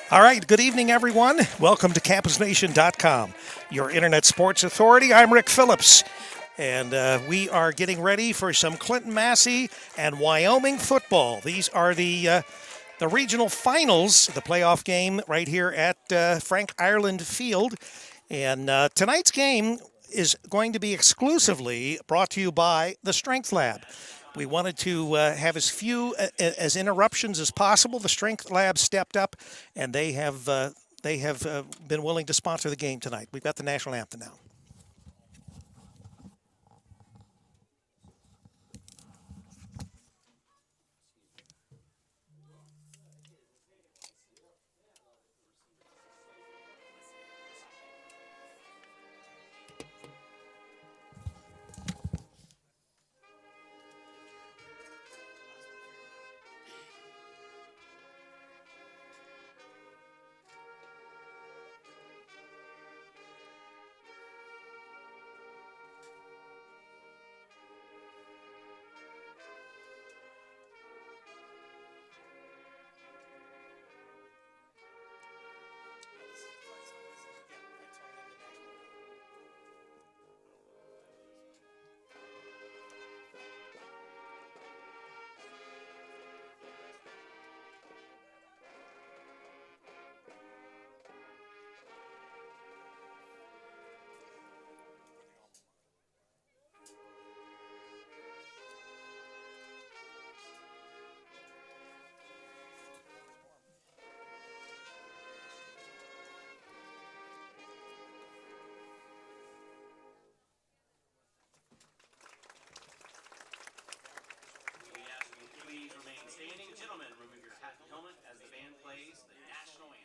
All right, good evening, everyone. Welcome to CampusNation.com, your internet sports authority. I'm Rick Phillips, and we are getting ready for some Clinton-Massie and Wyoming football. These are the regional finals, the playoff game right here at Frank Ireland Field. And tonight's game is going to be exclusively brought to you by the Strength Lab. We wanted to have as few as interruptions as possible. The Strength Lab stepped up, and they have been willing to sponsor the game tonight. We've got the national anthem now. Gentlemen, remove your hat and helmet as the band plays the national anthem.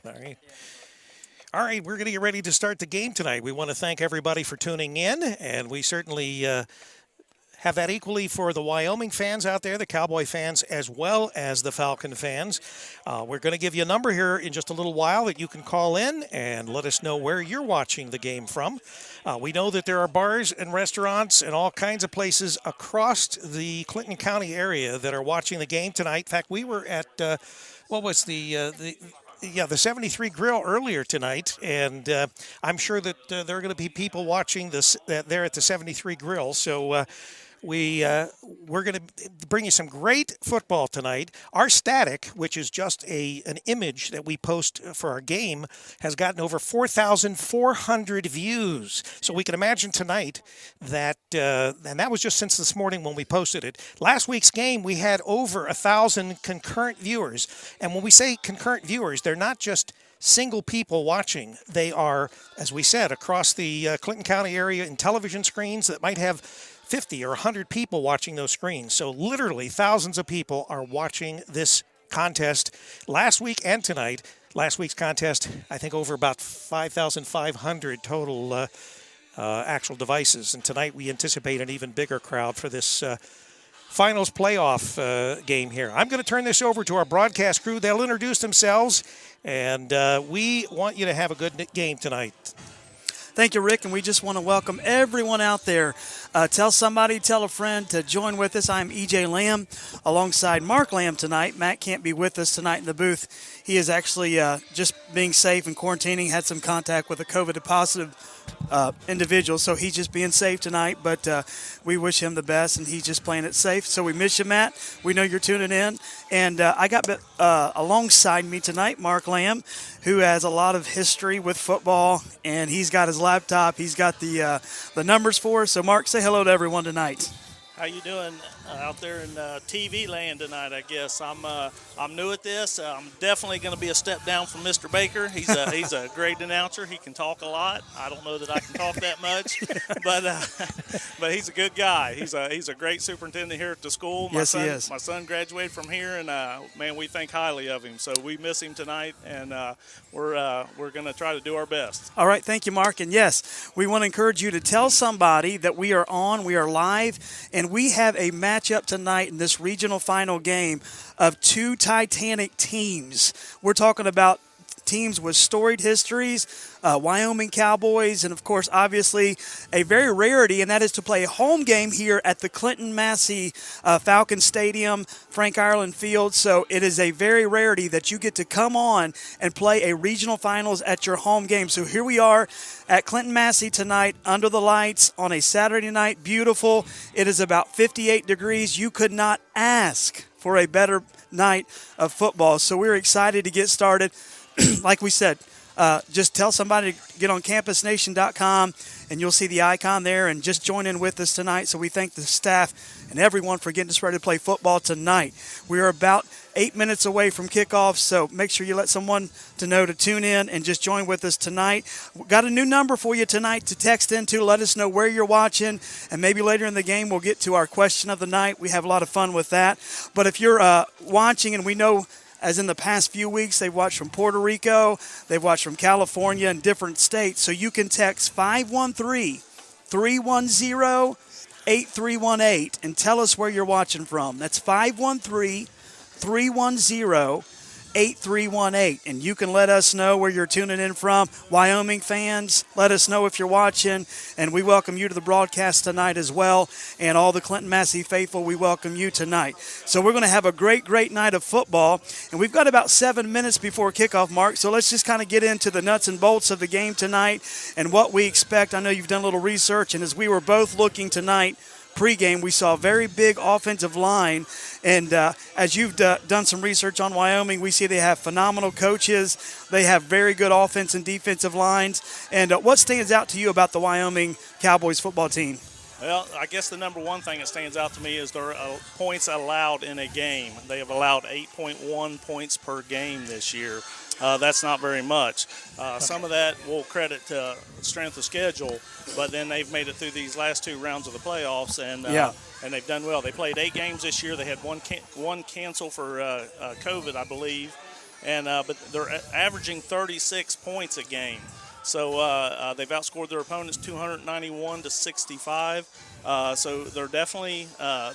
All right. All right, we're going to get ready to start the game tonight. We want to thank everybody for tuning in, and we certainly have that equally for the Wyoming fans out there, the Cowboy fans, as well as the Falcon fans. We're going to give you a number here in just a little while that you can call in and let us know where you're watching the game from. We know that there are bars and restaurants and all kinds of places across the Clinton County area that are watching the game tonight. In fact, we were at, what was the 73 Grill earlier tonight, and I'm sure that there are going to be people watching this there at the 73 Grill. So we're going to bring you some great football tonight. Our static, which is just an image that we post for our game, has gotten over 4,400 views. So we can imagine tonight that, and that was just since this morning when we posted it. Last week's game, we had over 1,000 concurrent viewers. And when we say concurrent viewers, they're not just single people watching. They are, as we said, across the Clinton County area in television screens that might have 50 or 100 people watching those screens. So literally thousands of people are watching this contest last week and tonight. Last week's contest, I think over about 5,500 total actual devices. And tonight we anticipate an even bigger crowd for this finals playoff game here. I'm going to turn this over to our broadcast crew. They'll introduce themselves, and we want you to have a good game tonight. Thank you, Rick, and we just want to welcome everyone out there. Tell somebody, tell a friend to join with us. I'm E.J. Lamb alongside Mark Lamb tonight. Matt can't be with us tonight in the booth. He is actually just being safe and quarantining, had some contact with a COVID-positive individual, so he's just being safe tonight, but we wish him the best, and he's just playing it safe. So we miss you, Matt. We know you're tuning in. And I got alongside me tonight Mark Lamb, who has a lot of history with football, and he's got his laptop. He's got the numbers for us. So, Mark, say hello to everyone tonight. How you doing out there in TV land tonight? I guess I'm new at this. I'm definitely going to be a step down from Mr. Baker. He's a great announcer. He can talk a lot. I don't know that I can talk that much, but he's a good guy. He's a great superintendent here at the school. He is. My son graduated from here, and man, we think highly of him. So we miss him tonight, and we're going to try to do our best. All right, thank you, Mark. And yes, we want to encourage you to tell somebody that we are on, we are live, and we have a matchup tonight in this regional final game of two Titanic teams. We're talking about teams with storied histories, Wyoming Cowboys, and of course, obviously, a very rarity, and that is to play a home game here at the Clinton-Massie Falcon Stadium, Frank Irelan Field. So it is a very rarity that you get to come on and play a regional finals at your home game. So here we are at Clinton-Massie tonight under the lights on a Saturday night. Beautiful. It is about 58 degrees. You could not ask for a better night of football. So we're excited to get started. Like we said, just tell somebody to get on campusnation.com, and you'll see the icon there, and just join in with us tonight. So we thank the staff and everyone for getting us ready to play football tonight. We are about 8 minutes away from kickoff, so make sure you let someone to know to tune in and just join with us tonight. We've got a new number for you tonight to text into. Let us know where you're watching, and maybe later in the game we'll get to our question of the night. We have a lot of fun with that. But if you're watching, and we know as in the past few weeks, they've watched from Puerto Rico, they've watched from California and different states. So you can text 513-310-8318 and tell us where you're watching from. That's 513-310-8318. And you can let us know where you're tuning in from. Wyoming fans, let us know if you're watching. And we welcome you to the broadcast tonight as well. And all the Clinton-Massie faithful, we welcome you tonight. So we're going to have a great, great night of football. And we've got about 7 minutes before kickoff, Mark. So let's just kind of get into the nuts and bolts of the game tonight and what we expect. I know you've done a little research. And as we were both looking tonight, pregame, we saw a very big offensive line. And as you've done some research on Wyoming, we see they have phenomenal coaches. They have very good offense and defensive lines. And what stands out to you about the Wyoming Cowboys football team? Well, I guess the number one thing that stands out to me is their points allowed in a game. They have allowed 8.1 points per game this year. That's not very much. Some of that we'll credit to strength of schedule, but then they've made it through these last two rounds of the playoffs, and they've done well. They played 8 games this year. They had one cancel for COVID, I believe, and but they're averaging 36 points a game. So they've outscored their opponents 291 to 65. So they're definitely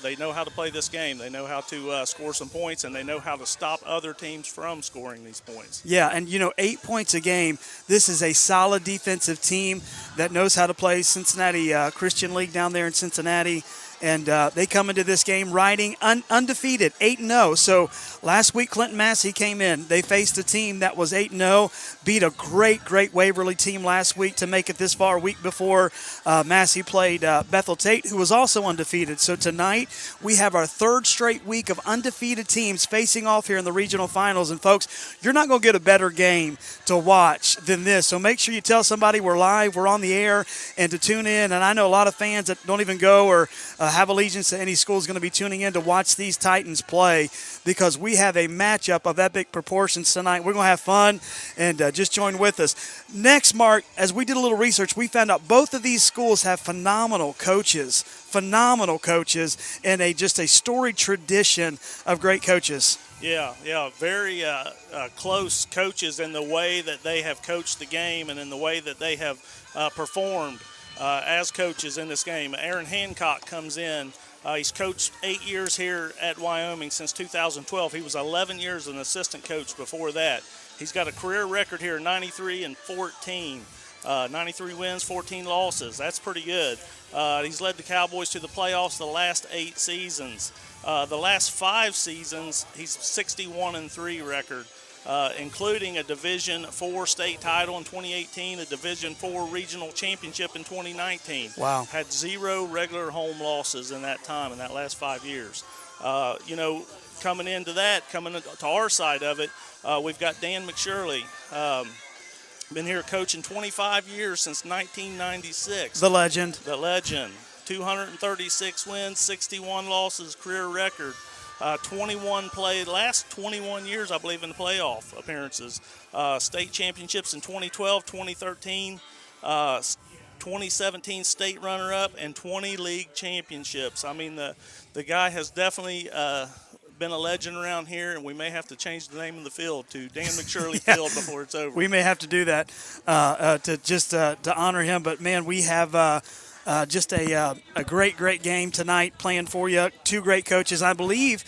they know how to play this game. They know how to score some points, and they know how to stop other teams from scoring these points. Yeah, and 8 points a game. This is a solid defensive team that knows how to play. Cincinnati Christian League down there in Cincinnati. And they come into this game riding undefeated, 8-0. So last week, Clinton-Massie came in. They faced a team that was 8-0, beat a great, great Waverly team last week to make it this far. A week before, Massie played Bethel Tate, who was also undefeated. So tonight, we have our third straight week of undefeated teams facing off here in the regional finals. And, folks, you're not going to get a better game to watch than this. So make sure you tell somebody we're live, we're on the air, and to tune in. And I know a lot of fans that don't even go or have allegiance to any school is going to be tuning in to watch these Titans play, because we have a matchup of epic proportions tonight. We're going to have fun, and just join with us. Next, Mark, as we did a little research, we found out both of these schools have phenomenal coaches, and just a storied tradition of great coaches. Yeah, very close coaches in the way that they have coached the game and in the way that they have performed. as coaches in this game. Aaron Hancock comes in. He's coached 8 years here at Wyoming since 2012. He was 11 years an assistant coach before that. He's got a career record here, 93-14. 93 wins, 14 losses. That's pretty good. He's led the Cowboys to the playoffs the last 8 seasons. The last 5 seasons, he's 61-3 record, including a Division IV state title in 2018, a Division IV regional championship in 2019. Wow. Had 0 regular home losses in that time, in that last 5 years. Coming to our side of it, we've got Dan Mcshirley. Been here coaching 25 years since 1996. The legend. 236 wins, 61 losses, career record. 21 last 21 years, I believe, in the playoff appearances. State championships in 2012, 2013, 2017 state runner-up, and 20 league championships. I mean, the guy has definitely been a legend around here, and we may have to change the name of the field to Dan Mcshirley Field before it's over. We may have to do that to honor him. But, man, we have just a great game tonight playing for you. 2 great coaches. I believe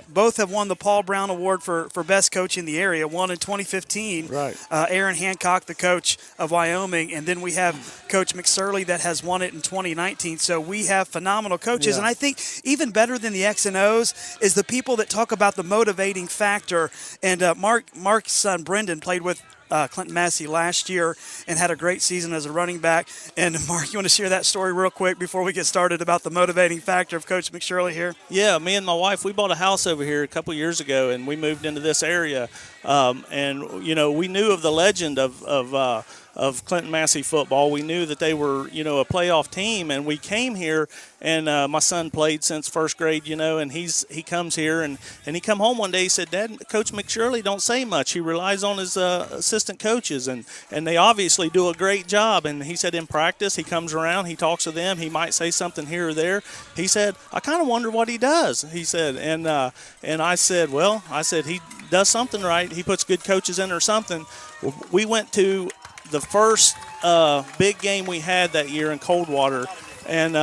both have won the Paul Brown Award for best coach in the area, one in 2015. Right. Aaron Hancock, the coach of Wyoming, and then we have Coach Mcshirley that has won it in 2019. So we have phenomenal coaches. Yeah. And I think even better than the X and O's is the people that talk about the motivating factor. And Mark's son, Brendan, played with Clinton-Massie last year and had a great season as a running back. And, Mark, you want to share that story real quick before we get started about the motivating factor of Coach Mcshirley here? Yeah, me and my wife, we bought a house over here a couple years ago, and we moved into this area. We knew of the legend of Clinton-Massie football. We knew that they were, a playoff team, and we came here, and my son played since first grade, and he comes here, and he come home one day, he said, Dad, Coach Mcshirley don't say much. He relies on his assistant coaches, and they obviously do a great job. And he said in practice, he comes around, he talks to them, he might say something here or there. He said, I kind of wonder what he does, he said. And I said, he does something right. He puts good coaches in or something. We went to the first big game we had that year in Coldwater, and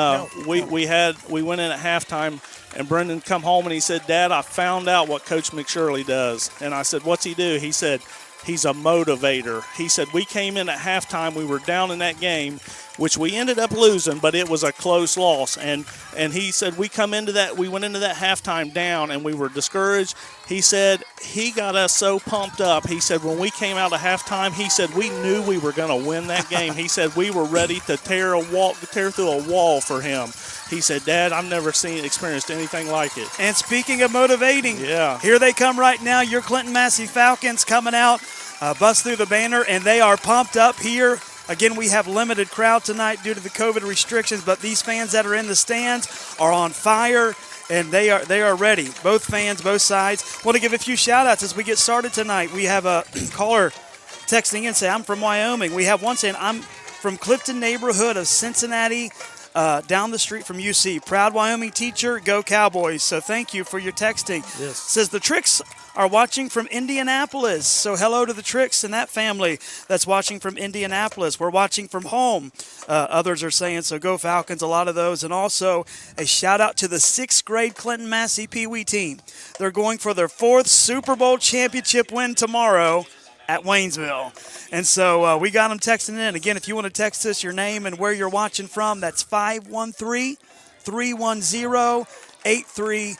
we went in at halftime, and Brendan come home and he said, Dad, I found out what Coach Mcshirley does. And I said, what's he do? He said, he's a motivator. He said, we came in at halftime, we were down in that game, which we ended up losing, but it was a close loss. And he said, we went into that halftime down, and we were discouraged. He said, he got us so pumped up. He said, when we came out of halftime, he said, we knew we were going to win that game. He said, we were ready to tear through a wall for him. He said, Dad, I've never experienced anything like it. And speaking of motivating, here they come right now. Your Clinton-Massie Falcons coming out, bust through the banner, and they are pumped up here. Again, we have limited crowd tonight due to the COVID restrictions, but these fans that are in the stands are on fire, and they are ready. Both fans, both sides. Want to give a few shout-outs as we get started tonight. We have a caller texting in say, I'm from Wyoming. We have one saying, I'm from Clifton neighborhood of Cincinnati, down the street from UC. Proud Wyoming teacher, go Cowboys. So thank you for your texting. Yes. Says the Tricks are watching from Indianapolis. So hello to the Tricks and that family that's watching from Indianapolis. We're watching from home. Others are saying, so go Falcons, a lot of those. And also a shout out to the 6th grade Clinton-Massie Pee Wee team. They're going for their 4th Super Bowl championship win tomorrow at Waynesville. And so we got them texting in. Again, if you want to text us your name and where you're watching from, that's 513-310-8318.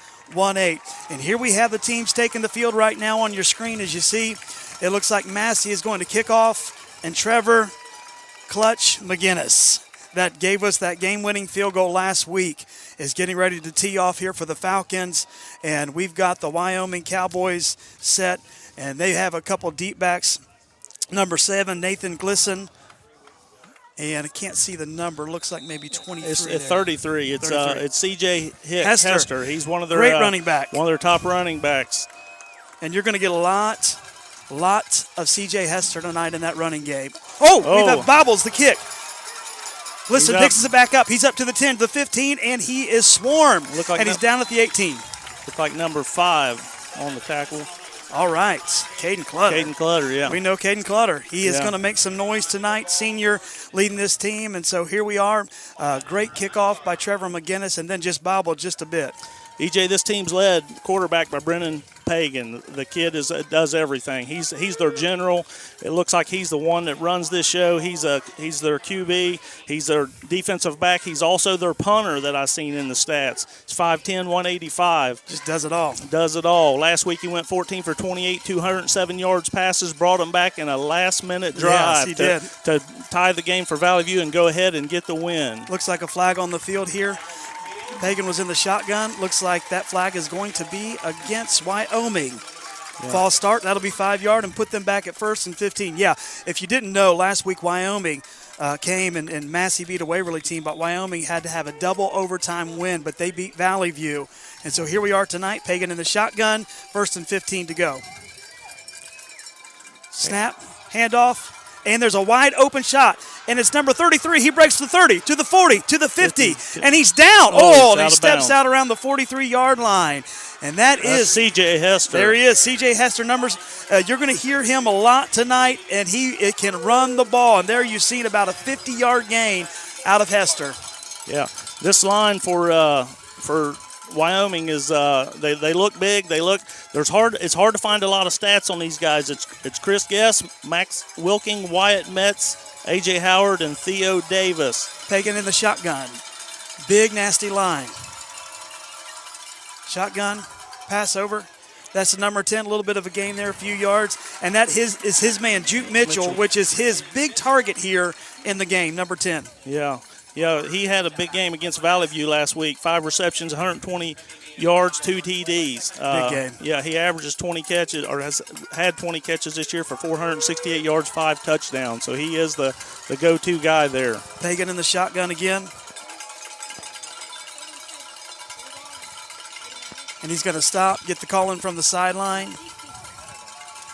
And here we have the teams taking the field right now on your screen. As you see, it looks like Massie is going to kick off, and Trevor Clutch McGinnis, that gave us that game-winning field goal last week, is getting ready to tee off here for the Falcons. And we've got the Wyoming Cowboys set, and they have a couple deep backs. Number 7, Nathan Glisson. And I can't see the number. Looks like maybe 23. It's 33. It's 33. It's C.J. Hester. He's one of their great running back. One of their top running backs. And you're going to get a lot of C.J. Hester tonight in that running game. Oh, we've got Bobbles, the kick. Listen, picks it back up. He's up to the 10, to the 15, and he is swarmed. And he's down at the 18. Look like number 5 on the tackle. All right, Caden Clutter. Caden Clutter, yeah. We know Caden Clutter. He is Yeah. going to make some noise tonight, senior leading this team. And so here we are. Great kickoff by Trevor McGinnis, and then just bobbled just a bit. EJ, this team's led quarterback by Brennan Pagan. The kid does everything. He's their general. It looks like he's the one that runs this show. He's their QB. He's their defensive back. He's also their punter that I seen in the stats. It's 5'10", 185. Just does it all. Does it all. Last week he went 14 for 28, 207 yards passes, brought them back in a last-minute drive to tie the game for Valley View and go ahead and get the win. Looks like a flag on the field here. Pagan was in the shotgun. Looks like that flag is going to be against Wyoming. Yeah. False start. That'll be 5-yard and put them back at 1st and 15. Yeah, if you didn't know, last week Wyoming came and Massey beat a Waverly team, but Wyoming had to have a double overtime win, but they beat Valley View. And so here we are tonight, Pagan in the shotgun, 1st and 15 to go. Snap, handoff, and there's a wide open shot. And it's number 33. He breaks the 30, to the 40, to the 50, and he's down. He's He steps out around the 43-yard line. And that's C.J. Hester. There he is, C.J. Hester numbers. You're going to hear him a lot tonight, and it can run the ball. And there you've seen about a 50-yard gain out of Hester. Yeah, this line for Wyoming is they look big. It's hard to find a lot of stats on these guys. It's Chris Guess, Max Wilking, Wyatt Metz, A.J. Howard, and Theo Davis. Pagan in the shotgun. Big, nasty line. Shotgun, pass over. That's the number 10, a little bit of a gain there, a few yards. And that is his man, Juke Mitchell, which is his big target here in the game, number 10. Yeah, he had a big game against Valley View last week. 5 receptions, 120 yards, 2 TDs. Big game. Yeah, he averages 20 catches, or has had 20 catches this year for 468 yards, 5 touchdowns. So he is the go-to guy there. Pagan in the shotgun again. And he's going to stop, get the call in from the sideline,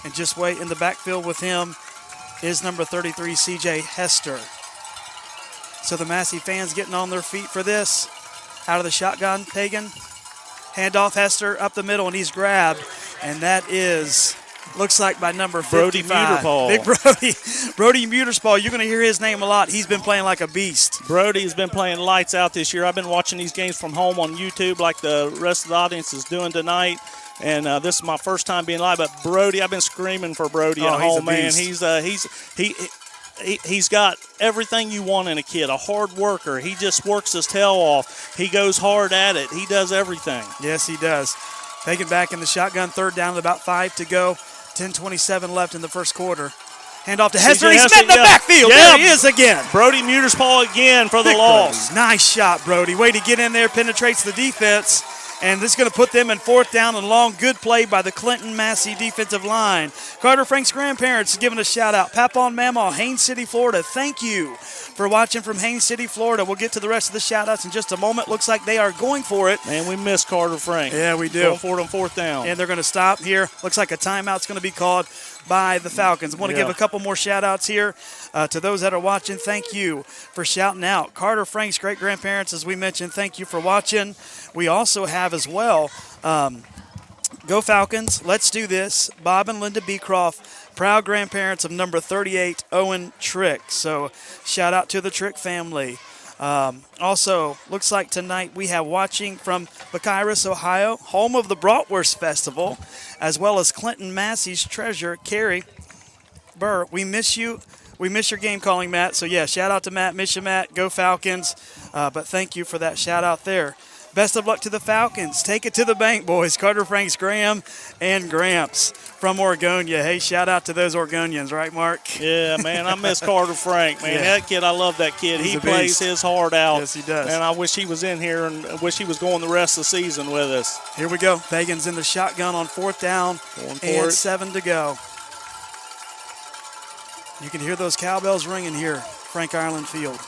and just wait. In the backfield with him is number 33, C.J. Hester. So the Massey fans getting on their feet for this. Out of the shotgun, Pagan. Handoff, Hester up the middle, and he's grabbed. And that is, looks like by number 55. Brody Muterpaul. Big Brody. Brody Muterpaul. You're going to hear his name a lot. He's been playing like a beast. Brody has been playing lights out this year. I've been watching these games from home on YouTube like the rest of the audience is doing tonight. And this is my first time being live. But Brody, I've been screaming for Brody at home, man. He's got everything you want in a kid, a hard worker. He just works his tail off. He goes hard at it. He does everything. Yes, he does. Taken back in the shotgun, 3rd down, about 5 to go. 10:27 left in the first quarter. Handoff to Hester. He's met in the backfield. There he is again. Brody Muterpaul again for the loss. Brody. Nice shot, Brody. Way to get in there, penetrates the defense. And this is going to put them in 4th down and long. Good play by the Clinton-Massie defensive line. Carter Frank's grandparents giving a shout-out. Papon Mamaw, Haines City, Florida. Thank you for watching from Haines City, Florida. We'll get to the rest of the shout-outs in just a moment. Looks like they are going for it. Man, we miss Carter Frank. Yeah, we do. Going for it on 4th down. And they're going to stop here. Looks like a timeout's going to be called by the Falcons. I want to give a couple more shout-outs here to those that are watching. Thank you for shouting out. Carter Frank's great-grandparents, as we mentioned, thank you for watching. We also have as well, Go Falcons, Let's Do This, Bob and Linda Beecroft, proud grandparents of number 38, Owen Trick. So shout out to the Trick family. Also, looks like tonight we have watching from Bucyrus, Ohio, home of the Bratwurst Festival, as well as Clinton-Massie's treasurer, Carrie Burr. We miss you. We miss your game calling, Matt. So, yeah, shout out to Matt. Miss you, Matt. Go Falcons. But thank you for that shout out there. Best of luck to the Falcons. Take it to the bank, boys. Carter Franks, Graham, and Gramps from Oregonia. Hey, shout out to those Oregonians, right, Mark? Yeah, man, I miss Carter Frank, man. That kid, I love that kid. He plays his heart out. Yes, he does. And I wish he was in here and I wish he was going the rest of the season with us. Here we go. Pagan's in the shotgun on 4th down and 7 to go. You can hear those cowbells ringing here, Frank Irelan Field.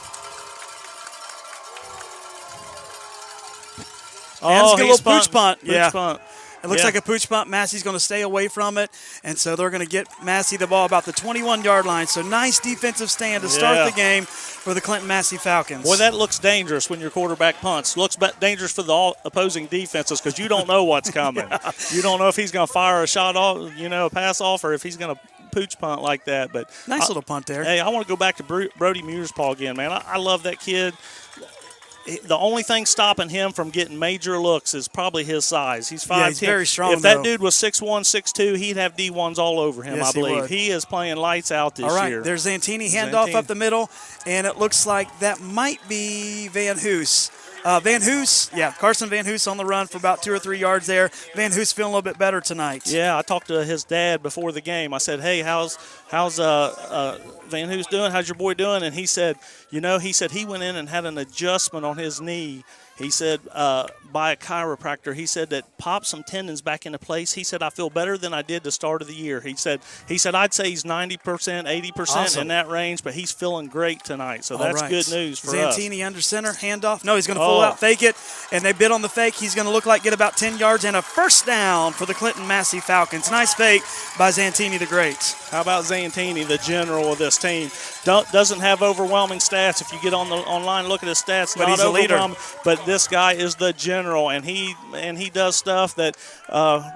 Oh, he's a little pooch punt. Pooch punt. It looks Yeah. like a pooch punt. Massey's going to stay away from it, and so they're going to get Massey the ball about the 21-yard line. So nice defensive stand to start Yeah. the game for the Clinton-Massie Falcons. Boy, that looks dangerous when your quarterback punts. Looks dangerous for the opposing defenses because you don't know what's coming. You don't know if he's going to fire a shot off, a pass off, or if he's going to pooch punt like that. But Nice little punt there. Hey, I want to go back to Brody Muirspaw again, man. I love that kid. The only thing stopping him from getting major looks is probably his size. He's 5'10". he's very strong, If that though. dude was 6'1", 6'2", he'd have D1s all over him, Yes, I he believe. would. He is playing lights out this All right, year. there's Zantini, handoff Zantini. up the middle, and it looks like that might be Van Hoos. Carson Van Hoos on the run for about 2 or 3 yards there. Van Hoos feeling a little bit better tonight. Yeah, I talked to his dad before the game. I said, "Hey, how's Van Hoos doing? How's your boy doing?" And he said, he went in and had an adjustment on his knee. He said by a chiropractor. He said that popped some tendons back into place. He said, I feel better than I did the start of the year. He said I'd say he's 90%, 80% Awesome. in that range, but he's feeling great tonight. So that's All right. good news for us. Zantini under center, handoff. No, he's going to full out fake it, and they bid on the fake. He's going to look like get about 10 yards and a first down for the Clinton-Massie Falcons. Nice fake by Zantini the Great. How about Zantini, the general of this team? Doesn't have overwhelming stats. If you get online, look at his stats. But not he's a leader. overwhelming, but this guy is the general, and he does stuff that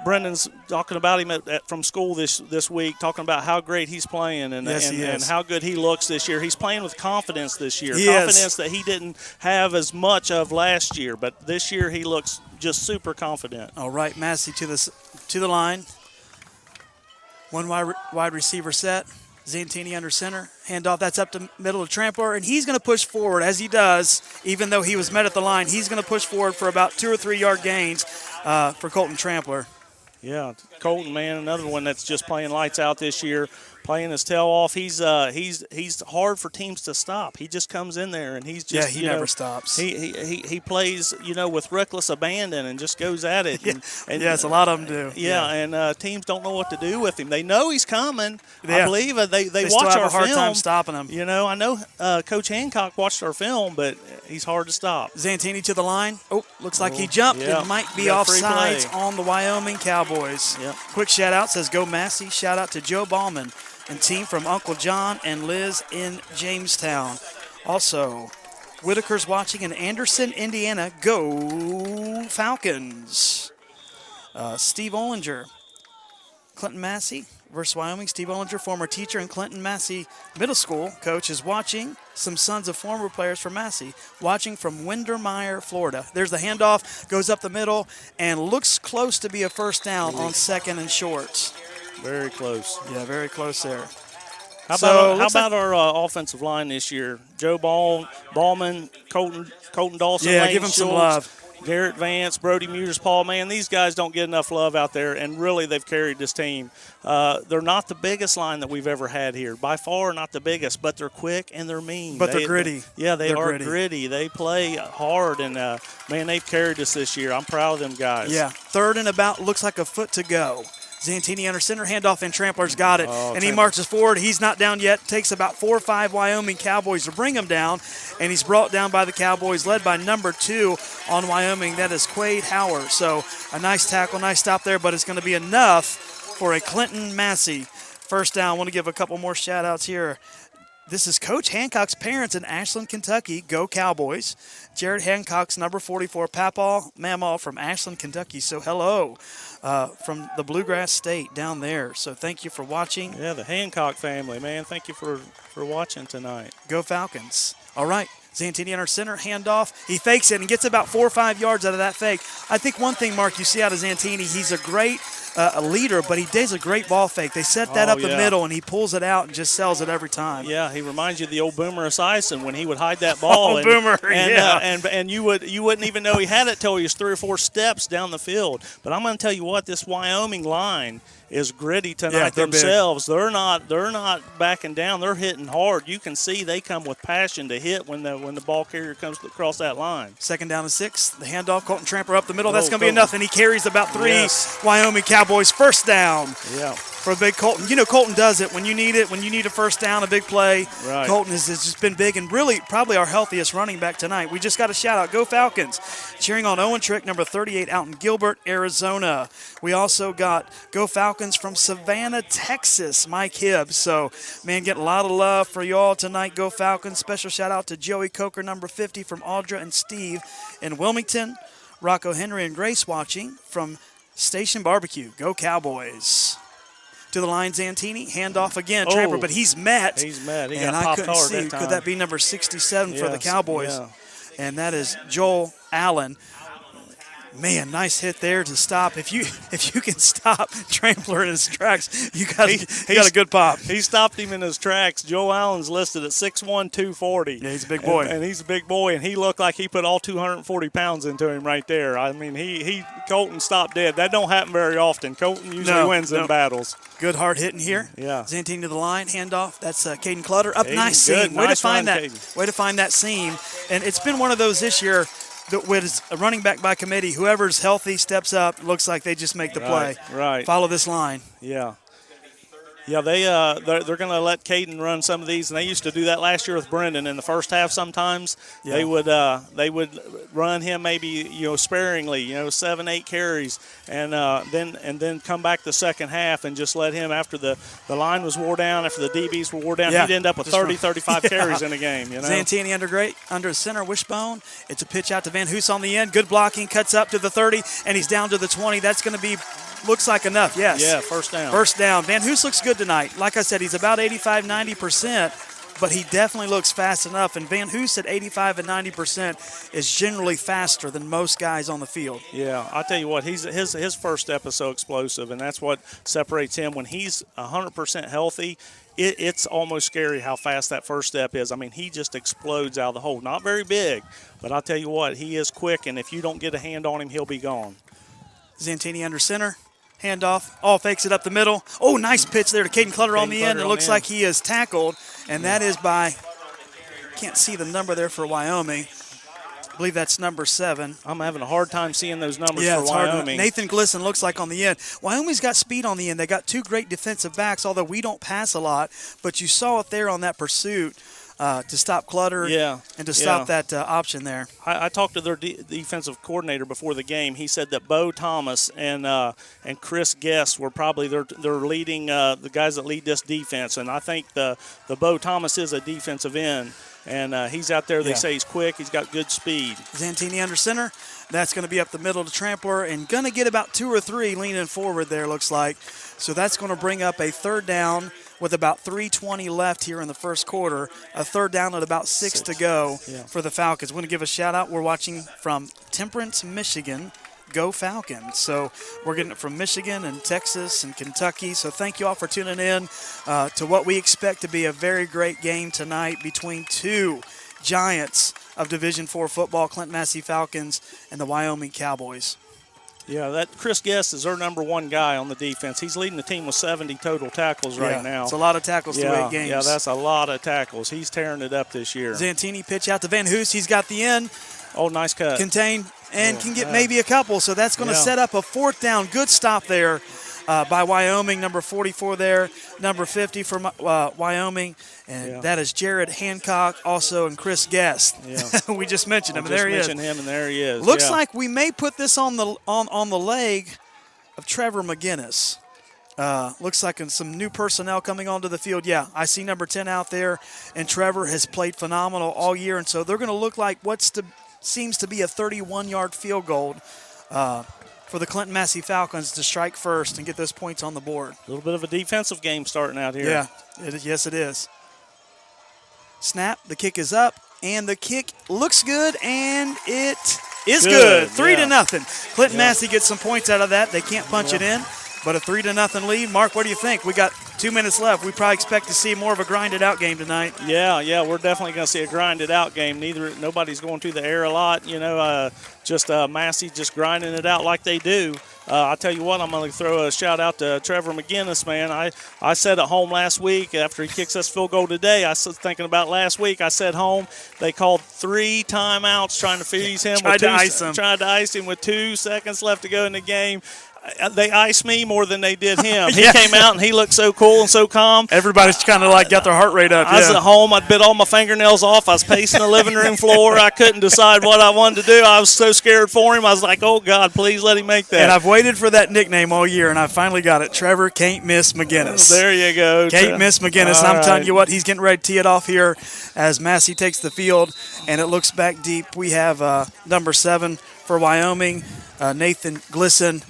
Brendan's talking about him from school this week, talking about how great he's playing and how good he looks this year. He's playing with confidence this year, confidence that he didn't have as much of last year, but this year he looks just super confident. All right, Massey to the line. One wide receiver set. Zantini under center. Handoff, that's up the middle of Trampler, and he's going to push forward, as he does, even though he was met at the line. He's going to push forward for about 2 or 3 yard gains for Colton Trampler. Yeah, Colton, man, another one that's just playing lights out this year, playing his tail off. He's hard for teams to stop. He just comes in there and he's just he never stops. He plays with reckless abandon and just goes at it. And yes, a lot of them do. Yeah, and teams don't know what to do with him. They know he's coming. Yeah. I believe they watch still have our a hard film. time stopping him. I know Coach Hancock watched our film, but he's hard to stop. Zantini to the line. Oh, looks like he jumped. Yeah. It might be Got a free offsides play. on the Wyoming Cowboys. Yep. Quick shout out says go Massey. Shout out to Joe Ballman and team from Uncle John and Liz in Jamestown. Also, Whitaker's watching in Anderson, Indiana. Go Falcons. Steve Ollinger. Clinton-Massie versus Wyoming. Steve Ollinger, former teacher in Clinton-Massie Middle School coach, is watching some sons of former players from Massey, watching from Windermere, Florida. There's the handoff, goes up the middle, and looks close to be a first down on second and short. Very close. Yeah, very close there. How about our offensive line this year? Joe Ballman, Colton Dawson, Yeah, Lane give him some Schultz, love. Garrett Vance, Brody Muirspaw, man, these guys don't get enough love out there, and really they've carried this team. They're not the biggest line that we've ever had here. By far not the biggest, but they're quick and they're mean. But they're gritty. They are gritty. gritty. They play hard, and, man, they've carried us this year. I'm proud of them guys. Yeah, third and about, looks like a foot to go. Zantini under center, handoff, and Trampler's got it. And he marches forward. He's not down yet. Takes about 4 or 5 Wyoming Cowboys to bring him down. And he's brought down by the Cowboys, led by number 2 on Wyoming. That is Quade Howard. So a nice tackle, nice stop there, but it's going to be enough for a Clinton-Massie first down. I want to give a couple more shout-outs here. This is Coach Hancock's parents in Ashland, Kentucky. Go Cowboys. Jared Hancock's number 44, Papaw Mamaw from Ashland, Kentucky. So hello from the Bluegrass State down there. So thank you for watching. Yeah, the Hancock family, man. Thank you for watching tonight. Go Falcons. All right. Zantini in our center, handoff. He fakes it and gets about 4 or 5 yards out of that fake. I think one thing, Mark, you see out of Zantini, he's a great a leader, but he does a great ball fake. They set that up the middle, and he pulls it out and just sells it every time. Yeah, he reminds you of the old Boomer Esiason when he would hide that ball. Boomer, and you wouldn't even know he had it till he was 3 or 4 steps down the field. But I'm going to tell you what, this Wyoming line is gritty tonight themselves. Big. They're not backing down. They're hitting hard. You can see they come with passion to hit when the ball carrier comes across that line. Second down and 6. The handoff, Colton Trampler up the middle. That's going to be enough, and he carries about 3 Wyoming Cowboys first down. Yeah. for a big Colton. You know, Colton does it when you need it, when you need a first down, a big play. Right. Colton has just been big and really probably our healthiest running back tonight. We just got a shout-out. Go Falcons. Cheering on Owen Trick, number 38, out in Gilbert, Arizona. We also got Go Falcons from Savannah, Texas, Mike Hibbs. So, man, getting a lot of love for y'all tonight, Go Falcons. Special shout-out to Joey Coker, number 50, from Audra and Steve in Wilmington. Rocco Henry and Grace watching from Station Barbecue. Go Cowboys. To the line, Zantini. Handoff again. Tramper, but he's met. He's met. He and got I popped couldn't hard see. that time. Could that be number 67 for the Yes, Cowboys? yeah. And that is Joel Allen. Man, nice hit there to stop. If you can stop Trampler in his tracks, you got a good pop. He stopped him in his tracks. Joe Allen's listed at 6'1", 240. Yeah, he's a big boy. And he's a big boy, and he looked like he put all 240 pounds into him right there. I mean, Colton stopped dead. That don't happen very often. Colton usually wins in battles. Good hard hitting here. Yeah. Zantini to the line, handoff. That's Caden Clutter. Up, Caden, nice good. seam. Way Nice to find run, that. Caden. Way to find that seam. And it's been one of those this year that with a running back by committee, whoever's healthy steps up. Looks like they just make the play. Right. Follow this line. Yeah. Yeah, they're going to let Caden run some of these, and they used to do that last year with Brendan in the first half. Sometimes they would run him maybe sparingly, 7-8 carries, and then come back the second half and just let him after the line was wore down, after the DBs were wore down, he'd end up with 35 carries in a game. Zantini under center, wishbone. It's a pitch out to Van Hoos on the end. Good blocking, cuts up to the 30, and he's down to the 20. That's going to be. Looks like enough, yes. Yeah, first down. First down. Van Hoos looks good tonight. Like I said, he's about 85, 90%, but he definitely looks fast enough. And Van Hoos at 85 and 90% is generally faster than most guys on the field. Yeah, I'll tell you what, his first step is so explosive, and that's what separates him. When he's 100% healthy, it's almost scary how fast that first step is. I mean, he just explodes out of the hole. Not very big, but I'll tell you what, he is quick, and if you don't get a hand on him, he'll be gone. Zantini under center. Handoff. Oh, fakes it up the middle. Oh, nice pitch there to Caden Clutter on the end. It looks like he is tackled, and that is by, can't see the number there for Wyoming. I believe that's number 7. I'm having a hard time seeing those numbers yeah, for it's Wyoming. Hard. Nathan Glisson looks like on the end. Wyoming's got speed on the end. They got 2 great defensive backs, although we don't pass a lot. But you saw it there on that pursuit to stop Clutter and to stop that option there. I talked to their defensive coordinator before the game. He said that Bo Thomas and Chris Guest were probably their leading the guys that lead this defense. And I think the Bo Thomas is a defensive end. And he's out there. They say he's quick. He's got good speed. Zantini under center. That's going to be up the middle to Trampler and going to get about 2 or 3 leaning forward there, looks like. So that's going to bring up a third down with about 3:20 left here in the first quarter. A third down at about 6 to go for the Falcons. We're going to give a shout-out. We're watching from Temperance, Michigan. Go Falcons. So we're getting it from Michigan and Texas and Kentucky. So thank you all for tuning in to what we expect to be a very great game tonight between 2 giants of Division IV football, Clinton-Massie Falcons and the Wyoming Cowboys. Yeah, that Chris Guest is their number 1 guy on the defense. He's leading the team with 70 total tackles right now. It's a lot of tackles through 8 games. Yeah, that's a lot of tackles. He's tearing it up this year. Zantini pitch out to Van Hoos. He's got the end. Oh, nice cut. Contained and can get maybe a couple. So that's going to set up a 4th down. Good stop there by Wyoming. Number 44 there. Number 50 for Wyoming. And that is Jared Hancock also and Chris Guest. Yeah. We just mentioned him. And there he is. Him, and there he is. Looks like we may put this on the leg of Trevor McGinnis. Looks like some new personnel coming onto the field. Yeah, I see number 10 out there, and Trevor has played phenomenal all year, and so they're going to look like seems to be a 31-yard field goal for the Clinton-Massie Falcons to strike first and get those points on the board. A little bit of a defensive game starting out here. Yeah, yes it is. Snap, the kick is up, and the kick looks good, and it is good. 3-0. Clinton-Massie gets some points out of that. They can't punch it in, but a 3-0 lead. Mark, what do you think? We got 2 minutes left. We probably expect to see more of a grinded-out game tonight. Yeah, we're definitely going to see a grinded-out game. Nobody's going through the air a lot. Just Massey just grinding it out like they do. I'll tell you what, I'm going to throw a shout-out to Trevor McGinnis, man. I said at home last week after he kicks us field goal today, I was thinking about last week. I said home, they called 3 timeouts trying to freeze him. Tried to ice him with 2 seconds left to go in the game. they iced me more than they did him. He came out and he looked so cool and so calm. Everybody's kind of like got their heart rate up. I was at home. I'd bit all my fingernails off. I was pacing the living room floor. I couldn't decide what I wanted to do. I was so scared for him. I was like, oh, God, please let him make that. And I've waited for that nickname all year, and I finally got it. Trevor Can't Miss McGinnis. There you go. Can't Miss McGinnis. All I'm telling right. you what, he's getting ready to tee it off here as Massie takes the field, and it looks back deep. We have number 7 for Wyoming, Nathan Glisson.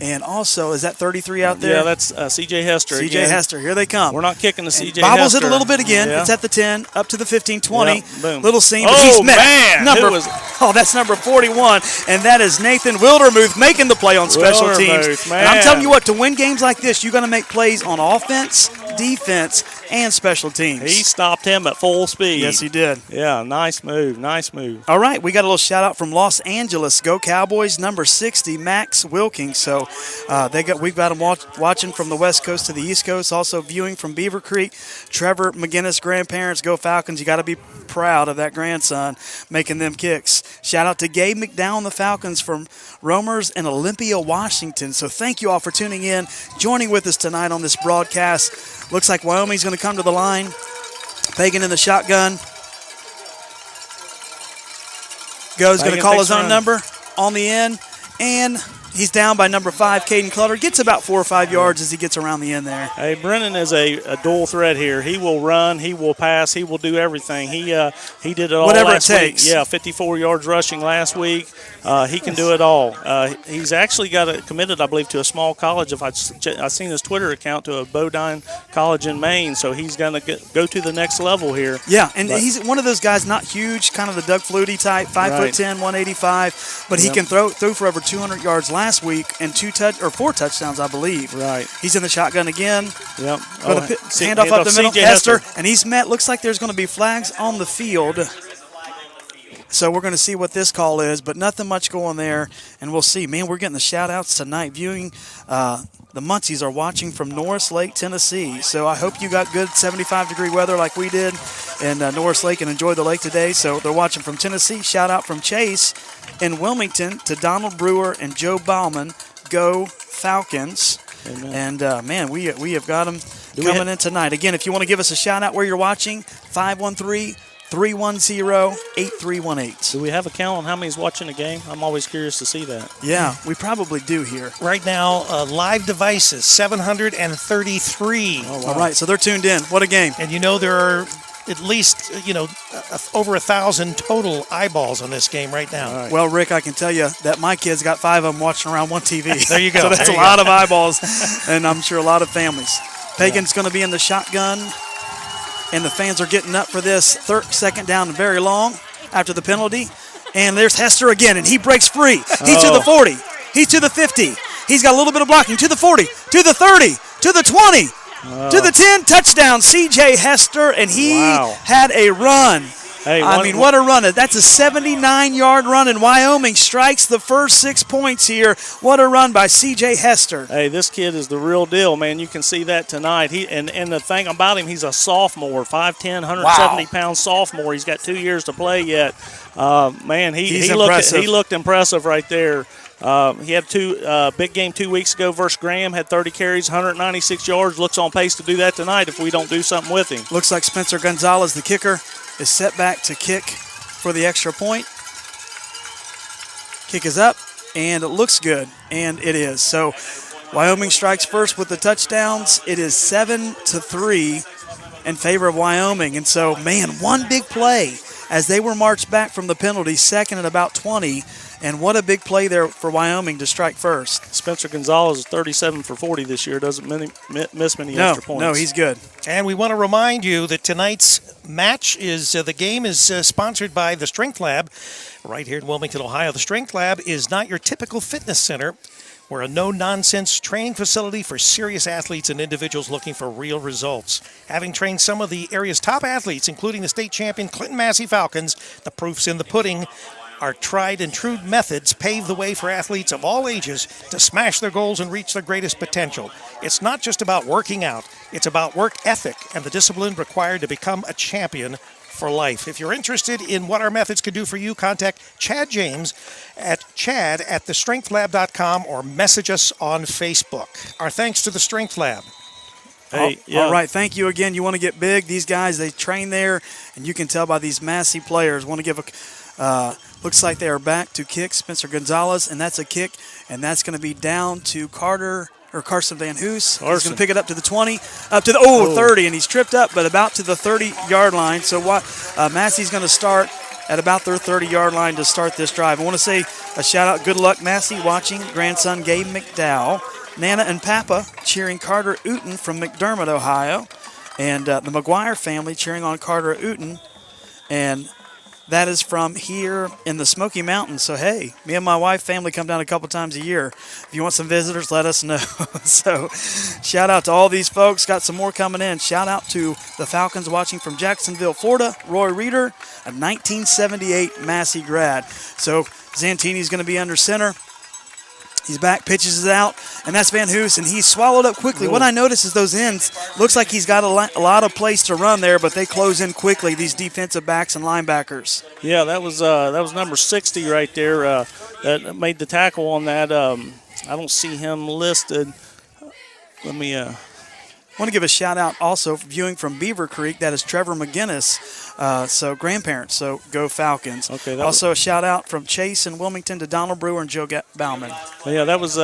And also, is that 33 out there? Yeah, that's C.J. Hester. C.J. again. Hester, here they come. We're not kicking the C.J. Bobbles Hester. it a little bit again. Yeah. It's at the 10, up to the 15, 20. Yep, boom. Little seam. Oh, but he's met. man. That's number 41. And that is Nathan Wildermuth making the play on special teams. Wildermuth, And I'm telling man. you what, to win games like this, you're going to make plays on offense, defense, and special teams. He stopped him at full speed. Yes, he did. Yeah, nice move. Nice move. All right, we got a little shout out from Los Angeles. Go Cowboys, number 60, Max Wilking. So we've got him watching from the West Coast to the East Coast, also viewing from Beaver Creek. Trevor McGinnis, grandparents, go Falcons. You got to be proud of that grandson making them kicks. Shout out to Gabe McDowell and the Falcons from Romers and Olympia, Washington. So thank you all for tuning in, joining with us tonight on this broadcast. Looks like Wyoming's going to come to the line. Fagan in the shotgun. Going to call his own number on the end. And he's down by number 5, Caden Clutter. Gets about 4 or 5 yards as he gets around the end there. Hey, Brennan is a dual threat here. He will run, he will pass, he will do everything. He did it all Whatever last it takes. week. Yeah, 54 yards rushing last week. He can do it all. He's actually committed, I believe, to a small college. I've seen his Twitter account to a Bodine College in Maine, so he's going to go to the next level here. Yeah, and he's one of those guys, not huge, kind of the Doug Flutie type, 5'10", 185, but he can throw for over 200 yards last week and 4 touchdowns, I believe. Right. He's in the shotgun again. Yep. Hand off up the middle. Hester, and he's met. Looks like there's going to be flags on the field. So we're going to see what this call is, but nothing much going there, and we'll see. Man, we're getting the shout-outs tonight. Viewing, the Muncies are watching from Norris Lake, Tennessee. So I hope you got good 75-degree weather like we did in Norris Lake and enjoyed the lake today. So they're watching from Tennessee. Shout-out from Chase in Wilmington to Donald Brewer and Joe Bauman. Go Falcons. Amen. And, man, we have got them coming in tonight. Again, if you want to give us a shout-out where you're watching, 513-310-8318. Do we have a count on how many's watching a game? I'm always curious to see that. Yeah, we probably do here. Right now, live devices, 733. Oh, wow. All right, so they're tuned in. What a game. And there are at least, over 1,000 total eyeballs on this game right now. Right. Well, Rick, I can tell you that my kids got 5 of them watching around one TV. There you go. So that's a lot of eyeballs, and I'm sure a lot of families. Pagan's going to be in the shotgun, and the fans are getting up for this second down and very long after the penalty. And there's Hester again, and he breaks free. He's to the 40. He's to the 50. He's got a little bit of blocking. To the 40. To the 30. To the 20. To the 10, touchdown, C.J. Hester, and he had a run. Hey, what a run. That's a 79-yard run, and Wyoming strikes the first 6 points here. What a run by C.J. Hester. Hey, this kid is the real deal, man. You can see that tonight. And the thing about him, he's a sophomore, 5'10", 170-pound sophomore. He's got 2 years to play yet. Man, he looked impressive right there. He had big game 2 weeks ago versus Graham, had 30 carries, 196 yards. Looks on pace to do that tonight if we don't do something with him. Looks like Spencer Gonzalez, the kicker, is set back to kick for the extra point. Kick is up, and it looks good, and it is. So Wyoming strikes first with the touchdowns. It is 7-3 in favor of Wyoming. And so, man, one big play as they were marched back from the penalty, second at about 20. And what a big play there for Wyoming to strike first. Spencer Gonzalez is 37 for 40 this year. Doesn't miss many extra points. No, he's good. And we want to remind you that tonight's match the game is sponsored by the Strength Lab right here in Wilmington, Ohio. The Strength Lab is not your typical fitness center. We're a no-nonsense training facility for serious athletes and individuals looking for real results. Having trained some of the area's top athletes, including the state champion Clinton-Massie Falcons, the proof's in the pudding. Our tried and true methods pave the way for athletes of all ages to smash their goals and reach their greatest potential. It's not just about working out. It's about work ethic and the discipline required to become a champion for life. If you're interested in what our methods could do for you, contact Chad James at chad@thestrengthlab.com or message us on Facebook. Our thanks to the Strength Lab. Hey, All right, thank you again. You want to get big? These guys, they train there, and you can tell by these Massie players. Want to give a looks like they are back to kick Spencer Gonzalez, and that's a kick, and that's going to be down to Carson Van Hoos. He's going to pick it up to the 20, up to the 30, and he's tripped up, but about to the 30-yard line. So Massie's going to start at about their 30-yard line to start this drive. I want to say a shout-out, good luck, Massie, watching grandson Gabe McDowell, Nana and Papa cheering Carter Uten from McDermott, Ohio, and the McGuire family cheering on Carter Uten, and that is from here in the Smoky Mountains. So, hey, me and my wife family come down a couple times a year. If you want some visitors, let us know. So, shout out to all these folks. Got some more coming in. Shout out to the Falcons watching from Jacksonville, Florida. Roy Reeder, a 1978 Massey grad. So, Zantini's going to be under center. He's back, pitches it out, and that's Van Hoos, and he's swallowed up quickly. What I notice is those ends, looks like he's got a lot of place to run there, but they close in quickly, these defensive backs and linebackers. Yeah, that was number 60 right there that made the tackle on that. I don't see him listed. Let me I want to give a shout out also viewing from Beaver Creek. That is Trevor McGinnis. So grandparents. So go Falcons. Okay. Also a shout out from Chase and Wilmington to Donald Brewer and Joe Bauman. Yeah, that was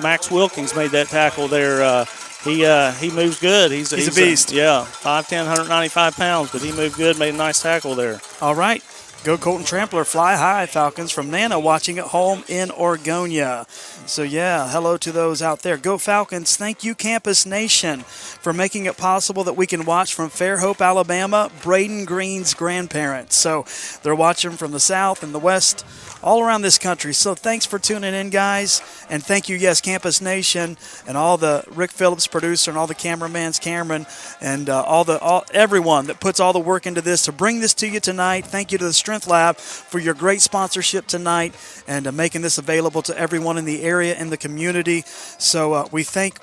Max Wilkins made that tackle there. He moves good. He's a beast. 5'10", 195 pounds, but he moved good. Made a nice tackle there. All right. Go Colton Trampler, fly high, Falcons from Nana watching at home in Oregonia. So, yeah, hello to those out there. Go Falcons. Thank you, Campus Nation, for making it possible that we can watch from Fairhope, Alabama, Braden Green's grandparents. So they're watching from the south and the west, all around this country. So thanks for tuning in, guys. And thank you, yes, Campus Nation, and all the Rick Phillips producer and all the cameramans, Cameron, and everyone that puts all the work into this to bring this to you tonight. Thank you to the Strength Lab for your great sponsorship tonight and making this available to everyone in the area and the community. So we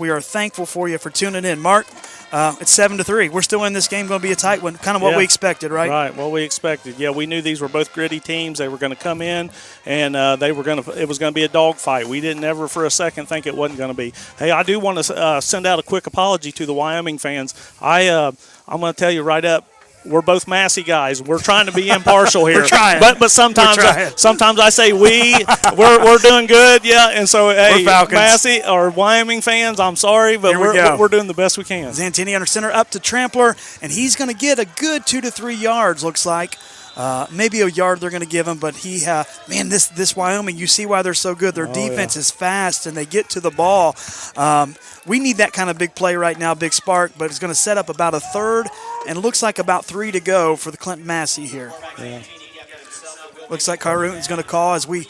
are thankful for you for tuning in. Mark, it's 7-3. We're still in this game. Going to be a tight one. Kind of what we expected, right? Right, what we expected. Yeah, we knew these were both gritty teams. They were going to come in, and it was going to be a dogfight. We didn't ever for a second think it wasn't going to be. Hey, I do want to send out a quick apology to the Wyoming fans. I'm going to tell you right up, we're both Massey guys. We're trying to be impartial here. We're trying. But sometimes I say we're doing good, yeah. And so, hey, Massey or Wyoming fans, I'm sorry, but we're doing the best we can. Zantini under center up to Trampler, and he's going to get a good 2 to 3 yards, looks like. Maybe a yard they're going to give him, but this Wyoming, you see why they're so good. Their defense is fast, and they get to the ball. We need that kind of big play right now, big spark, but it's going to set up about a third, and it looks like about 3 to go for the Clinton-Massie here. Yeah. Looks like Carruton's going to call, as we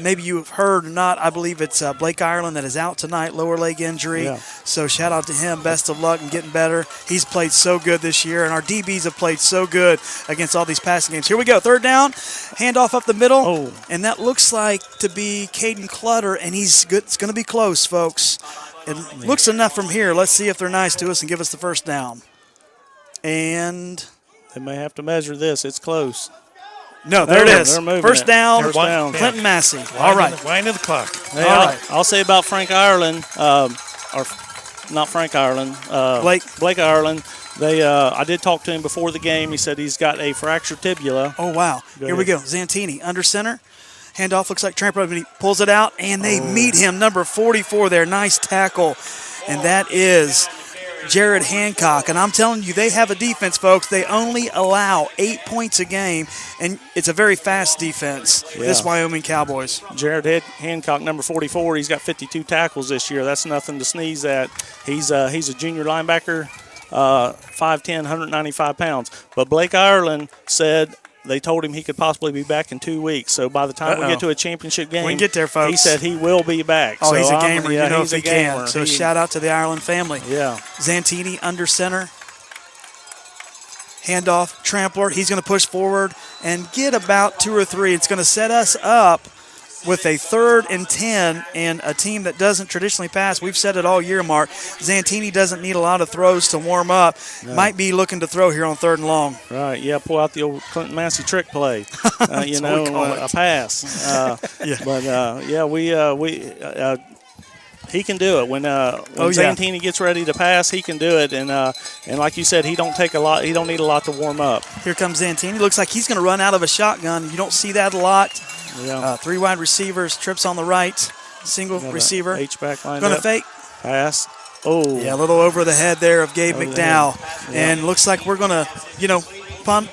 maybe you've heard or not. I believe it's Blake Irelan that is out tonight, lower leg injury. Yeah. So shout out to him. Best of luck and getting better. He's played so good this year, and our DBs have played so good against all these passing games. Here we go, third down, handoff up the middle, and that looks like to be Caden Clutter, and he's good. It's going to be close, folks. It looks enough from here. Let's see if they're nice to us and give us the first down. And they may have to measure this. It's close. No, there it is. First down, Clinton-Massie. All right. Wind of the clock. Hey, all right. I'll say about Frank Irelan, or not Frank Irelan, Blake Irelan. I did talk to him before the game. He said he's got a fractured tibia. Oh, wow. Here we go. Zantini under center. Handoff looks like Trampler. He pulls it out, and they meet him, number 44 there. Nice tackle. And that is Jared Hancock. And I'm telling you, they have a defense, folks. They only allow 8 points a game, and it's a very fast defense, this Wyoming Cowboys. Jared Hancock, number 44, he's got 52 tackles this year. That's nothing to sneeze at. He's a junior linebacker, 5'10", 195 pounds. But Blake Irelan said they told him he could possibly be back in 2 weeks. So by the time we get to a championship game, we can get there, folks. He said he will be back. Oh, so he's a gamer. You know if he gamer. can. So shout out to the Ireland family. Yeah. Zantini under center. Handoff, Trampler. He's going to push forward and get about 2 or 3. It's going to set us up. with a 3rd and 10 and a team that doesn't traditionally pass. We've said it all year, Mark. Zantini doesn't need a lot of throws to warm up. No. Might be looking to throw here on 3rd and long. Right, yeah, pull out the old Clinton-Massie trick play, a pass. But, he can do it when Zantini gets ready to pass. He can do it, and like you said, he don't need a lot to warm up. Here comes Zantini. Looks like he's going to run out of a shotgun. You don't see that a lot. Yeah. 3 wide receivers, trips on the right, single receiver. H-back line. Going to fake. Pass. Oh. Yeah, a little over the head there of Gabe McDowell, and looks like we're going to, punt.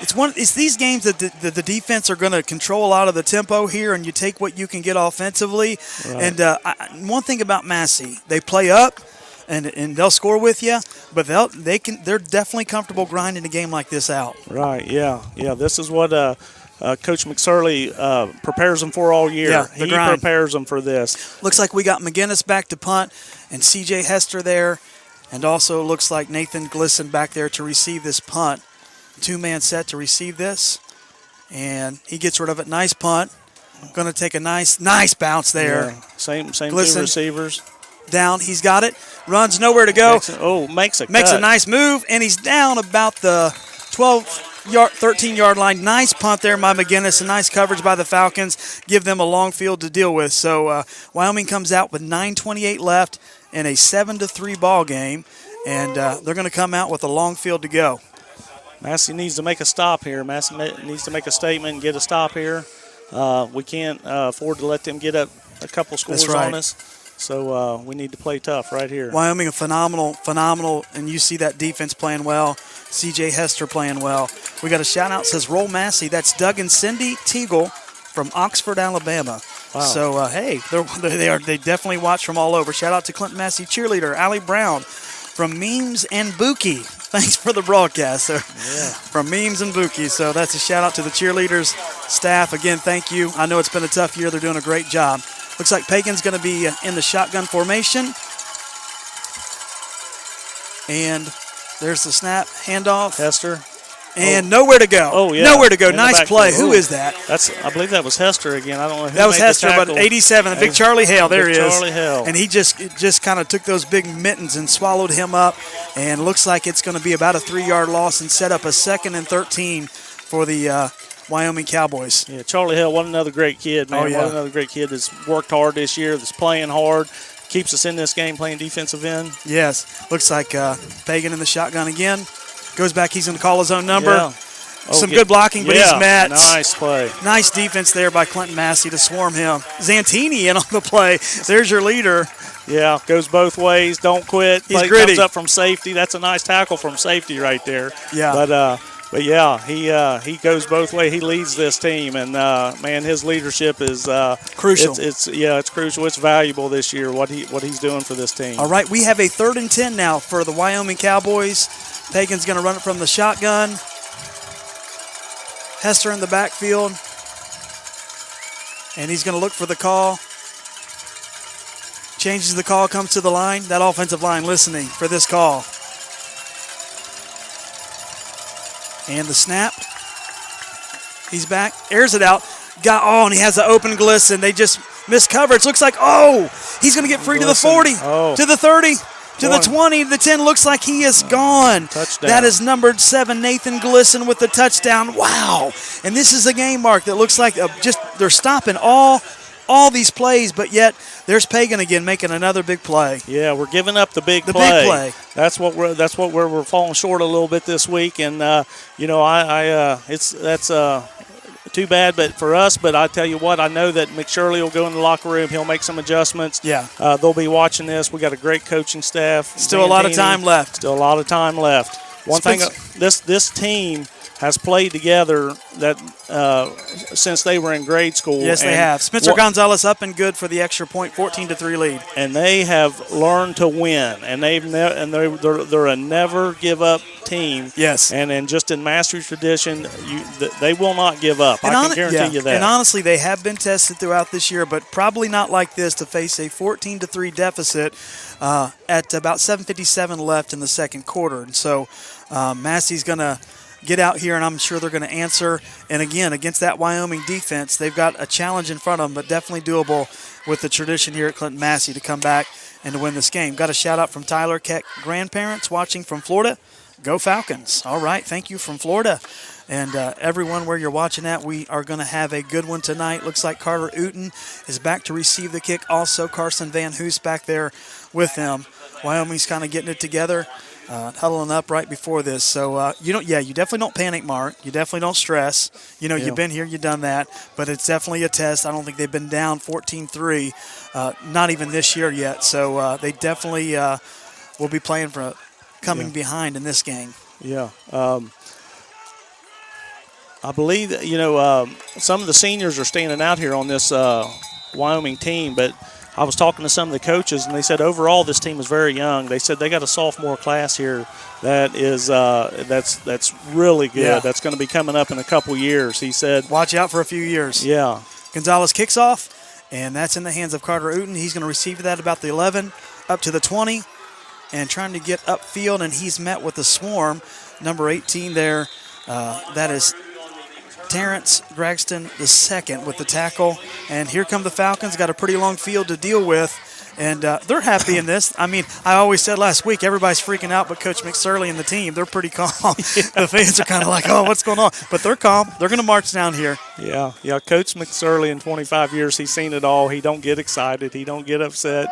It's these games that the defense are going to control a lot of the tempo here, and you take what you can get offensively. Right. And one thing about Massey, they play up, and they'll score with you, but they're definitely comfortable grinding a game like this out. Right. Yeah. This is what Coach Mcshirley prepares them for all year. Yeah, he prepares them for this. Looks like we got McGinnis back to punt, and C.J. Hester there, and also looks like Nathan Glisson back there to receive this punt. 2-man set to receive this, and he gets rid of it. Nice punt. Going to take a nice bounce there. Yeah. Same Glisson, 2 receivers. Down. He's got it. Runs nowhere to go. Makes a nice move, and he's down about the 13-yard line. Nice punt there by McGinnis. A nice coverage by the Falcons. Give them a long field to deal with. So Wyoming comes out with 9:28 left in a 7-3 ball game, and they're going to come out with a long field to go. Massey needs to make a stop here. Massey needs to make a statement and get a stop here. We can't afford to let them get up a couple scores on us. So we need to play tough right here. Wyoming, a phenomenal, and you see that defense playing well. C.J. Hester playing well. We got a shout-out, says Roll Massey. That's Doug and Cindy Teagle from Oxford, Alabama. Wow. So, hey, they definitely watch from all over. Shout-out to Clinton-Massie cheerleader, Allie Brown from Memes and Buki. Thanks for the broadcast. So, from Memes and Buki. So that's a shout-out to the cheerleaders, staff. Again, thank you. I know it's been a tough year. They're doing a great job. Looks like Pagan's going to be in the shotgun formation. And there's the snap, handoff. Hester. And nowhere to go. Oh, yeah. Nowhere to go. Nice play. Who is that? I believe that was Hester again. I don't know who that was made Hester, the but 87. The big Charlie Hale. There he is. Charlie Hale. And he just kind of took those big mittens and swallowed him up. And looks like it's going to be about a 3-yard loss and set up a 2nd and 13 for the Wyoming Cowboys. Yeah, Charlie Hale, what another great kid, man. Oh, yeah. What another great kid that's worked hard this year, that's playing hard, keeps us in this game playing defensive end. Yes. Looks like Pagan in the shotgun again. Goes back. He's going to call his own number. Yeah. Some good blocking, but he's met. Nice play. Nice defense there by Clinton-Massie to swarm him. Zantini in on the play. There's your leader. Yeah, goes both ways. Don't quit. He's play gritty. Comes up from safety. That's a nice tackle from safety right there. Yeah. But yeah, he goes both ways. He leads this team, and man, his leadership is crucial. It's crucial. It's valuable this year what he's doing for this team. All right, we have a 3rd and 10 now for the Wyoming Cowboys. Pagan's going to run it from the shotgun. Hester in the backfield, and he's going to look for the call. Changes the call, comes to the line. That offensive line listening for this call. And the snap. He's back, airs it out. And he has an open Glisson. They just missed coverage. Looks like, he's going to get free to the 40, to the 30. To the 20, the 10, looks like he is gone. Touchdown. That is numbered 7, Nathan Glisson with the touchdown. Wow. And this is a game, Mark, that looks like they're stopping all these plays, but yet there's Pagan again making another big play. Yeah, we're giving up the big play. Big play. That's what we're falling short a little bit this week, and that's too bad, but for us. But I tell you what, I know that Mcshirley will go in the locker room. He'll make some adjustments. Yeah, they'll be watching this. We got a great coaching staff. Still a lot of time left. One thing, this team has played together since they were in grade school. Yes, they have. Spencer Gonzalez up and good for the extra point, 14-3 lead. And they have learned to win, and they're a never give up team. Yes. And just in Mastery tradition, they will not give up. I can guarantee you that. And honestly, they have been tested throughout this year, but probably not like this to face a 14-3 deficit at about 7:57 left in the second quarter. And so Massey's going to get out here, and I'm sure they're going to answer. And again, against that Wyoming defense, they've got a challenge in front of them, but definitely doable with the tradition here at Clinton-Massie to come back and to win this game. Got a shout-out from Tyler Keck grandparents watching from Florida. Go Falcons. All right, thank you from Florida. And everyone where you're watching at, we are going to have a good one tonight. Looks like Carter Uten is back to receive the kick. Also, Carson Van Hoos back there with him. Wyoming's kind of getting it together, huddling up right before this. So, you definitely don't panic, Mark. You definitely don't stress. You've been here, you've done that. But it's definitely a test. I don't think they've been down 14-3, not even this year yet. So they definitely will be playing for coming behind in this game. Yeah. I believe that, some of the seniors are standing out here on this Wyoming team, but I was talking to some of the coaches, and they said overall this team is very young. They said they got a sophomore class here that is that's really good. Yeah. That's going to be coming up in a couple years. He said, watch out for a few years. Yeah. Gonzalez kicks off, and that's in the hands of Carter Uten. He's going to receive that about the 11, up to the 20, and trying to get upfield, and he's met with the swarm. Number 18 there, that is Terrence Gragston II with the tackle. And here come the Falcons. Got a pretty long field to deal with. And they're happy in this. I mean, I always said last week, everybody's freaking out, but Coach Mcshirley and the team, they're pretty calm. The fans are kind of like, oh, what's going on? But they're calm. They're going to march down here. Yeah. Coach Mcshirley in 25 years, he's seen it all. He don't get excited. He don't get upset.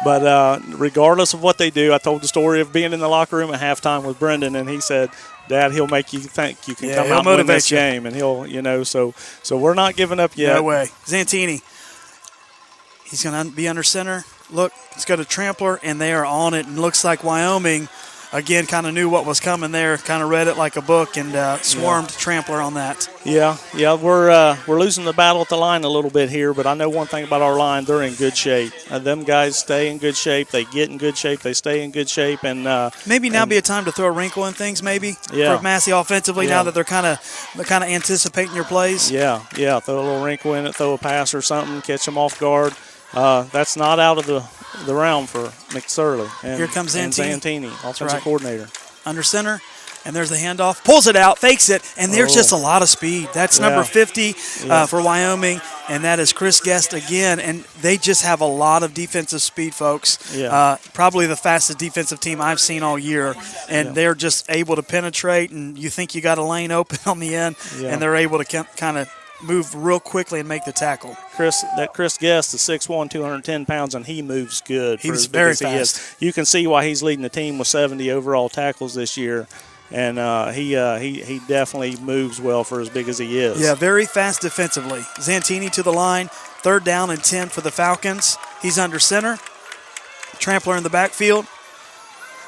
But regardless of what they do, I told the story of being in the locker room at halftime with Brendan, and he said, Dad, he'll make you think you can come out and win this game. And he'll, so we're not giving up yet. No way. Zantini, he's going to be under center. Look, it's got a trampler, and they are on it. And looks like Wyoming, again, kind of knew what was coming there, kind of read it like a book, and swarmed trampler on that. Yeah, we're losing the battle at the line a little bit here, but I know one thing about our line, they're in good shape. Them guys stay in good shape. They get in good shape. They stay in good shape. And maybe now be a time to throw a wrinkle in things, maybe, for Massey offensively, now that they're kind of anticipating your plays. Yeah, throw a little wrinkle in it, throw a pass or something, catch them off guard. That's not out of the realm for Mcshirley. And here comes Zantini, offensive coordinator. Under center, and there's the handoff. Pulls it out, fakes it, and there's just a lot of speed. That's number 50 for Wyoming, and that is Chris Guest again. And they just have a lot of defensive speed, folks. Yeah. Probably the fastest defensive team I've seen all year. And they're just able to penetrate, and you think you got a lane open on the end, and they're able to kind of move real quickly and make the tackle. Chris Guest is 6'1", 210 pounds, and he moves good. He's very fast. You can see why he's leading the team with 70 overall tackles this year, and he definitely moves well for as big as he is. Yeah, very fast defensively. Zantini to the line, 3rd down and 10 for the Falcons. He's under center. Trampler in the backfield.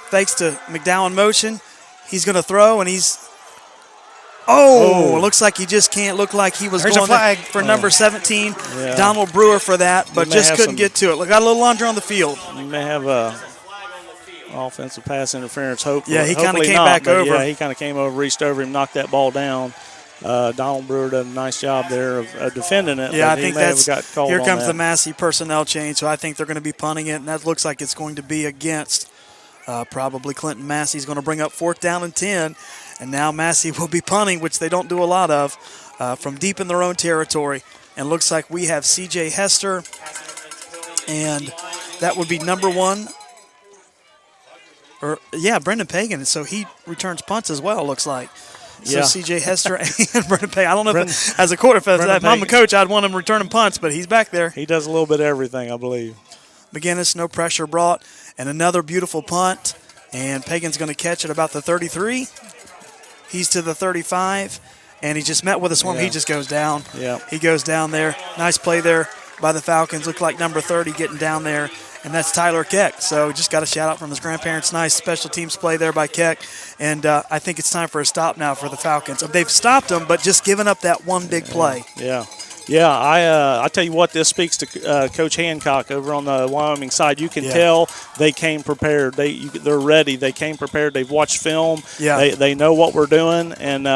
Fakes to McDowell in motion. He's going to throw, and he's looks like he just can't. Look like he was going flag for number 17, Donald Brewer for that, but just couldn't get to it. Look, got a little under on the field. You may have a offensive pass interference. Hopefully, he kind of came back over. Yeah, he kind of came over, reached over him, knocked that ball down. Donald Brewer did a nice job there of defending it. Yeah, I think that's got called here comes on the Massey personnel change, so I think they're going to be punting it, and that looks like it's going to be against probably Clinton-Massie. Is going to bring up 4th down and 10. And now Massey will be punting, which they don't do a lot of, from deep in their own territory. And looks like we have C.J. Hester, and that would be number 1. Brendan Pagan. So he returns punts as well, looks like. So C.J. Hester and Brendan Pagan. I don't know if as a quarterback, if I'm a coach, I'd want him returning punts, but he's back there. He does a little bit of everything, I believe. McGinnis, no pressure brought, and another beautiful punt. And Pagan's going to catch at about the 33. He's to the 35, and he just met with a swarm. He just goes down. Yeah. He goes down there. Nice play there by the Falcons. Looked like number 30 getting down there, and that's Tyler Keck. So just got a shout-out from his grandparents. Nice special teams play there by Keck, and I think it's time for a stop now for the Falcons. They've stopped them, but just giving up that one big play. Yeah. Yeah, I tell you what, this speaks to Coach Hancock over on the Wyoming side. You can tell they came prepared. They're ready. They came prepared. They've watched film. Yeah. They know what we're doing, and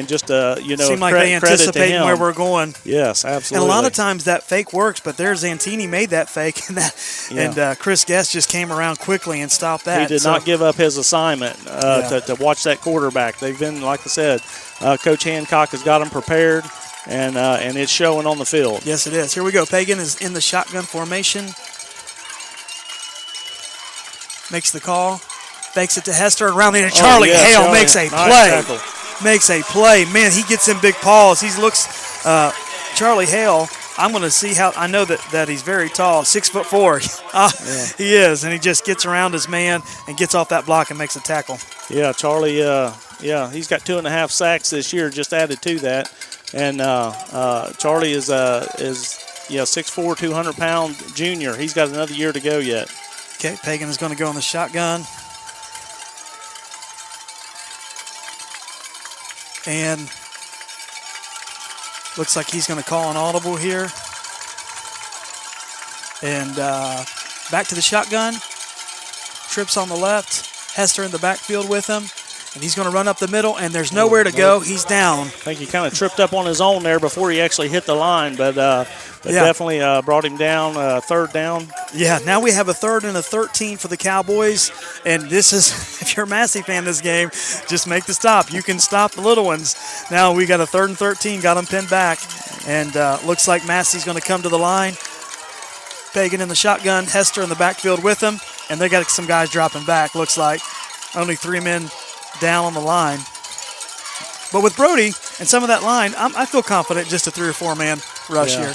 just seem like they anticipate where we're going. Yes, absolutely. And a lot of times that fake works, but there Zantini made that fake, and Chris Guest just came around quickly and stopped that. He did not give up his assignment to watch that quarterback. They've been, like I said, Coach Hancock has got them prepared. And it's showing on the field. Yes, it is. Here we go. Pagan is in the shotgun formation. Makes the call. Fakes it to Hester. Around the end. Charlie Hale makes a play. Tackle. Makes a play. Man, he gets in big paws. He looks, Charlie Hale, I'm going to see how, I know that he's very tall, 6'4". He is, and he just gets around his man and gets off that block and makes a tackle. Yeah, Charlie, he's got 2.5 sacks this year, just added to that. And Charlie is 6'4", 200-pound junior. He's got another year to go yet. Okay, Pagan is going to go on the shotgun. And looks like he's going to call an audible here. And back to the shotgun. Trips on the left. Hester in the backfield with him. And he's going to run up the middle, and there's nowhere to go. He's down. I think he kind of tripped up on his own there before he actually hit the line, but definitely brought him down, third down. Yeah, now we have a 3rd and a 13 for the Cowboys, and this is, if you're a Massey fan this game, just make the stop. You can stop the little ones. Now we got a 3rd and 13, got them pinned back, and looks like Massey's going to come to the line. Pagan in the shotgun, Hester in the backfield with him, and they got some guys dropping back, looks like. Only 3 men down on the line. But with Brody and some of that line, I feel confident just a 3 or 4 man rush here.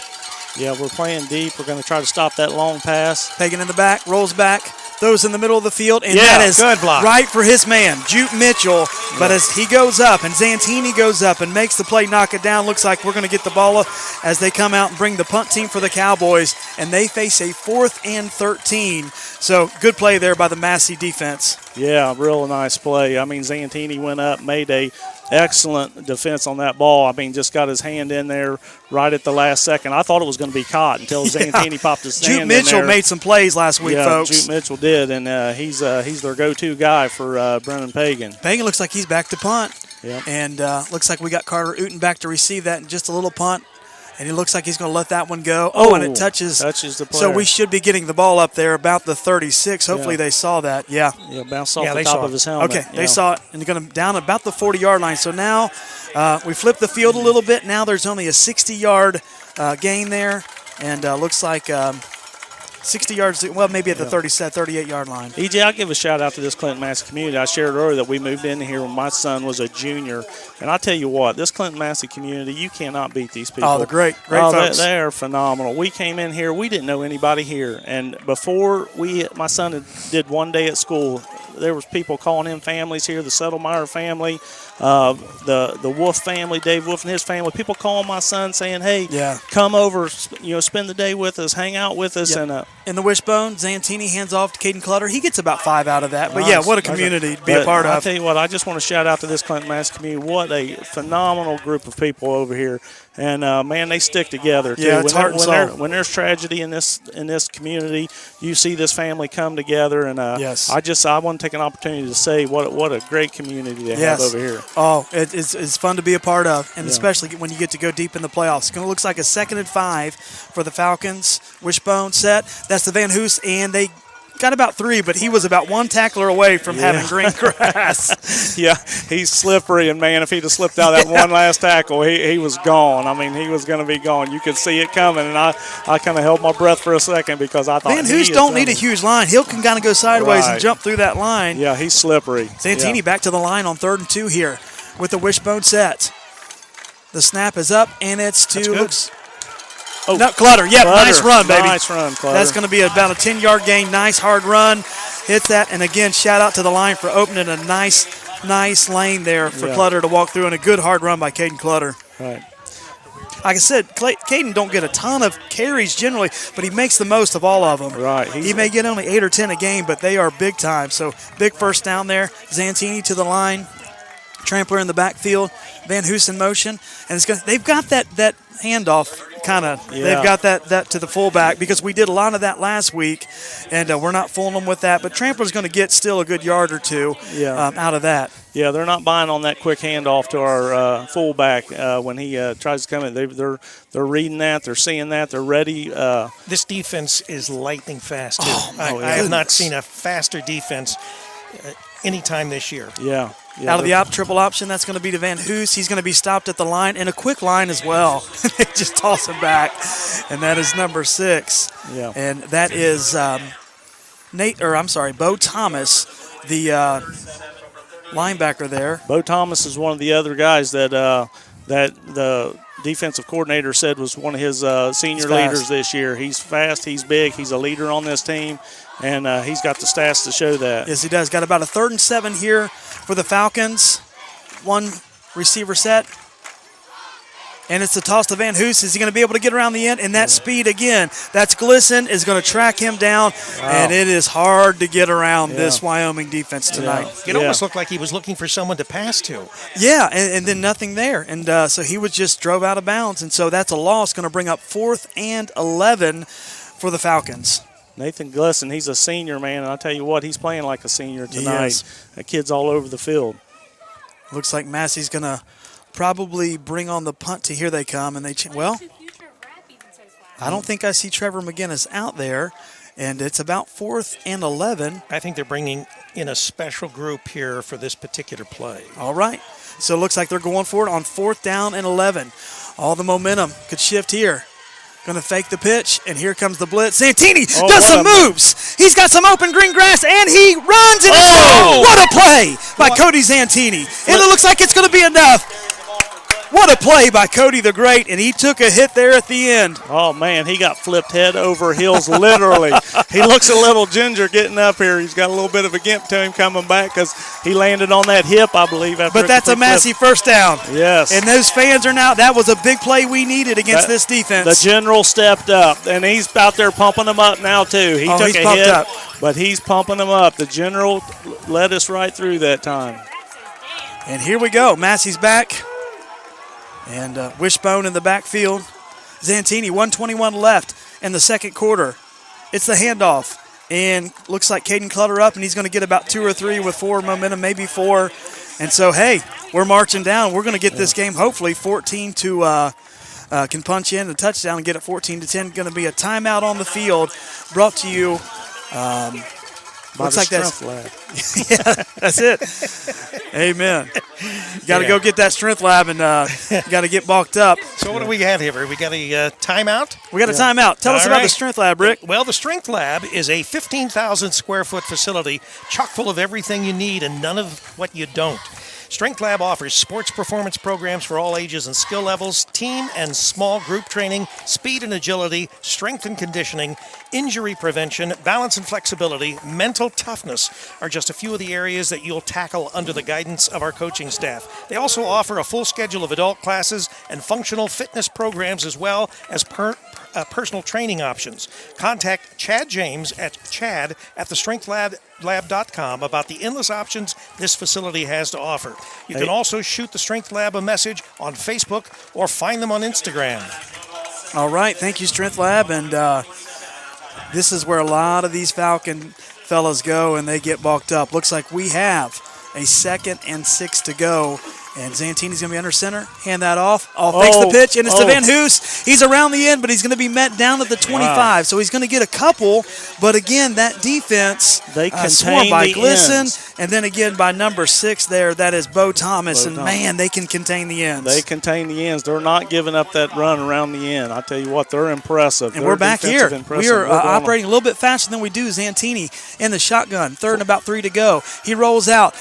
Yeah, we're playing deep. We're going to try to stop that long pass. Pagan in the back, rolls back, throws in the middle of the field, and that is good block. Right for his man, Jupe Mitchell. But as he goes up and Zantini goes up and makes the play, knock it down, looks like we're going to get the ball up as they come out and bring the punt team for the Cowboys, and they face a 4th and 13. So good play there by the Massey defense. Yeah, real nice play. I mean, Zantini went up, made a excellent defense on that ball. I mean, just got his hand in there right at the last second. I thought it was going to be caught until Zantini popped his hand in there. Jupe Mitchell made some plays last week, folks. Jupe Mitchell did, and he's their go-to guy for Brennan Pagan. Pagan looks like he's back to punt. Yep. And looks like we got Carter Uten back to receive that in just a little punt. And he looks like he's going to let that one go. And it touches the player. So we should be getting the ball up there about the 36. Hopefully they saw that. Yeah. Yeah, bounced off the top of his helmet. Okay, they saw it, and they're going to down about the 40-yard line. So now we flip the field a little bit. Now there's only a 60-yard gain there, and looks like 60 yards, well, maybe at the 38-yard line. EJ, I'll give a shout-out to this Clinton-Massie community. I shared earlier that we moved in here when my son was a junior. And I tell you what, this Clinton-Massie community, you cannot beat these people. Oh, they're great folks. They are phenomenal. We came in here, we didn't know anybody here. And before my son did one day at school, there was people calling in families here, the Settlemeyer family, the Wolf family, Dave Wolf and his family. People calling my son saying, hey, come over, spend the day with us, hang out with us. Yep. And in the wishbone, Zantini hands off to Caden Clutter. He gets about 5 out of that. But, what a community to be a part of. I'll tell you what, I just want to shout out to this Clinton-Massie community. What a phenomenal group of people over here. And, man, they stick together, too. Yeah, it's heart and soul. When there's tragedy in this community, you see this family come together. And I want to take an opportunity to say what a great community they have over here. Oh, it's fun to be a part of, and especially when you get to go deep in the playoffs. It looks like a 2nd and 5 for the Falcons. Wishbone set. That's the Van Hoos, and they got about 3, but he was about 1 tackler away from having green grass. He's slippery, and, man, if he'd have slipped out that one last tackle, he was gone. I mean, he was going to be gone. You could see it coming, and I kind of held my breath for a second because I thought Van Hoos don't need a huge line. He'll can kind of go sideways and jump through that line. Yeah, he's slippery. Zantini back to the line on 3rd and 2 here with the wishbone set. The snap is up, and it's to Clutter. Yeah, nice run, baby. Nice run, Clutter. That's going to be about a 10-yard gain. Nice hard run. Hits that, and again, shout out to the line for opening a nice lane there for Clutter to walk through, and a good hard run by Caden Clutter. Right. Like I said, Caden don't get a ton of carries generally, but he makes the most of all of them. Right. He may get only 8 or 10 a game, but they are big time. So big first down there. Zantini to the line. Trampler in the backfield. Van Hoos in motion. And they've got that handoff they've got that to the fullback because we did a lot of that last week, and we're not fooling them with that. But Trampler's going to get still a good yard or two out of that. Yeah, they're not buying on that quick handoff to our fullback when he tries to come in. They're reading that, they're seeing that, they're ready. This defense is lightning fast too. I have not seen a faster defense anytime this year. Yeah. Out of the triple option, that's going to be to Van Hoos. He's going to be stopped at the line, and a quick line as well. They just toss him back, and that is number 6. Yeah. And that is Bo Thomas, the linebacker there. Bo Thomas is one of the other guys that the defensive coordinator said was one of his senior leaders this year. He's fast, he's big, he's a leader on this team, and he's got the stats to show that. Yes, he does. Got about a 3rd and 7 here for the Falcons. 1 receiver set. And it's the toss to Van Hoos. Is he going to be able to get around the end? And that speed again. That's Glisson is going to track him down. Wow. And it is hard to get around this Wyoming defense tonight. It almost looked like he was looking for someone to pass to. Yeah, and then nothing there. And so he was just drove out of bounds. And so that's a loss, going to bring up 4th and 11 for the Falcons. Nathan Glisson, he's a senior, man, and I'll tell you what, he's playing like a senior tonight. That kid's all over the field. Looks like Massey's going to probably bring on the punt to here they come. And I don't think I see Trevor McGinnis out there, and it's about 4th and 11. I think they're bringing in a special group here for this particular play. All right. So it looks like they're going for it on 4th down and 11. All the momentum could shift here. Going to fake the pitch, and here comes the blitz. Santini does some moves. He's got some open green grass, and he runs. What a play by Cody Santini. And it looks like it's going to be enough. What a play by Cody the Great, and he took a hit there at the end. Oh, man, he got flipped head over heels, literally. He looks a little ginger getting up here. He's got a little bit of a gimp to him coming back because he landed on that hip, I believe. But that's a Massey first down. Yes. And those fans are now, that was a big play we needed against this defense. The general stepped up, and he's out there pumping them up now, too. He took a hit, but he's pumping them up. The general led us right through that time. And here we go. Massey's back. And Wishbone in the backfield. Santini, 1:21 left in the second quarter. It's the handoff. And looks like Caden Clutter up, and he's going to get about 2 or 3 with 4 momentum, maybe 4. And so, hey, we're marching down. We're going to get this game, hopefully, 14 to can punch in a touchdown and get it 14-10. Going to be a timeout on the field brought to you. Looks like that's yeah, that's it. Amen. You got to go get that strength lab, and you got to get bulked up. So what do we have here? We got a timeout? We got a timeout. Tell us about the strength lab, Rick. Well, the strength lab is a 15,000 square foot facility chock full of everything you need and none of what you don't. Strength Lab offers sports performance programs for all ages and skill levels, team and small group training, speed and agility, strength and conditioning, injury prevention, balance and flexibility, mental toughness are just a few of the areas that you'll tackle under the guidance of our coaching staff. They also offer a full schedule of adult classes and functional fitness programs as well as personal training options. Contact Chad James at chad@thestrengthlab.com about the endless options this facility has to offer. You can also shoot the Strength Lab a message on Facebook or find them on Instagram. All right. Thank you, Strength Lab. And this is where a lot of these Falcon fellas go, and they get bulked up. Looks like we have a 2nd and 6 to go. And Zantini's going to be under center. Hand that off. Fakes the pitch, and it's to Van Hoos. He's around the end, but he's going to be met down at the 25. Wow. So he's going to get a couple. But again, that defense swarmed by Glisson, and then again by number 6 there. That is Bo Thomas. Man, they can contain the ends. They contain the ends. They're not giving up that run around the end. I tell you what, they're impressive. And we're back here. We are operating a little bit faster than we do. Zantini in the shotgun. 3rd and about 3 to go. He rolls out.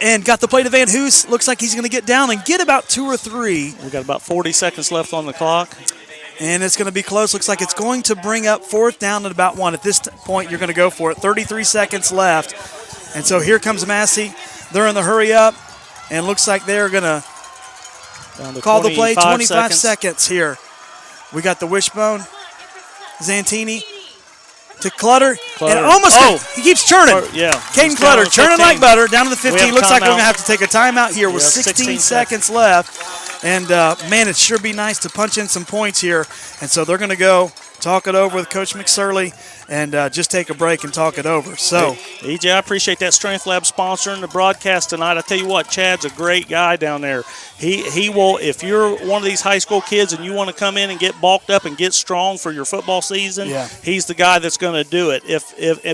And got the play to Van Hoos. Looks like he's going to get down and get about 2 or 3. We got about 40 seconds left on the clock. And it's going to be close. Looks like it's going to bring up 4th down at about 1. At this point, you're going to go for it. 33 seconds left. And so here comes Massey. They're in the hurry up. And looks like they're going to call the play. 25 seconds here. We got the wishbone. Zantini. To Clutter. And almost he keeps churning. Caden Clutter churning like butter down to the 15. Looks like we're going to have to take a timeout here with 16 seconds left. And, man, it sure be nice to punch in some points here. And so they're going to go talk it over with Coach Mcshirley and just take a break and talk it over. So, hey, EJ, I appreciate that Strength Lab sponsoring the broadcast tonight. I tell you what, Chad's a great guy down there. He will, if you're one of these high school kids and you want to come in and get bulked up and get strong for your football season, he's the guy that's going to do it.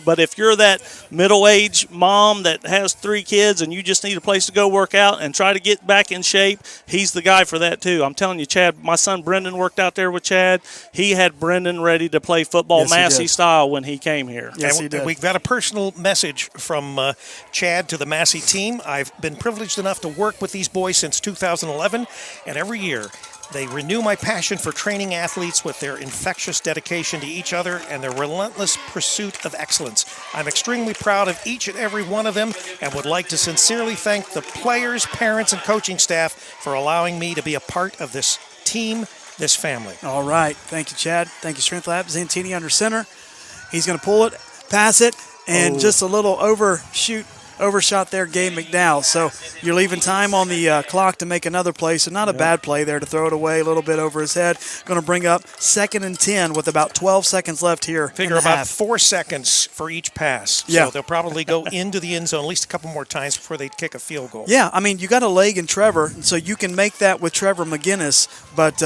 But if you're that middle-aged mom that has 3 kids and you just need a place to go work out and try to get back in shape, he's the guy for that too. I'm telling you, Chad, my son Brendan worked out there with Chad. He had Brendan ready to play football Massey style when he came here. Yes, he did. We've got a personal message from Chad to the Massey team. I've been privileged enough to work with these boys since 2011, and every year they renew my passion for training athletes with their infectious dedication to each other and their relentless pursuit of excellence. I'm extremely proud of each and every one of them and would like to sincerely thank the players, parents, and coaching staff for allowing me to be a part of this team, this family. All right. Thank you, Chad. Thank you, Strength Lab. Zantini under center. He's going to pull it, pass it, and just a little overshot there, Gabe McDowell. So you're leaving time on the clock to make another play. So not a bad play there to throw it away a little bit over his head. Going to bring up 2nd and 10 with about 12 seconds left here. Figure about 4 seconds for each pass. So they'll probably go into the end zone at least a couple more times before they kick a field goal. Yeah, I mean, you got a leg in Trevor, so you can make that with Trevor McGinnis. But,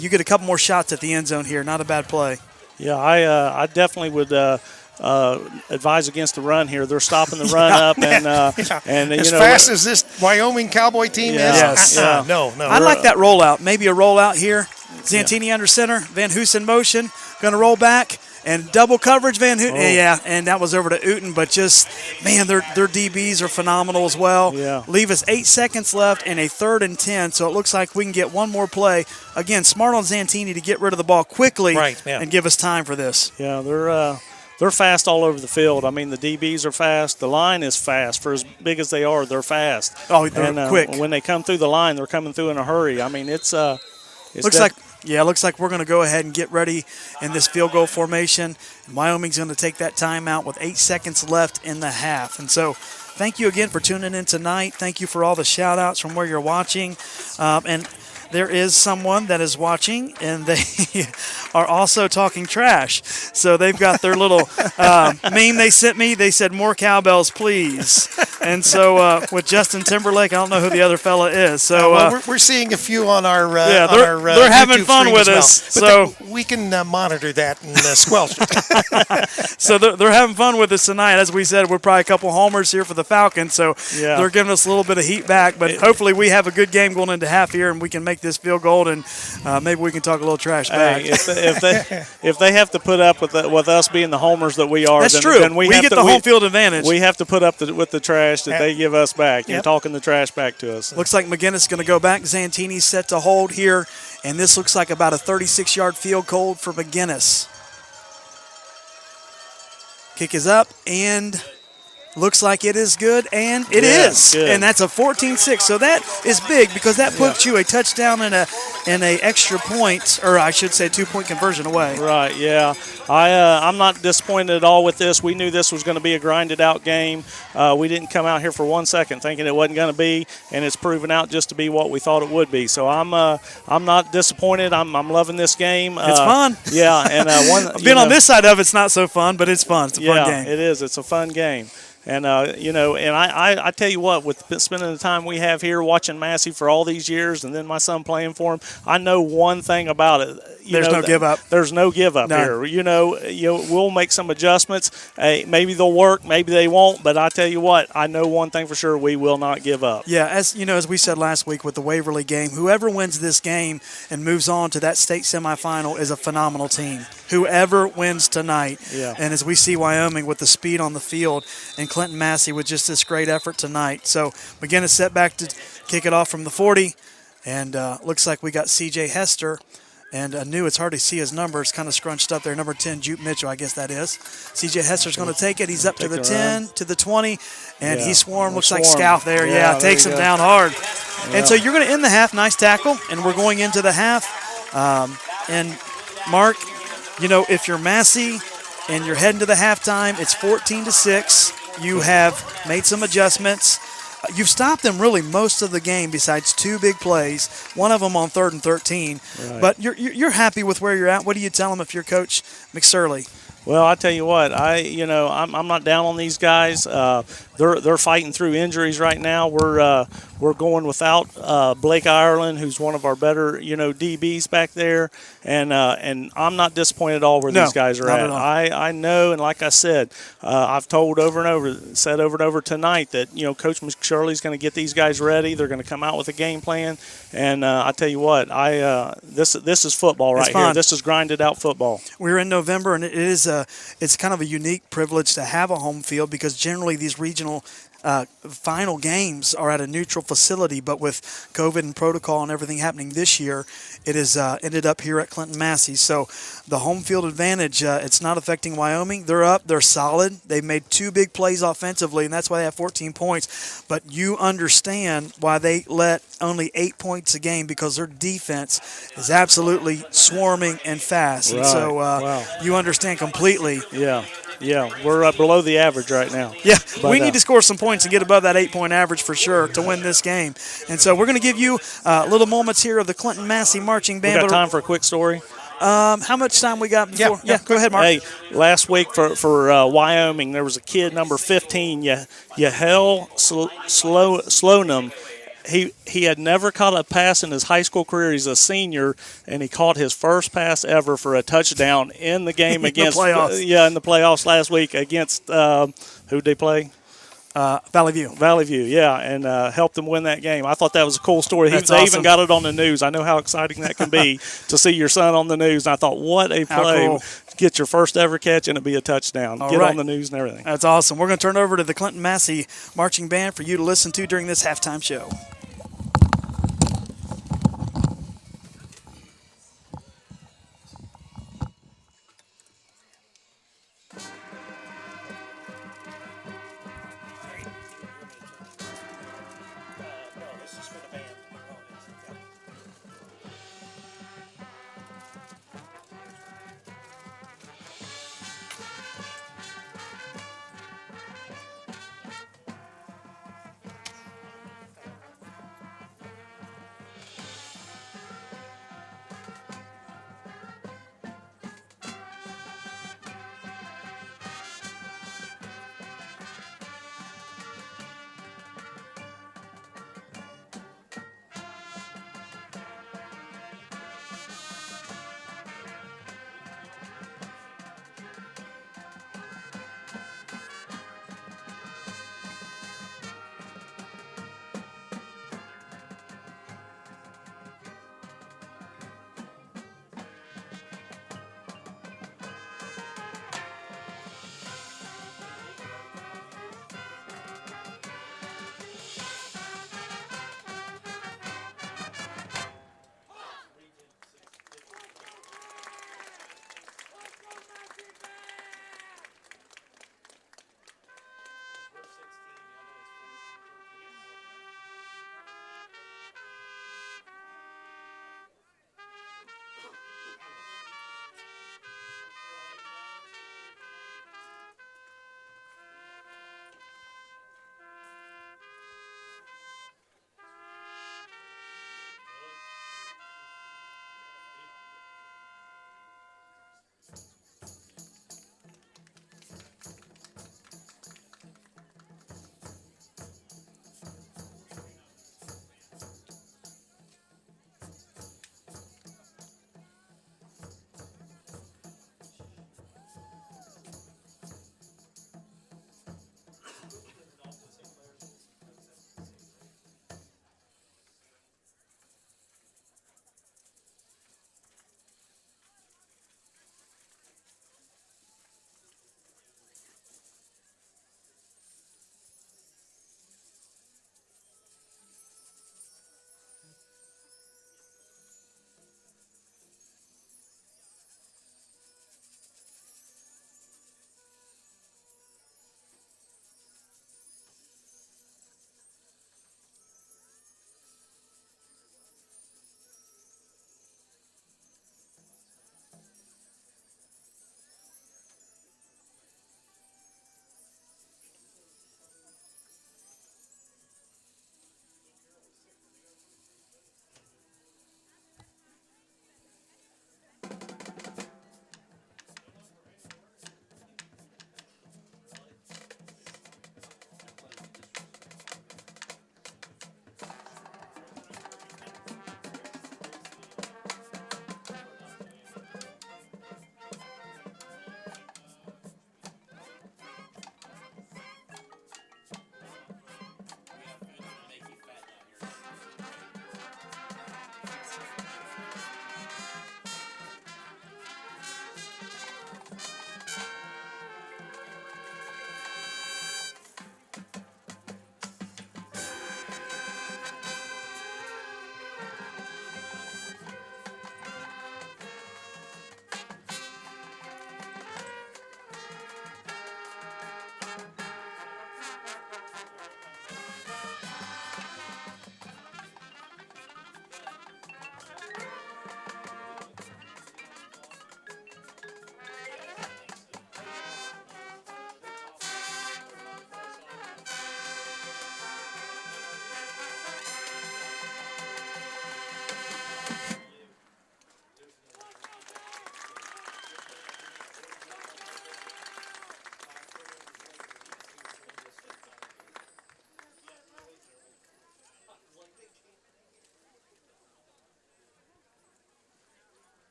you get a couple more shots at the end zone here. Not a bad play. Yeah, I definitely would advise against the run here. They're stopping the run up, and as fast as this Wyoming Cowboy team is. No. I like that rollout. Maybe a rollout here. Zantini under center. Van Hoos in motion. Going to roll back. And double coverage, Van Houten. And that was over to Uten. But just, man, their DBs are phenomenal as well. Yeah. Leave us 8 seconds left and a 3rd and 10. So it looks like we can get one more play. Again, smart on Zantini to get rid of the ball quickly and give us time for this. Yeah, they're fast all over the field. I mean, the DBs are fast. The line is fast. For as big as they are, they're fast. Oh, they're quick. When they come through the line, they're coming through in a hurry. I mean, it looks like we're going to go ahead and get ready in this field goal formation. And Wyoming's going to take that timeout with 8 seconds left in the half. And so thank you again for tuning in tonight. Thank you for all the shout-outs from where you're watching. And there is someone that is watching, and they are also talking trash. So they've got their little meme they sent me. They said, "More cowbells, please." And so with Justin Timberlake, I don't know who the other fella is. So we're seeing a few on our they're having YouTube fun with us. But we can monitor that and squelch it. So they're having fun with us tonight. As we said, we're probably a couple homers here for the Falcons. So they're giving us a little bit of heat back. But hopefully we have a good game going into half here, and we can make this field goal, and maybe we can talk a little trash back. If they have to put up with us being the homers that we are, that's true. Then we get the home field advantage. We have to put up with the trash that they give us back. You're talking the trash back to us. Looks like McGinnis is going to go back. Zantini's set to hold here, and this looks like about a 36-yard field goal for McGinnis. Kick is up, and looks like it is good, and it is. Good. And that's a 14-6. So that is big because that puts you a touchdown and a extra point, or I should say 2-point conversion away. Right, yeah. I'm not disappointed at all with this. We knew this was going to be a grinded-out game. We didn't come out here for 1 second thinking it wasn't going to be, and it's proven out just to be what we thought it would be. So I'm not disappointed. I'm loving this game. It's fun. Yeah, and on this side of it's not so fun, but it's fun. It's a fun game. Yeah, it is. It's a fun game. And, I tell you what, with spending the time we have here watching Massey for all these years and then my son playing for him, I know one thing about it. There's no give up. There's no give up here. We'll make some adjustments. Maybe they'll work, maybe they won't, but I tell you what, I know one thing for sure, we will not give up. Yeah, as we said last week with the Waverly game, whoever wins this game and moves on to that state semifinal is a phenomenal team. Whoever wins tonight. Yeah. And as we see Wyoming with the speed on the field and Clinton-Massie with just this great effort tonight. So McGinnis set back to kick it off from the 40. And looks like we got C.J. Hester. And it's hard to see his number. It's kind of scrunched up there. Number 10, Jupe Mitchell, I guess that is. C.J. Hester's going to take it. He's up to the 10, to the 20. And he swarmed. Looks like Scout there. Yeah, takes him down hard. Yeah. And so you're going to end the half. Nice tackle. And we're going into the half. And Mark, if you're Massey and you're heading to the halftime, it's 14-6. You have made some adjustments. You've stopped them really most of the game besides 2 big plays, one of them on 3rd and 13. Right. But you're happy with where you're at. What do you tell them if you're Coach Mcshirley? Well, I tell you what, I'm not down on these guys. They're fighting through injuries right now. We're going without Blake Irelan, who's one of our better DBs back there, and I'm not disappointed at all where these guys are not at. at all. I know, and like I said, I've told over and over tonight that Coach Mcshirley's going to get these guys ready. They're going to come out with a game plan, and I tell you what, this is football right here. This is grinded out football. We're in November, and it's kind of a unique privilege to have a home field because generally these regional final games are at a neutral facility, but with COVID and protocol and everything happening this year, it has ended up here at Clinton-Massie. So the home field advantage, it's not affecting Wyoming. They're up. They're solid. They've made 2 big plays offensively, and that's why they have 14 points. But you understand why they let only 8 points a game, because their defense is absolutely swarming and fast. Right. And so Wow. you understand completely. Yeah, we're below the average right now. Yeah, But, we need to score some points and get above that 8-point average for sure to win this game. And so we're going to give you little moments here of the Clinton-Massie marching We band. got time for a quick story? How much time we got before? Yeah. Go ahead, Mark. Hey, last week for Wyoming, there was a kid, number 15, Yahel Slonim. He had never caught a pass in his high school career. He's a senior, and he caught his first pass ever for a touchdown in the game against the playoffs. in the playoffs last week against who'd they play? Valley View. Valley View, yeah, and helped them win that game. I thought that was a cool story. That's They awesome. even got it on the news. I know how exciting that can be to see your son on the news. And I thought, what a How play. cool. Get your first ever catch and it'll be a touchdown. All Get right. on the news and everything. That's awesome. We're going to turn it over to the Clinton-Massie marching band for you to listen to during this halftime show.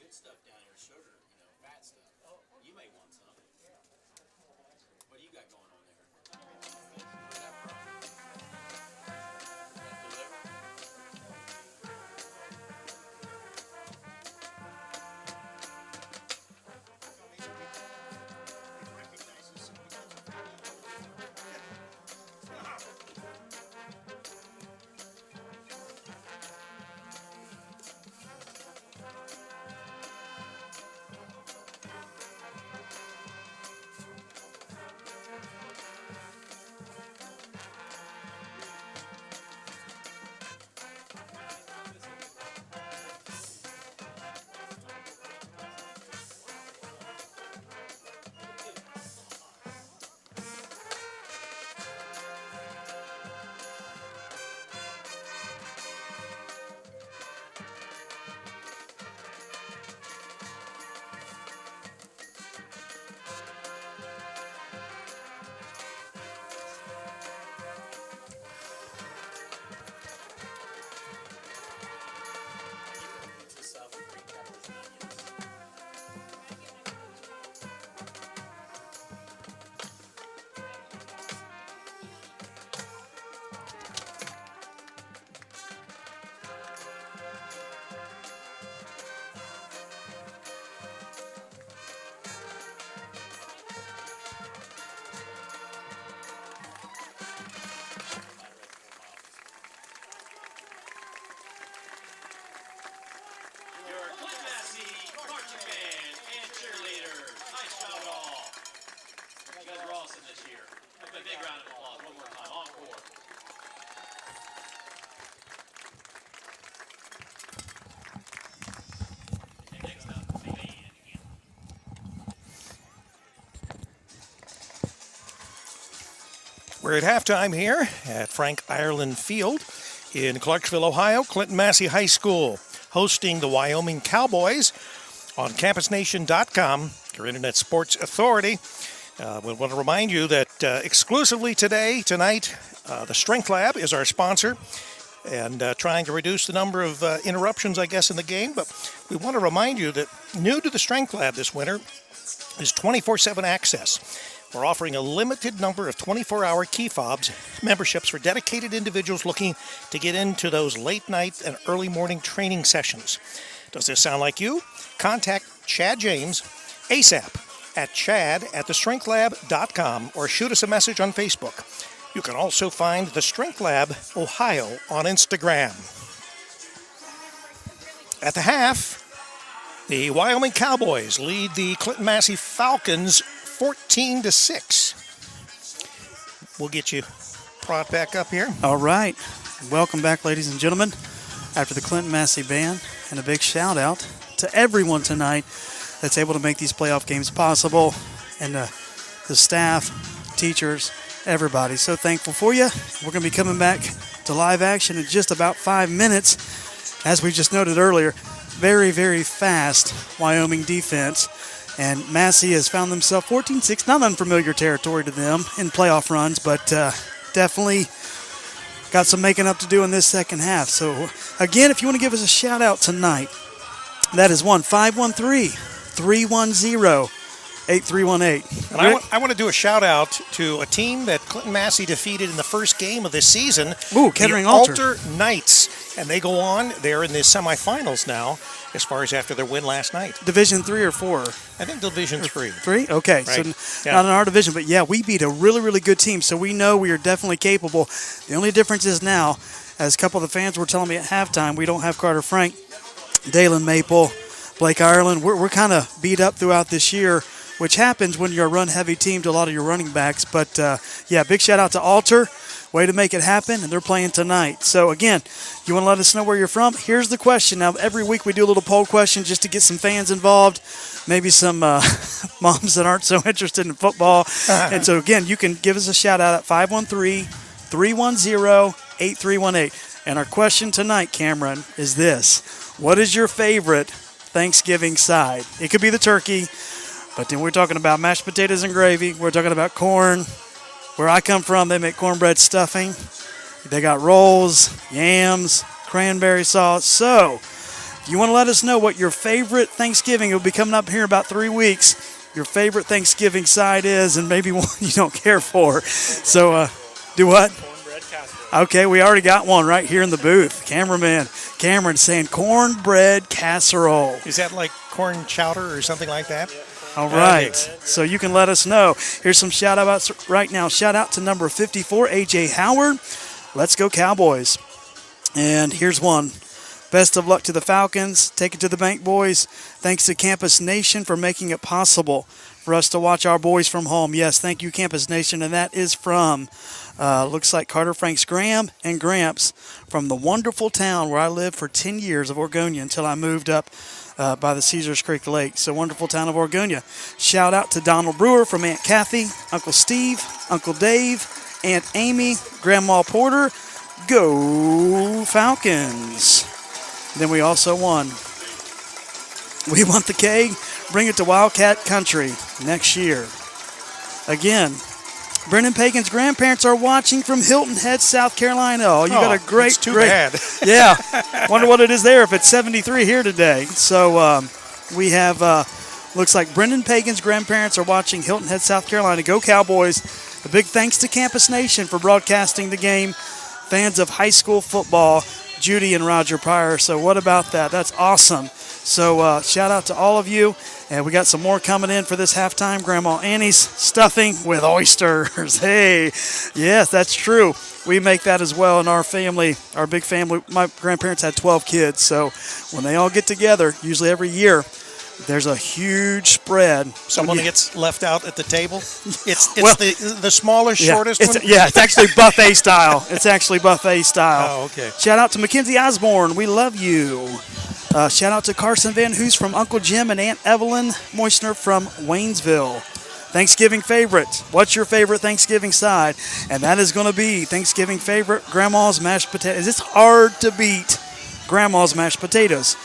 good stuff down here, sugar, fat stuff. You may want some. What do you got going on there? Where's that from? That delivered? Your Clinton-Massie marching band and cheerleaders. Nice job all. You guys are awesome this year. Give them a big round of applause one more time. Encore. And next up, the band again. We're at halftime here at Frank Irelan Field in Clarksville, Ohio. Clinton-Massie High School hosting the Wyoming Cowboys on campusnation.com, your internet sports authority. We want to remind you that exclusively tonight, the Strength Lab is our sponsor, and trying to reduce the number of interruptions, I guess, in the game. But we want to remind you that new to the Strength Lab this winter is 24/7 access. We're offering a limited number of 24-hour key fobs memberships for dedicated individuals looking to get into those late night and early morning training sessions. Does this sound like you? Contact Chad James ASAP at chad@thestrengthlab.com or shoot us a message on Facebook. You can also find the Strength Lab Ohio on Instagram. At the half, the Wyoming Cowboys lead the Clinton-Massie Falcons 14-6. We'll get you brought back up here. All right. Welcome back, ladies and gentlemen, after the Clinton-Massie band. And a big shout out to everyone tonight that's able to make these playoff games possible, and the staff, teachers, everybody. So thankful for you. We're going to be coming back to live action in just about 5 minutes. As we just noted earlier, very, very fast Wyoming defense. And Massie has found themselves 14-6, not unfamiliar territory to them in playoff runs, but definitely got some making up to do in this second half. So, again, if you want to give us a shout-out tonight, that is 513-310-8318. And I want to do a shout-out to a team that Clinton-Massie defeated in the first game of this season. Ooh, Kettering the Alter Knights. And they go on. They're in the semifinals now, as far as after their win last night. Division 3 or 4? I think Division 3. 3? Okay, right. So not in our division. But, yeah, we beat a really, really good team, so we know we are definitely capable. The only difference is now, as a couple of the fans were telling me at halftime, we don't have Carter Frank, Dalen Maple, Blake Irelan. We're kind of beat up throughout this year, which happens when you're a run-heavy team to a lot of your running backs. But, yeah, big shout-out to Alter. Way to make it happen, and they're playing tonight. So, again, you want to let us know where you're from? Here's the question. Now, every week we do a little poll question just to get some fans involved, maybe some moms that aren't so interested in football. And so, again, you can give us a shout-out at 513-310-8318. And our question tonight, Cameron, is this. What is your favorite Thanksgiving side? It could be the turkey, but then we're talking about mashed potatoes and gravy. We're talking about corn. Where I come from, they make cornbread stuffing. They got rolls, yams, cranberry sauce. So If you want to let us know what your favorite Thanksgiving, it'll be coming up here in about 3 weeks, your favorite Thanksgiving side is, and maybe one you don't care for. So, do what? Cornbread casserole. Okay, we already got one right here in the booth. Cameraman Cameron saying cornbread casserole. Is that like corn chowder or something like that? All right, so you can let us know. Here's some shout-outs right now. Shout-out to number 54, A.J. Howard. Let's go Cowboys. And here's one. Best of luck to the Falcons. Take it to the bank, boys. Thanks to Campus Nation for making it possible for us to watch our boys from home. Yes, thank you, Campus Nation. And that is from, looks like Carter Franks Graham and Gramps from the wonderful town where I lived for 10 years of Oregonia until I moved up by the Caesars Creek Lake. So wonderful town of Oregonia. Shout out to Donald Brewer from Aunt Kathy, Uncle Steve, Uncle Dave, Aunt Amy, Grandma Porter. Go Falcons. Then we also won. We want the keg. Bring it to Wildcat Country next year. Again, Brendan Pagan's grandparents are watching from Hilton Head, South Carolina. Oh, you got a great, that's too bad. Yeah. Wonder what it is there if it's 73 here today. So we have, looks like Brendan Pagan's grandparents are watching Hilton Head, South Carolina. Go Cowboys. A big thanks to Campus Nation for broadcasting the game. Fans of high school football, Judy and Roger Pryor. So what about that? That's awesome. So shout out to all of you. And we got some more coming in for this halftime. Grandma Annie's stuffing with oysters. Hey, yes, that's true. We make that as well in our family, our big family. My grandparents had 12 kids. So when they all get together, usually every year, there's a huge spread. Someone gets left out at the table. It's Well, the smallest, Yeah, shortest it's, one. yeah, it's actually buffet style. It's actually buffet style. Oh, okay. Shout out to Mackenzie Osborne. We love you. Shout out to Carson Van Hoos from Uncle Jim and Aunt Evelyn Moisner from Waynesville. Thanksgiving favorites. What's your favorite Thanksgiving side? And that is going to be Thanksgiving favorite, Grandma's mashed potatoes. It's hard to beat Grandma's mashed potatoes.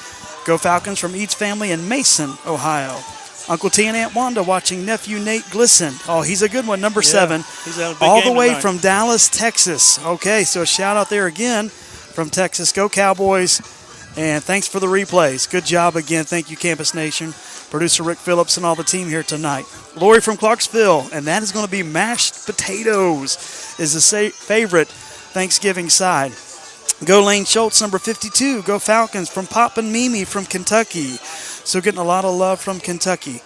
Go Falcons from Eads family in Mason, Ohio. Uncle T and Aunt Wanda watching nephew Nate glisten. Oh, he's a good one, number 7. He's had a big All the game way tonight. from Dallas, Texas. Okay, so a shout out there again from Texas. Go Cowboys. And thanks for the replays. Good job again. Thank you, Campus Nation. Producer Rick Phillips and all the team here tonight. Lori from Clarksville, and that is going to be mashed potatoes is the favorite Thanksgiving side. Go Lane Schultz, number 52. Go Falcons from Pop and Mimi from Kentucky. So getting a lot of love from Kentucky.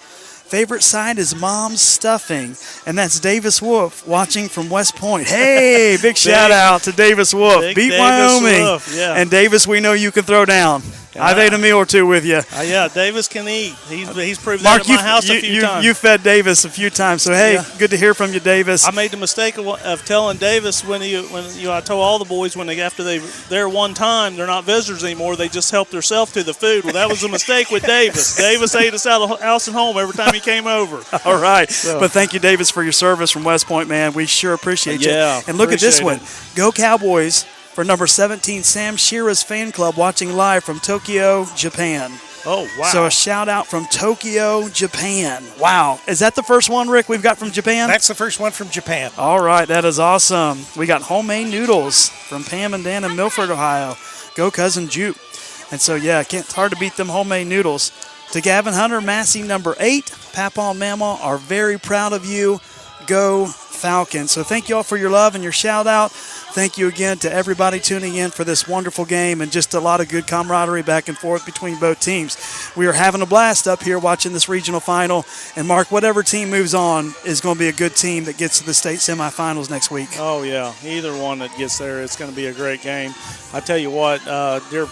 Favorite side is Mom's Stuffing, and that's Davis Wolf watching from West Point. Hey, big shout out to Davis Wolf. Big Beat Davis Wyoming. Wolf, yeah. And Davis, we know you can throw down. I've ate a meal or two with you. Yeah, Davis can eat. He's proved Mark, that at my house a few times. you fed Davis a few times. So, hey, Yeah. good to hear from you, Davis. I made the mistake of telling Davis I told all the boys after they're there one time, they're not visitors anymore. They just help themselves to the food. Well, that was a mistake with Davis. Davis ate us out of the house and home every time he came over. All right. But thank you, Davis, for your service from West Point, man. We sure appreciate you. Yeah, And look at this appreciate one. Go Cowboys for number 17, Sam Shira's fan club watching live from Tokyo, Japan. Oh, wow. So a shout out from Tokyo, Japan. Wow. Is that the first one, Rick, we've got from Japan? That's the first one from Japan. All right. That is awesome. We got homemade noodles from Pam and Dan in Milford, Ohio. Go Cousin Jupe. And so, yeah, it's hard to beat them homemade noodles. To Gavin Hunter, Massey, number 8. Papa and Mama are very proud of you. Go Falcons. So thank you all for your love and your shout out. Thank you again to everybody tuning in for this wonderful game and just a lot of good camaraderie back and forth between both teams. We are having a blast up here watching this regional final. And Mark, whatever team moves on is going to be a good team that gets to the state semifinals next week. Oh, yeah. Either one that gets there, it's going to be a great game. I tell you what, Deer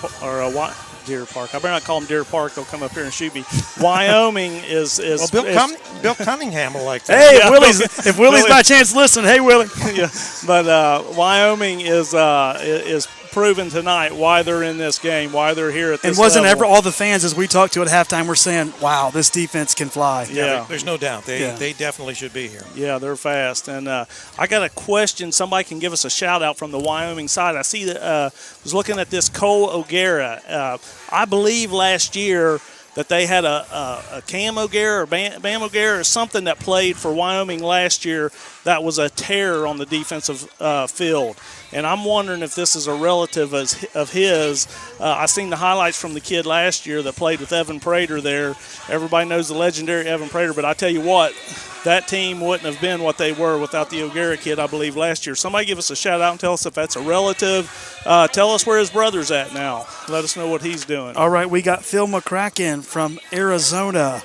Park. I better not call them Deer Park. They'll come up here and shoot me. Wyoming is Bill Cunningham will like that. Hey, Yeah, if Willie's by chance listening, hey, Willie. yeah, but Wyoming is proven tonight why they're in this game, why they're here at this And wasn't level. ever all the fans as we talked to at halftime were saying, wow, this defense can fly. Yeah. There's no doubt. Yeah. They definitely should be here. Yeah, they're fast. And I got a question. Somebody can give us a shout out from the Wyoming side. I see that was looking at this Cole O'Gara. I believe last year that they had a Cam O'Gara or Bam O'Gara or something that played for Wyoming last year that was a terror on the defensive field. and I'm wondering if this is a relative of his. I seen the highlights from the kid last year that played with Evan Prater there. Everybody knows the legendary Evan Prater, but I tell you what, that team wouldn't have been what they were without the O'Gara kid, I believe, last year. Somebody give us a shout out and tell us if that's a relative. Tell us where his brother's at now. Let us know what he's doing. All right, we got Phil McCracken from Arizona.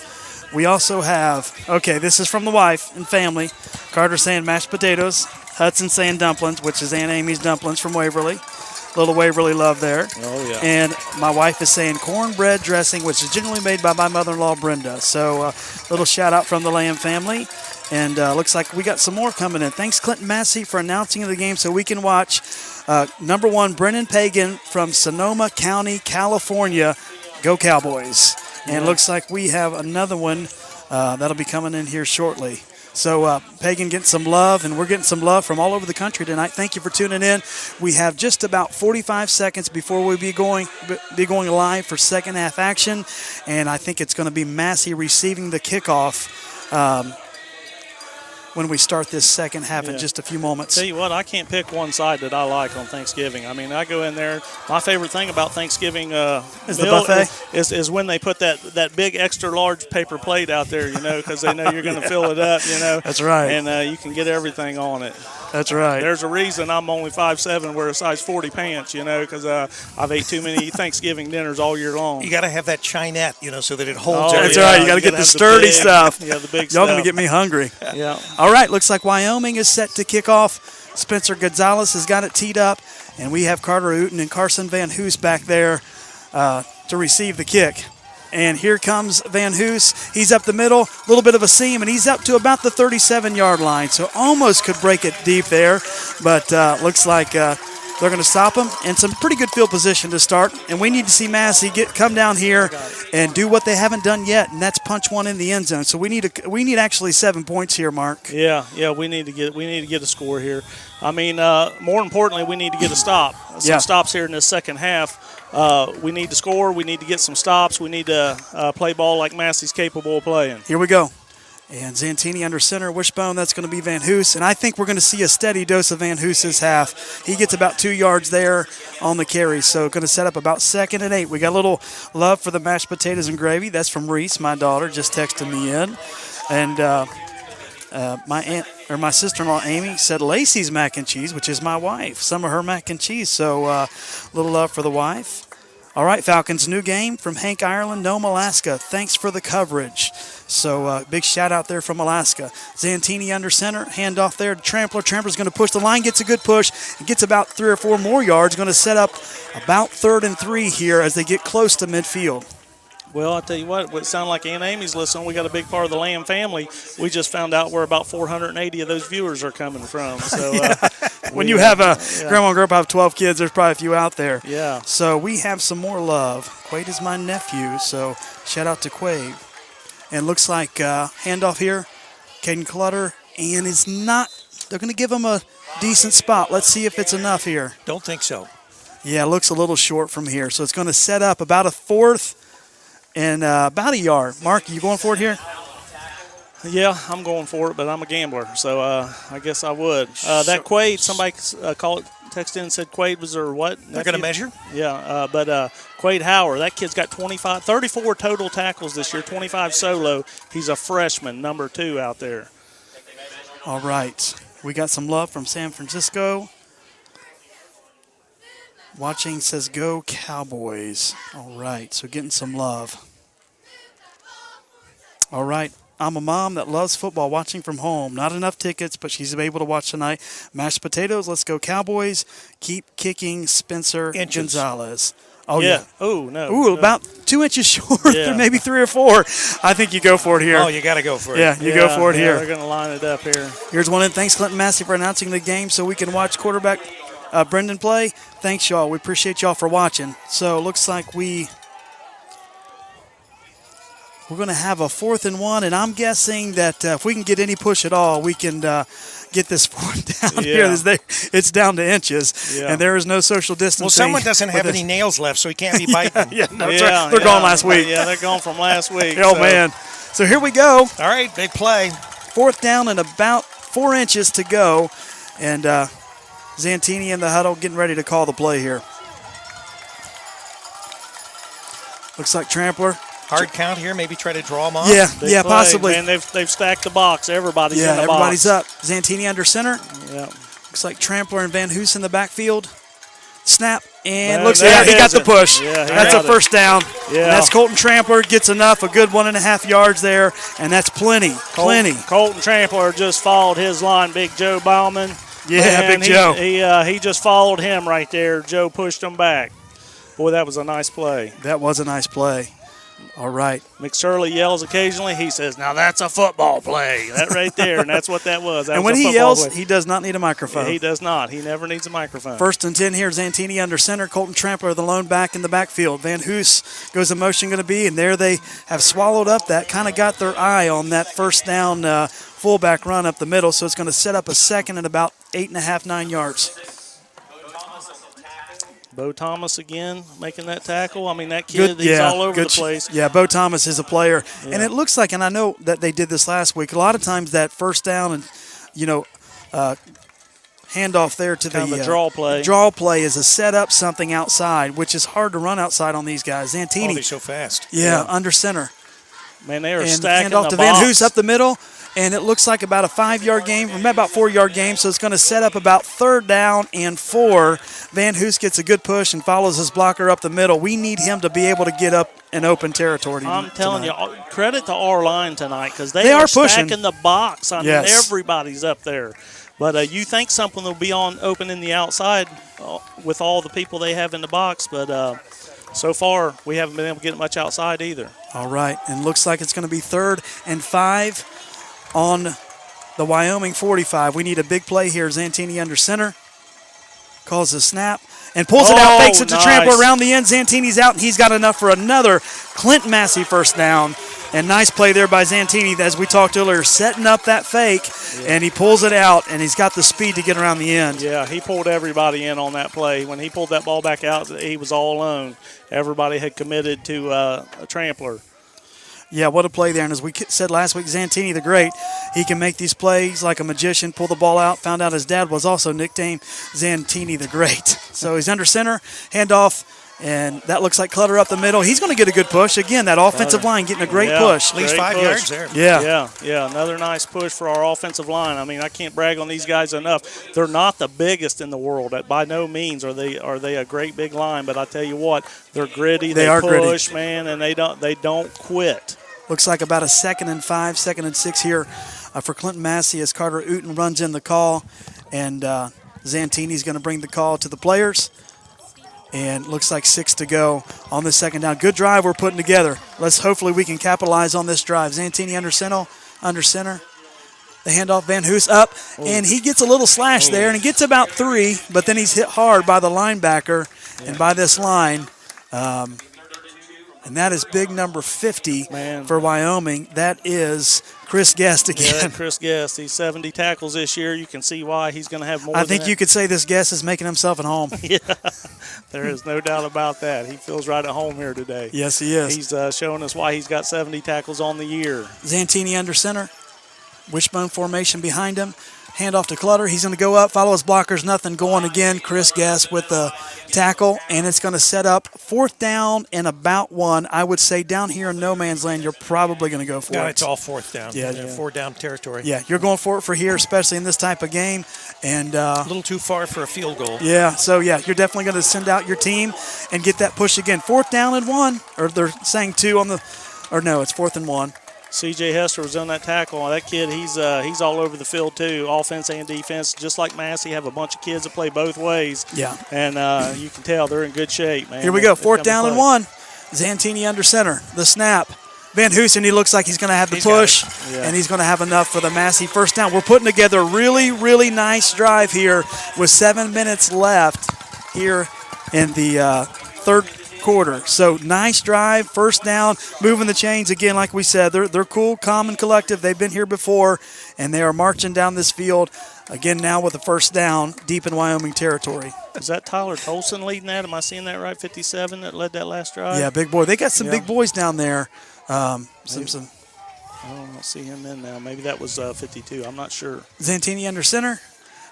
We also have, okay, this is from the wife and family. Carter saying mashed potatoes. Hudson saying dumplings, which is Aunt Amy's dumplings from Waverly. Little Waverly love there. Oh, yeah. And my wife is saying cornbread dressing, which is generally made by my mother-in-law, Brenda. So little shout-out from the Lamb family. And looks like we got some more coming in. Thanks, Clinton-Massie, for announcing the game so we can watch number 1, Brennan Pagan from Sonoma County, California. Go Cowboys. And looks like we have another one that'll be coming in here shortly. So Pagan getting some love, and we're getting some love from all over the country tonight. Thank you for tuning in. We have just about 45 seconds before we'll be going live for second half action, and I think it's going to be Massey receiving the kickoff when we start this second half in just a few moments. Tell you what, I can't pick one side that I like on Thanksgiving. I mean, I go in there. My favorite thing about Thanksgiving Is the buffet? Is when they put that big extra large paper plate out there, you know, because they know you're going to fill it up, you know. That's right. And you can get everything on it. That's right. There's a reason I'm only 5'7", wear a size 40 pants, you know, because I've ate too many Thanksgiving dinners all year long. You got to have that chinette, you know, so that it holds Oh, everything. That's right. You got to get the have sturdy big- stuff. Yeah, the big Y'all stuff. going to get me hungry. Yeah. All right, looks like Wyoming is set to kick off. Spencer Gonzalez has got it teed up, and we have Carter Uten and Carson Van Hoos back there to receive the kick. And here comes Van Hoos. He's up the middle, a little bit of a seam, and he's up to about the 37-yard line. So almost could break it deep there, but looks like they're going to stop him. And some pretty good field position to start. And we need to see Massey come down here and do what they haven't done yet, and that's punch one in the end zone. So we need actually 7 points here, Mark. Yeah, we need to get a score here. I mean, more importantly, we need to get a stop. Some stops here in this second half. We need to score. We need to get some stops. We need to play ball like Massey's capable of playing. Here we go. And Zantini under center, wishbone, that's going to be Van Hoos. And I think we're going to see a steady dose of Van Hoos's half. He gets about 2 yards there on the carry, so going to set up about 2nd and 8. We got a little love for the mashed potatoes and gravy. That's from Reese, my daughter, just texted me in. And my sister-in-law Amy said Lacey's mac and cheese, which is my wife. Some of her mac and cheese, so little love for the wife. All right, Falcons, new game from Hank Irelan, Nome, Alaska. Thanks for the coverage. So big shout out there from Alaska. Zantini under center, handoff there to Trampler. Trampler's going to push the line, gets a good push, and gets about 3 or 4 more yards. Going to set up about 3rd and 3 here as they get close to midfield. Well, I tell you what, it sounds like Aunt Amy's listening. We got a big part of the Lamb family. We just found out where about 480 of those viewers are coming from. So when you have grandma and grandpa have 12 kids, there's probably a few out there. Yeah. So we have some more love. Quade is my nephew, so shout out to Quade. And looks like handoff here, Caden Clutter, and is not. They're going to give him a decent spot. Let's see if it's enough here. Don't think so. Yeah, it looks a little short from here. So it's going to set up about a 4th and about a yard. Mark, you going for it here? Yeah, I'm going for it, but I'm a gambler, so I guess I would. That Quade, somebody texted in and said Quade was or what? They're going to measure? Yeah, but Quade Howard, that kid's got 34 total tackles this year, 25 solo. He's a freshman, number 2 out there. All right. We got some love from San Francisco. Watching says, go Cowboys. All right, so getting some love. All right, I'm a mom that loves football, watching from home. Not enough tickets, but she's able to watch tonight. Mashed potatoes, let's go Cowboys. Keep kicking Spencer Gonzalez. Oh, yeah. Oh, no. Ooh, about 2 inches short, Yeah. maybe 3 or 4. I think you go for it here. Oh, you got to go for it. Yeah, you go for it here. They're going to line it up here. Here's one in. Thanks, Clinton-Massie, for announcing the game so we can watch quarterback Brendan play. Thanks, y'all. We appreciate y'all for watching. So it looks like we're going to have a 4th and 1, and I'm guessing that if we can get any push at all, we can get this down here. It's down to inches, and there is no social distancing. Well, someone doesn't have any nails left, so he can't be biting. That's right. They're gone last week. Yeah, they're gone from last week. Oh, man. So here we go. All right, big play. 4th down and about 4 inches to go, and Zantini in the huddle getting ready to call the play here. Looks like Trampler. Hard count here, maybe try to draw him off. Yeah, Big yeah, play. possibly. Man, they've stacked the box. Everybody's in the everybody's box. up. Zantini under center. Yeah. Looks like Trampler and Van Hoos in the backfield. Snap, and Man, looks there like he it got is. the push. Yeah, he that's a got it. first down. Yeah. And that's Colton Trampler gets enough, a good 1.5 yards there, and that's plenty. Colton Trampler just followed his line, Big Joe Bauman. Yeah, Man, Big Joe. He just followed him right there. Joe pushed him back. Boy, that was a nice play. That was a nice play. All right. Mcshirley yells occasionally. He says, "Now that's a football play." That right there, and that's what that was. That And was when a he football yells, play. he does not need a microphone. He does not. He never needs a microphone. 1st and 10 here. Zantini under center. Colton Trampler, the lone back in the backfield. Van Hoos goes in motion going to be, and there they have swallowed up that. Kind of got their eye on that first down fullback run up the middle, so it's going to set up a second and about 8.5, 9 yards. Bo Thomas again making that tackle. I mean, that kid, he's all over the place. Yeah, Bo Thomas is a player. Yeah. And it looks like, and I know that they did this last week, a lot of times that first down and, handoff there to the draw play. Draw play is a set up something outside, which is hard to run outside on these guys. Zantini. Oh, he's so fast. Yeah, under center. Man, they are and stacking handoff the to box. Van Hoos up the middle. And it looks like about a 5-yard game, or about 4-yard game, so it's going to set up about 3rd down and 4. Van Hoos gets a good push and follows his blocker up the middle. We need him to be able to get up in open territory. I'm telling you, credit to our line tonight because they are stacking pushing the box. I mean, yes. everybody's up there. But you think something will be open in the outside with all the people they have in the box, but so far we haven't been able to get much outside either. All right, and looks like it's going to be 3rd and 5 on the Wyoming 45. We need a big play here. Zantini under center. Calls the snap and pulls it out, fakes it to Trampler around the end. Zantini's out, and he's got enough for another Clinton-Massie first down. And nice play there by Zantini, as we talked earlier, setting up that fake, and he pulls it out, and he's got the speed to get around the end. Yeah, he pulled everybody in on that play. When he pulled that ball back out, he was all alone. Everybody had committed to a Trampler. Yeah, what a play there. And as we said last week, Zantini the Great, he can make these plays like a magician, pull the ball out. Found out his dad was also nicknamed Zantini the Great. So he's under center, handoff, and that looks like Clutter up the middle. He's going to get a good push. Again, that offensive line getting a great push. At least 5 yards there. Yeah, another nice push for our offensive line. I mean, I can't brag on these guys enough. They're not the biggest in the world. By no means are they a great big line, but I tell you what, they're gritty. They are push, gritty. Man, and they don't quit. Looks like about a 2nd and 5, 2nd and 6 here for Clinton-Massie as Carter Uten runs in the call. And Zantini's going to bring the call to the players. And looks like 6 to go on the second down. Good drive we're putting together. Hopefully we can capitalize on this drive. Zantini under center. The handoff, Van Hoos up, and he gets a little slash there, and he gets about 3, but then he's hit hard by the linebacker and by this line. And that is big number 50 for Wyoming. That is Chris Guest again. Yeah, Chris Guest. He's 70 tackles this year. You can see why he's going to have more I than think that. you could say this Guest is making himself at home. Yeah, there is no doubt about that. He feels right at home here today. Yes, he is. He's showing us why he's got 70 tackles on the year. Zantini under center. Wishbone formation behind him. Handoff to Clutter. He's going to go up, follow his blockers, nothing going again. Chris Guest with the tackle, and it's going to set up 4th down and about 1. I would say down here in no man's land, you're probably going to go for it. It's all 4th down. Yeah. 4 down territory. Yeah, you're going for it for here, especially in this type of game. And a little too far for a field goal. Yeah, so you're definitely going to send out your team and get that push again. 4th down and 1, or they're saying 2 on the, or no, it's 4th and 1. C.J. Hester was on that tackle. That kid, he's all over the field too, offense and defense. Just like Massie, have a bunch of kids that play both ways. Yeah. And you can tell they're in good shape, man. Here we go, 4th down and 1. Zantini under center, the snap. Van Hoosen, he looks like he's going to have the push, and he's going to have enough for the Massie first down. We're putting together a really, really nice drive here with 7 minutes left here in the third quarter. So nice drive, first down, moving the chains again. Like we said, they're cool, calm, and collective. They've been here before, and they are marching down this field again now with a first down deep in Wyoming territory. Is that Tyler Tolson leading that? Am I seeing that right? 57 that led that last drive. Yeah, big boy. They got some big boys down there. I don't see him in now. Maybe that was 52. I'm not sure. Zantini under center.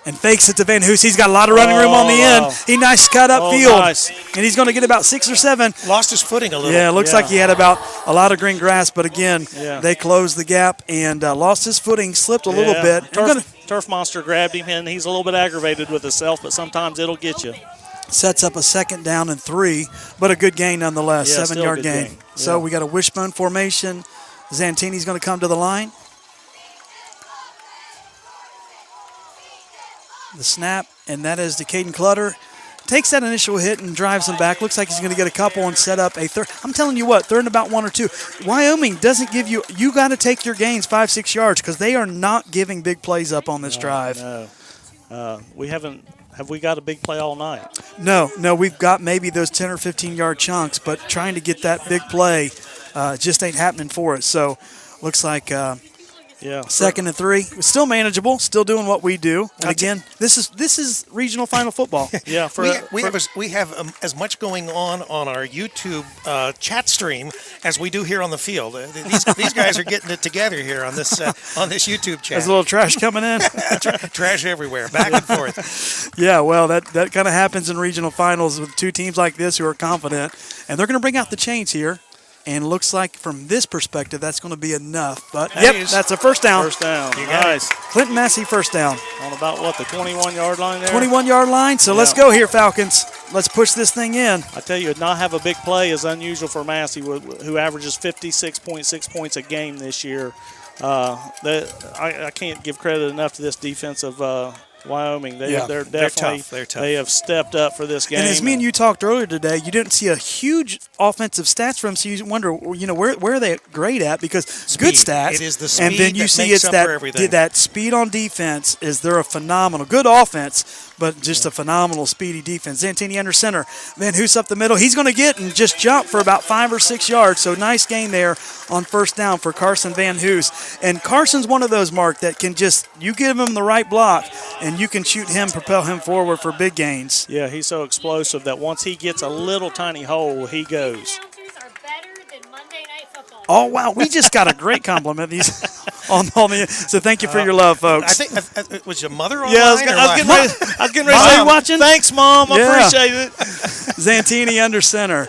and fakes it to Van Hoos. He's got a lot of running room on the wow. end. He nice cut upfield, Nice. and he's going to get about 6 or 7. Lost his footing a little. Yeah, it looks like he had about a lot of green grass, but again, Yeah. they closed the gap and lost his footing, slipped a little Yeah. bit. Turf Monster grabbed him, and he's a little bit aggravated with himself, but sometimes it'll get you. Sets up a 2nd down and 3, but a good gain nonetheless, Yeah, 7-yard still a good gain. gain. So Yeah. we got a wishbone formation. Zantini's going to come to the line. The snap, and that is to Caden Clutter. Takes that initial hit and drives him back. Looks like he's going to get a couple and set up a third. I'm telling you what, third and about 1 or 2. Wyoming doesn't give you – you got to take your gains 5-6 yards because they are not giving big plays up on this drive. No. We haven't – have we got a big play all night? No, we've got maybe those 10 or 15-yard chunks, but trying to get that big play just ain't happening for us. So looks like Yeah. 2nd and 3. Still manageable, still doing what we do. And again, this is regional final football. Yeah. We have as much going on our YouTube chat stream as we do here on the field. These guys are getting it together here on this YouTube chat. There's a little trash coming in. Trash everywhere, back and forth. Yeah, well, that kind of happens in regional finals with 2 teams like this who are confident. And they're going to bring out the chains here. And looks like from this perspective, that's going to be enough. But, that's a first down. First down. got Nice. Clinton-Massie first down. On about, what, the 21-yard line there? 21-yard line. So let's go here, Falcons. Let's push this thing in. I tell you, not have a big play is unusual for Massey, who averages 56.6 points a game this year. I can't give credit enough to this defense of Wyoming. They're definitely tough. They're tough. They have stepped up for this game. And as me and you talked earlier today, you didn't see a huge offensive stats from them, so you wonder, where are they great at? Because good stats. It is the speed and then you that see makes it's up for everything. that speed on defense is they're a phenomenal, good offense, but just a phenomenal speedy defense. Zantini under center. Van Hoos up the middle. He's going to get and just jump for about 5 or 6 yards. So nice gain there on first down for Carson Van Hoos. And Carson's one of those, Mark, that can just, you give him the right block and you can shoot him, propel him forward for big gains. Yeah, he's so explosive that once he gets a little tiny hole, he goes. Oh, wow. We just got a great compliment on the so thank you for your love, folks. I think it was your mother online? Yeah, I was getting ready to say, watching? Thanks, Mom. I appreciate it. Zantini under center.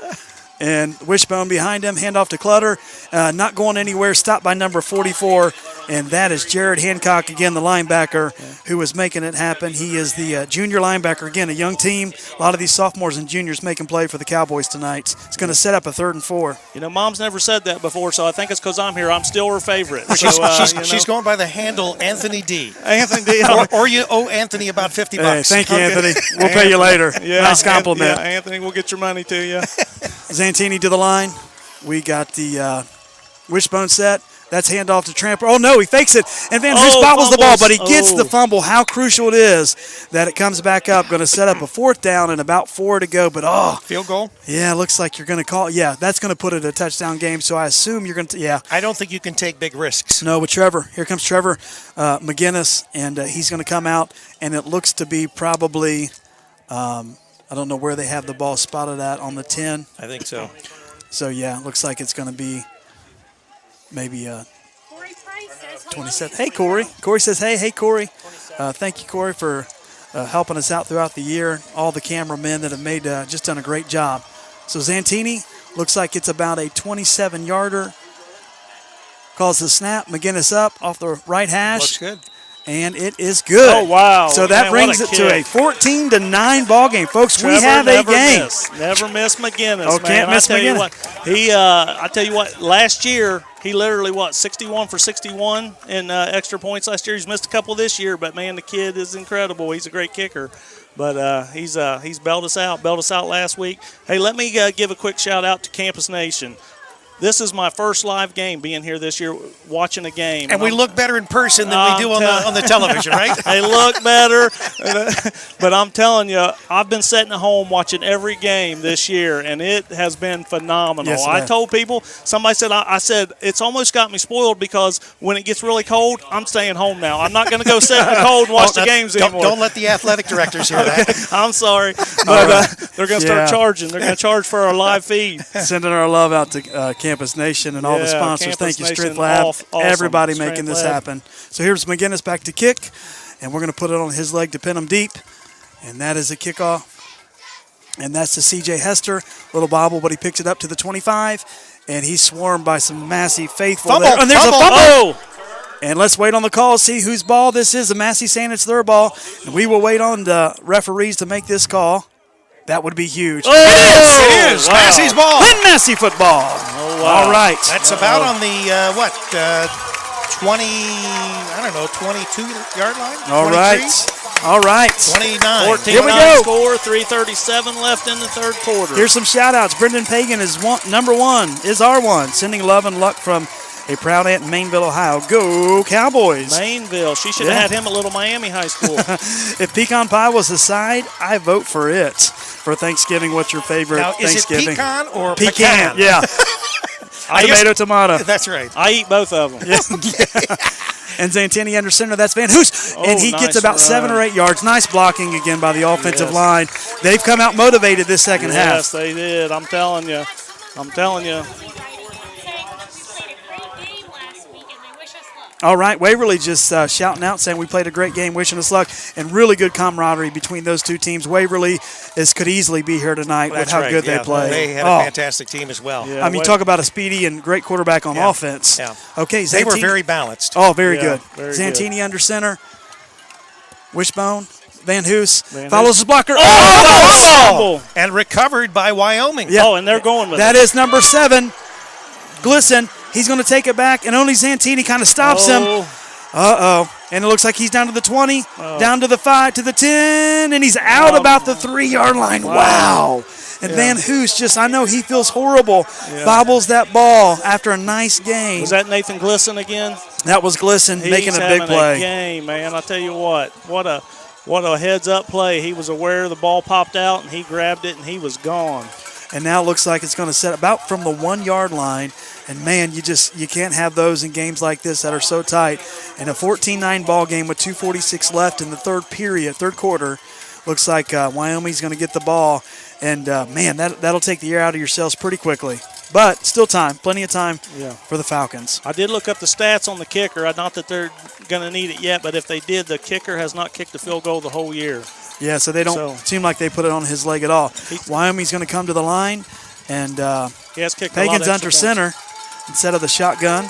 And Wishbone behind him, handoff to Clutter. Not going anywhere, stopped by number 44. And that is Jared Hancock, again, the linebacker, who is making it happen. He is the junior linebacker. Again, a young team. A lot of these sophomores and juniors making play for the Cowboys tonight. It's going to set up a 3rd and 4. Mom's never said that before, so I think it's because I'm here. I'm still her favorite. She's going by the handle Anthony D. Anthony D. or you owe Anthony about $50. Hey, thank you, Anthony. We'll pay you later. Nice compliment. Anthony, we'll get your money to you. Zantini to the line. We got the wishbone set. That's handoff to Tramper. Oh, no, he fakes it. And Van Hoos bobbles the ball, but he gets the fumble. How crucial it is that it comes back up. Going to set up a 4th down and about 4 to go. But, field goal? Yeah, looks like you're going to call. Yeah, that's going to put it a touchdown game. So I assume you're going to, yeah. I don't think you can take big risks. No, but Trevor. Here comes Trevor McGinnis, and he's going to come out. And it looks to be probably, I don't know where they have the ball spotted at on the 10. I think so. So, yeah, looks like it's going to be maybe 27. Hey, Corey. Corey says, hey, Corey. Thank you, Corey, for helping us out throughout the year. All the cameramen that have made just done a great job. So Zantini looks like it's about a 27-yarder. Calls the snap. McGinnis up off the right hash. Looks good. And it is good. Oh, wow. So that brings it to a 14-9 ball game. Folks, we have a game. Never miss McGinnis, Oh, can't miss McGinnis. I tell you what, last year, he literally, 61 for 61 in extra points last year. He's missed a couple this year, but, man, the kid is incredible. He's a great kicker. But he's bailed us out last week. Hey, let me give a quick shout-out to Campus Nation. This is my first live game being here this year, watching a game. And we look better in person than we do on the television, right? They look better. But I'm telling you, I've been sitting at home watching every game this year, and it has been phenomenal. Yes, I told people, somebody said, I said, it's almost got me spoiled because when it gets really cold, I'm staying home now. I'm not going to go sit in the cold and watch the games anymore. Don't let the athletic directors hear that. I'm sorry. But they're going to start charging. They're going to charge for our live feed. Sending our love out to Campus Nation and all the sponsors. Campus Thank you, Nation, Strength Lab. awesome. Everybody Strength making this Lab. happen. So here's McGinnis back to kick. and we're going to put it on his leg to pin him deep. And that is a kickoff. And that's to C.J. Hester. Little bobble, but he picks it up to the 25. And he's swarmed by some Massey faithful. Fumble, there. And there's fumble. a fumble. And let's wait on the call, see whose ball this is. The Massey saying it's their ball. And we will wait on the referees to make this call. That would be huge. It is. Wow. Massey's ball. Massey football. Oh, wow. All right. That's about on the, 22-yard line? All 23? right. All right. 29. 14 Here we go. score, 3:37 left in the third quarter. Here's some shout-outs. Brendan Pagan is number one, is our one. Sending love and luck from a proud aunt in Mainville, Ohio. Go Cowboys. Mainville. She should have had him at Little Miami High School. If pecan pie was a side, I vote for it. For Thanksgiving, what's your favorite Now, is it Thanksgiving? pecan or Pecan. pecan? Yeah. Tomato. That's right. I eat both of them. And Zantini under center, that's Van Hoos. And he nice gets about run. 7 or 8 yards. Nice blocking again by the offensive Yes. line. They've come out motivated this second half. Yes, they did. I'm telling you. All right, Waverly just shouting out, saying we played a great game, wishing us luck, and really good camaraderie between those two teams. Waverly could easily be here tonight with That's how right, good yeah. they play. They had a fantastic team as well. Yeah. I mean, talk about a speedy and great quarterback on offense. Yeah. Okay, They were Zantini- very balanced. Oh, very Yeah, good. very Zantini under center. Wishbone. Van Hoos Van follows his blocker. Fumble. And recovered by Wyoming. Yeah. Oh, and they're going with That it. is number 7, Glisson. He's going to take it back, and only Zantini kind of stops him. Uh-oh. And it looks like he's down to the 20, down to the 5, to the 10, and he's out about the 3-yard line. Wow. And Van Hoos I know he feels horrible, bobbles that ball after a nice game. Was that Nathan Glisson again? That was Glisson making He's a big having play. A game, man. I tell you what a heads-up play. He was aware the ball popped out, and he grabbed it, and he was gone. And now it looks like it's going to set about from the 1-yard line. And, man, you can't have those in games like this that are so tight. And a 14-9 ball game with 2:46 left in the third quarter. Looks like Wyoming's going to get the ball. And, man, that'll take the air out of yourselves pretty quickly. But still time, plenty of time for the Falcons. I did look up the stats on the kicker. Not that they're going to need it yet, but if they did, the kicker has not kicked a field goal the whole year. Yeah, so they don't seem like they put it on his leg at all. Wyoming's going to come to the line. And He has kicked a lot of Pagan's extra under points. center instead of the shotgun.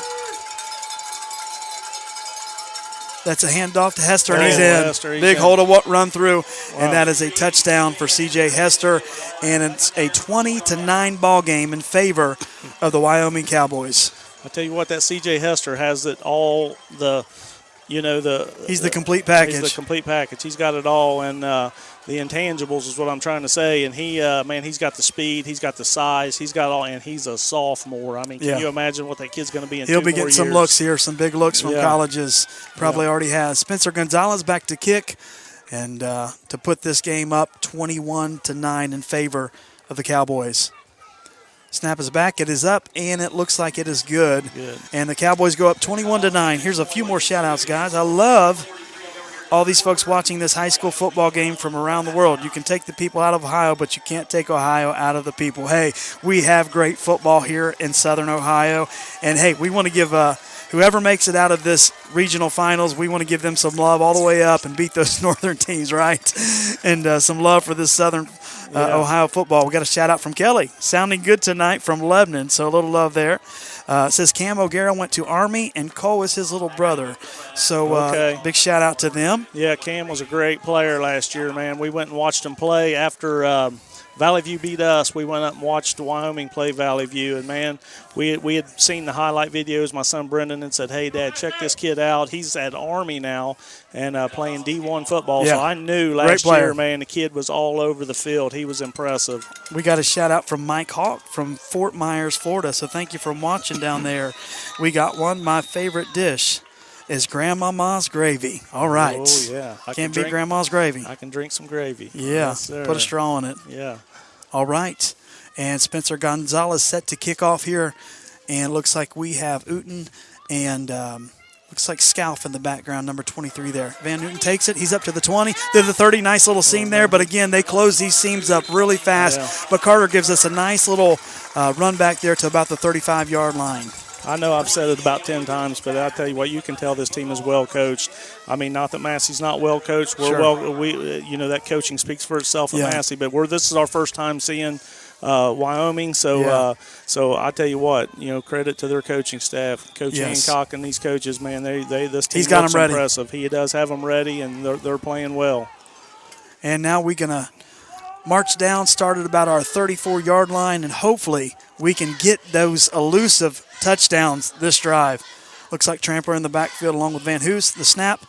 That's a handoff to Hester, and he's in. Hester, he's Big in. hold of run through, and that is a touchdown for C.J. Hester, and it's a 20-9 ball game in favor of the Wyoming Cowboys. I tell you what, that C.J. Hester has it all. He's the complete package. He's the complete package. He's got it all, and the intangibles is what I'm trying to say. And he's got the speed, he's got the size, he's got all, and he's a sophomore. I mean, can you imagine what that kid's going to be in 2 He'll more be getting years? some looks here, some big looks from colleges. Probably already has. Spencer Gonzalez back to kick, and to put this game up 21-9 in favor of the Cowboys. Snap is back. It is up, and it looks like it is good. And the Cowboys go up 21-9. Here's a few more shout-outs, guys. I love all these folks watching this high school football game from around the world. You can take the people out of Ohio, but you can't take Ohio out of the people. Hey, we have great football here in Southern Ohio. And, hey, we want to give whoever makes it out of this regional finals, we want to give them some love all the way up and beat those northern teams, right? And some love for this Southern Ohio football. We got a shout out from Kelly. Sounding good tonight from Lebanon, so a little love there. It says Cam O'Gara went to Army and Cole is his little brother. So big shout out to them. Yeah, Cam was a great player last year, man. We went and watched him play after Valley View beat us. We went up and watched Wyoming play Valley View, and man, we had seen the highlight videos. My son Brendan and said, "Hey, Dad, check this kid out. He's at Army now and playing D1 football." Yeah. So I knew last year, man, the kid was all over the field. He was impressive. We got a shout out from Mike Hawk from Fort Myers, Florida. So thank you for watching down there. We got one. My favorite dish is Grandmama's gravy. All right. Oh yeah, Can't beat Grandma's gravy. I can drink some gravy. Yeah, Yes, sir. put a straw in it. Yeah. All right. And Spencer Gonzalez set to kick off here. And looks like we have Uten and looks like Scalf in the background, number 23 there. Van Newton takes it. He's up to the 20. To the 30. Nice little seam there. But, again, they close these seams up really fast. Yeah. But Carter gives us a nice little run back there to about the 35-yard line. I know I've said it about 10 times, but I tell you what, you can tell this team is well coached. I mean, not that Massey's not well coached. We're that coaching speaks for itself at Massey, but this is our first time seeing Wyoming, so I tell you what, credit to their coaching staff, Coach Hancock and these coaches, man. This team looks impressive. He does have them ready, and they're playing well. And now we're gonna march down, start at about our 34-yard line, and hopefully we can get those elusive touchdowns this drive. Looks like Trampler in the backfield along with Van Hoos, the snap.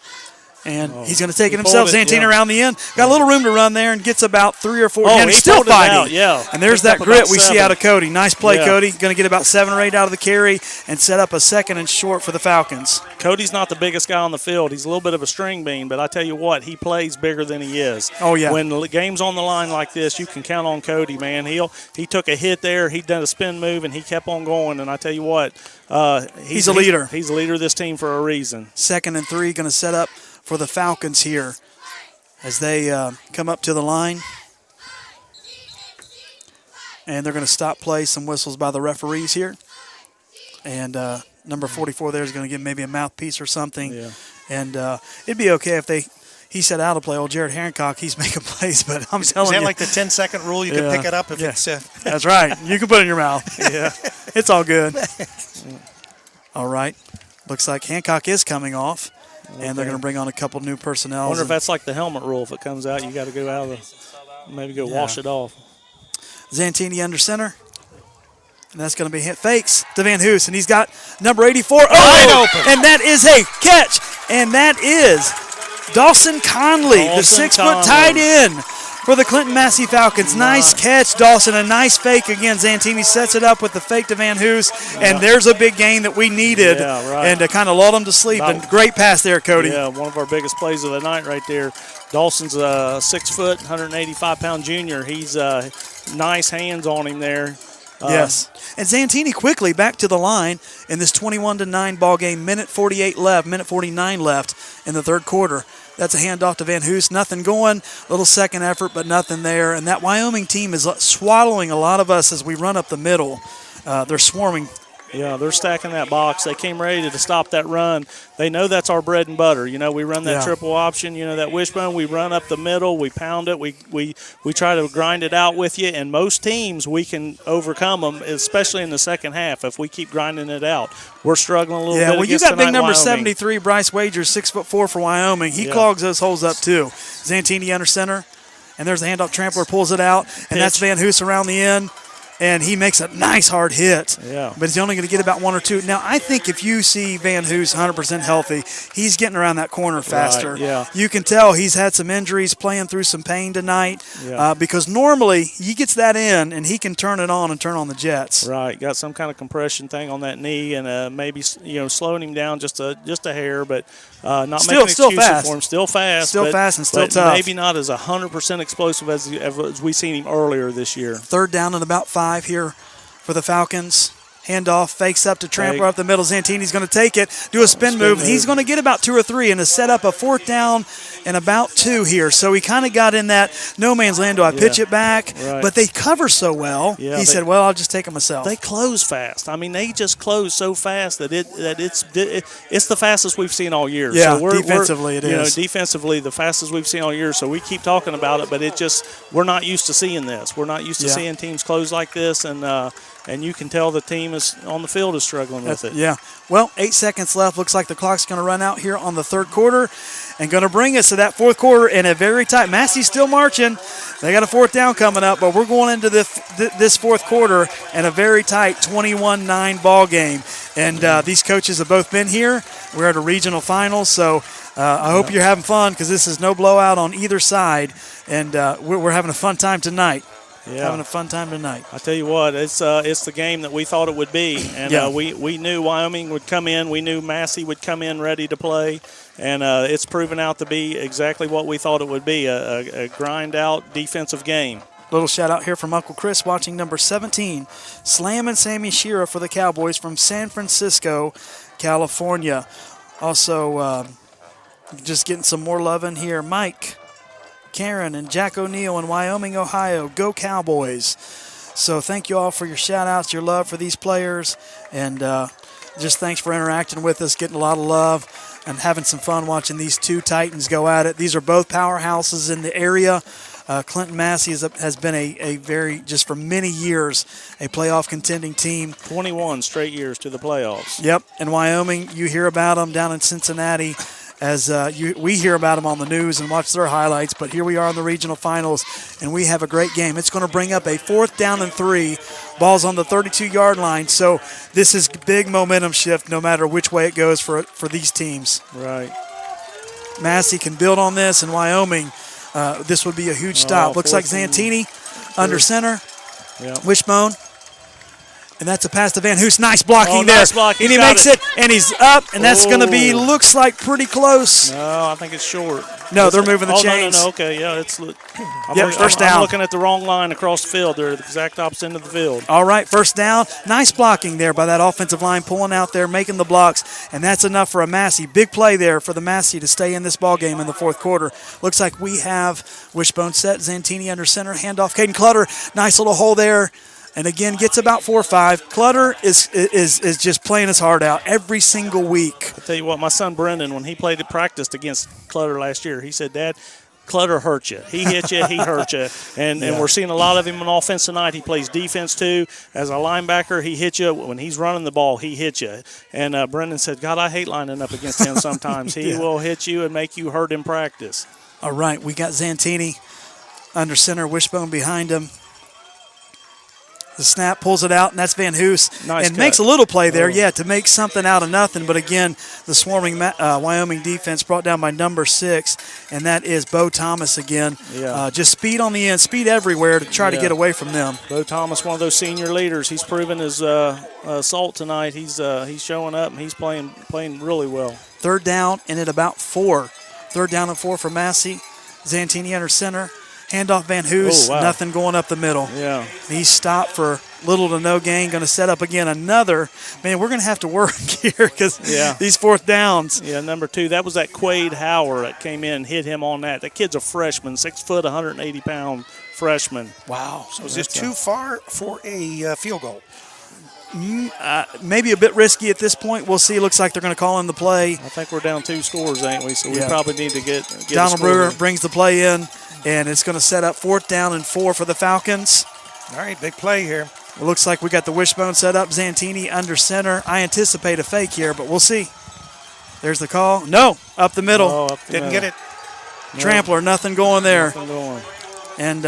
And he's going to take it himself. Zantini around the end. Got a little room to run there and gets about 3 or 4. Oh, he's still fighting. And there's that grit we see out of Cody. Nice play, Cody. Going to get about 7 or 8 out of the carry and set up a 2nd and short for the Falcons. Cody's not the biggest guy on the field. He's a little bit of a string bean, but I tell you what, he plays bigger than he is. Oh, yeah. When the game's on the line like this, you can count on Cody, man. He took a hit there. He done a spin move, and he kept on going. And I tell you what, he's a leader. He's a leader of this team for a reason. 2nd and 3, going to set up for the Falcons here as they come up to the line. And they're going to stop play, some whistles by the referees here. And number 44 there is going to give maybe a mouthpiece or something. Yeah. And it'd be okay if he said out of play. Old Jared Hancock, he's making plays, but I'm telling you. Is that like the 10-second rule? You can pick it up if it's... That's right. You can put it in your mouth. Yeah. It's all good. All right. Looks like Hancock is coming off. And they're going to bring on a couple new personnel. I wonder if that's like the helmet rule. If it comes out, you got to go out of maybe wash it off. Zantini under center. And that's going to be hit fakes to Van Hoos. And he's got number 84. Oh, open. And that is a catch. And that is Dawson Conley, the 6-foot tight end for the Clinton-Massie Falcons. Nice catch, Dawson. A nice fake again. Zantini sets it up with the fake to Van Hoos. And there's a big gain that we needed. And to kind of lull them to sleep. And great pass there, Cody. Yeah, one of our biggest plays of the night right there. Dawson's a 6-foot, 185-pound junior. He's nice hands on him there. Yes. And Zantini quickly back to the line in this 21-9 ball game. Minute 49 left in the third quarter. That's a handoff to Van Hoos. Nothing going. Little second effort, but nothing there. And that Wyoming team is swallowing a lot of us as we run up the middle. They're swarming. Yeah, they're stacking that box. They came ready to stop that run. They know that's our bread and butter. We run that triple option, that wishbone. We run up the middle. We pound it. We try to grind it out with you. And most teams, we can overcome them, especially in the second half, if we keep grinding it out. We're struggling a little bit. Yeah, well, you got big number Wyoming. 73, Bryce Wagers, 6'4" for Wyoming. He clogs those holes up too. Zantini under center. And there's the handoff. Trampler pulls it out. And that's Van Hoos around the end. And he makes a nice hard hit. Yeah. But he's only going to get about 1 or 2. Now, I think if you see Van Hoos 100% healthy, he's getting around that corner faster. Right, yeah. You can tell he's had some injuries, playing through some pain tonight. Yeah. Because normally he gets that in and he can turn it on and turn on the jets. Right. Got some kind of compression thing on that knee and maybe slowing him down just a hair, but not making excuses fast. for him. Still fast. Still fast and still tough. Maybe not as 100% explosive as we seen him earlier this year. Third down and about 5 here for the Falcons. Handoff, fakes up to Trampler up the middle. Zantini's going to take it, do a spin move. He's going to get about 2 or 3 and to set up a 4th down and about 2 here. So he kind of got in that no man's land. Do I pitch it back? Right. But they cover so well. Yeah, he said, well, I'll just take it myself. They close fast. I mean, they just close so fast that it's the fastest we've seen all year. Yeah, so defensively it is. Defensively, the fastest we've seen all year. So we keep talking about it, but we're not used to seeing this. We're not used to seeing teams close like this, and you can tell the team is on the field is struggling with it. Yeah. Well, 8 seconds left. Looks like the clock's going to run out here on the third quarter and going to bring us to that fourth quarter in a very tight. Massey's still marching. They got a 4th down coming up, but we're going into this fourth quarter in a very tight 21-9 ball game. And these coaches have both been here. We're at a regional final, so I hope you're having fun because this is no blowout on either side, and we're having a fun time tonight. Yeah. Having a fun time tonight. I tell you what, it's the game that we thought it would be, and we knew Wyoming would come in. We knew Massey would come in ready to play, and it's proven out to be exactly what we thought it would be, a grind-out defensive game. Little shout-out here from Uncle Chris watching number 17, Slam and Sammy Shearer for the Cowboys from San Francisco, California. Also, just getting some more love in here. Mike, Karen, and Jack O'Neill in Wyoming, Ohio. Go Cowboys. So thank you all for your shout-outs, your love for these players, and just thanks for interacting with us, getting a lot of love, and having some fun watching these two Titans go at it. These are both powerhouses in the area. Clinton-Massie has been a very, just for many years, a playoff contending team. 21 straight years to the playoffs. Yep, and Wyoming, you hear about them down in Cincinnati as we hear about them on the news and watch their highlights, but here we are in the regional finals, and we have a great game. It's going to bring up a 4th down and 3, ball's on the 32-yard line, so this is big momentum shift no matter which way it goes for these teams. Right. Massey can build on this, and Wyoming, this would be a huge stop. Looks like Zantini under center. Yeah. Wishbone. And that's a pass to Van Hoos. Nice blocking there. Nice block. And he makes it, and he's up, and that's going to be, looks like pretty close. No, I think it's short. No, they're moving the chains. No, okay, yeah, it's. First down. I'm looking at the wrong line across the field. They're the exact opposite end of the field. All right, first down. Nice blocking there by that offensive line, pulling out there, making the blocks, and that's enough for a Massey. Big play there for the Massey to stay in this ball game in the fourth quarter. Looks like we have Wishbone set, Zantini under center, handoff, Caden Clutter. Nice little hole there. And again, gets about 4 or 5. Clutter is just playing his heart out every single week. I'll tell you what, my son Brendan, when he practiced against Clutter last year, he said, Dad, Clutter hurt you. He hit you, he hurt you. And we're seeing a lot of him on offense tonight. He plays defense too. As a linebacker, he hits you. When he's running the ball, he hits you. And Brendan said, God, I hate lining up against him sometimes. He will hit you and make you hurt in practice. All right, we got Zantini under center, Wishbone behind him. The snap, pulls it out, and that's Van Hoos. Nice and cut. Makes a little play there, to make something out of nothing. But again, the swarming Wyoming defense brought down by number 6, and that is Bo Thomas again. Yeah. Just speed on the end, speed everywhere to try to get away from them. Bo Thomas, one of those senior leaders. He's proven his assault tonight. He's showing up, and he's playing really well. Third down and at about 4. Third down and 4 for Massey. Zantini under center. Handoff Van Hoos, nothing going up the middle. Yeah. He's stopped for little to no gain. Going to set up again another. Man, we're going to have to work here because these fourth downs. Yeah, number 2. That was that Quade Hauer that came in and hit him on that. That kid's a freshman, 6 foot, 180-pound freshman. Wow. So is it too far for a field goal? Maybe a bit risky at this point. We'll see. Looks like they're going to call in the play. I think we're down 2 scores, ain't we? So we probably need to get Donald Brewer brings the play in, and it's going to set up 4th down and 4 for the Falcons. All right, big play here. It looks like we got the Wishbone set up. Zantini under center. I anticipate a fake here, but we'll see. There's the call. No, up the middle. Didn't get it. Trampler, nothing going there. Nothing going. And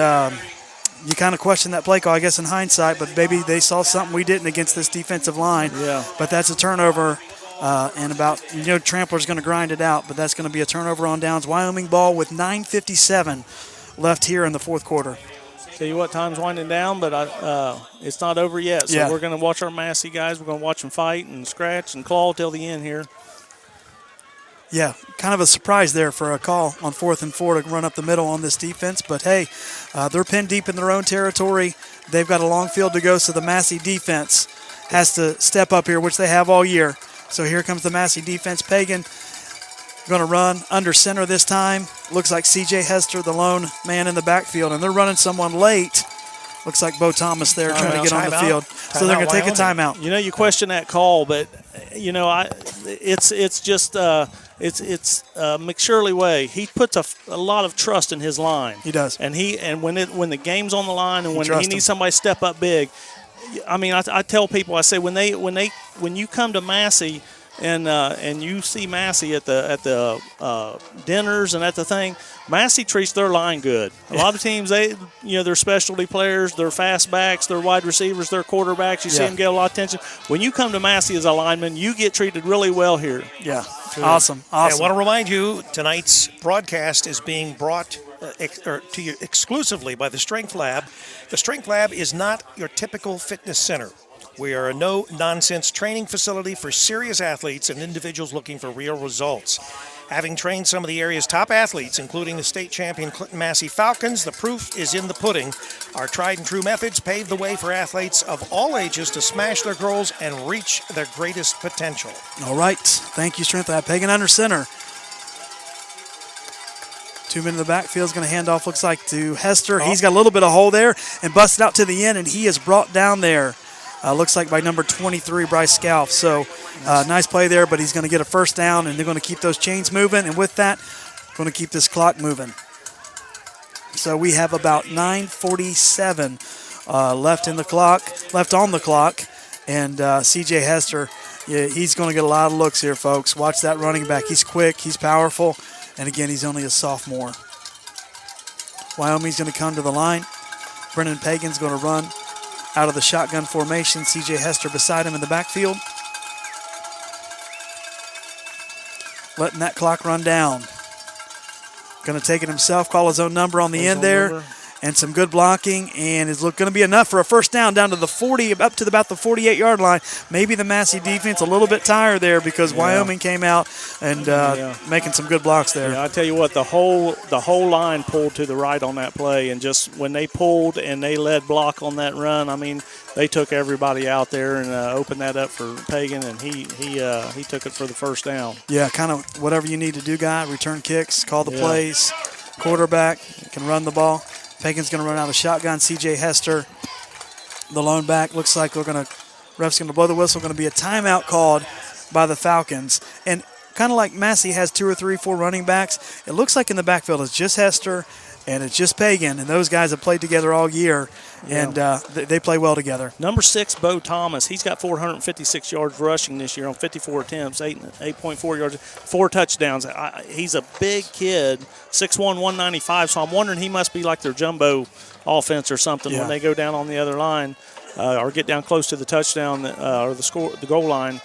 you kind of question that play call, I guess, in hindsight, but maybe they saw something we didn't against this defensive line. Yeah. But that's a turnover, and Trampler's going to grind it out, but that's going to be a turnover on downs. Wyoming ball with 9:57 left here in the fourth quarter. Tell you what, time's winding down, but it's not over yet. So we're going to watch our Massey guys. We're going to watch them fight and scratch and claw till the end here. Yeah, kind of a surprise there for a call on 4th and 4 to run up the middle on this defense. But, hey, they're pinned deep in their own territory. They've got a long field to go, so the Massey defense has to step up here, which they have all year. So here comes the Massey defense. Pagan going to run under center this time. Looks like C.J. Hester, the lone man in the backfield, and they're running someone late. Looks like Bo Thomas there trying to get on the field. So they're going to take a timeout. You know, you question that call, but, it's just it's Mcshirley way. He puts a lot of trust in his line. He does. And when the game's on the line and when he needs somebody to step up big, I mean, I tell people, I say when you come to Massey and you see Massey at the dinners and at the thing, Massey treats their line good. A lot of teams, they're specialty players, they're fast backs, they're wide receivers, they're quarterbacks. You see them get a lot of attention. When you come to Massey as a lineman, you get treated really well here. Yeah, awesome. I want to remind you, tonight's broadcast is being brought to you exclusively by the Strength Lab. The Strength Lab is not your typical fitness center. We are a no-nonsense training facility for serious athletes and individuals looking for real results. Having trained some of the area's top athletes, including the state champion Clinton-Massie Falcons, the proof is in the pudding. Our tried-and-true methods pave the way for athletes of all ages to smash their goals and reach their greatest potential. All right. Thank you, Strength Lab. Pagan under center. 2 men in the backfield is going to hand off, looks like, to Hester. He's got a little bit of hole there and busted out to the end, and he is brought down there. Looks like by number 23, Bryce Scalf. So nice play there, but he's going to get a first down, and they're going to keep those chains moving, and with that, going to keep this clock moving. So we have about 9:47 left on the clock, and C.J. Hester, yeah, he's going to get a lot of looks here, folks. Watch that running back. He's quick, he's powerful, and again, he's only a sophomore. Wyoming's going to come to the line. Brennan Pagan's going to run out of the shotgun formation. C.J. Hester beside him in the backfield. Letting that clock run down. Going to take it himself, call his own number on the end there, and some good blocking, and it's going to be enough for a first down down to the 40, up to about the 48-yard line. Maybe the Massey defense a little bit tired there because Wyoming came out and making some good blocks there. Yeah, I tell you what, the whole line pulled to the right on that play, and just when they pulled and they led block on that run, I mean, they took everybody out there and opened that up for Pagan, and he took it for the first down. Yeah, kind of whatever you need to do, guy. Return kicks, call the plays. Quarterback can run the ball. Pagan's going to run out of shotgun. C.J. Hester, the lone back. Looks like ref's going to blow the whistle. Going to be a timeout called by the Falcons. And kind of like Massey has 2 or 3, 4 running backs, it looks like in the backfield it's just Hester and it's just Pagan, and those guys have played together all year, and they play well together. Number 6, Bo Thomas, he's got 456 yards rushing this year on 54 attempts, 8.4 yards, 4 touchdowns. He's a big kid, 6'1", 195, so I'm wondering he must be like their jumbo offense or something when they go down on the other line or get down close to the touchdown or the goal line.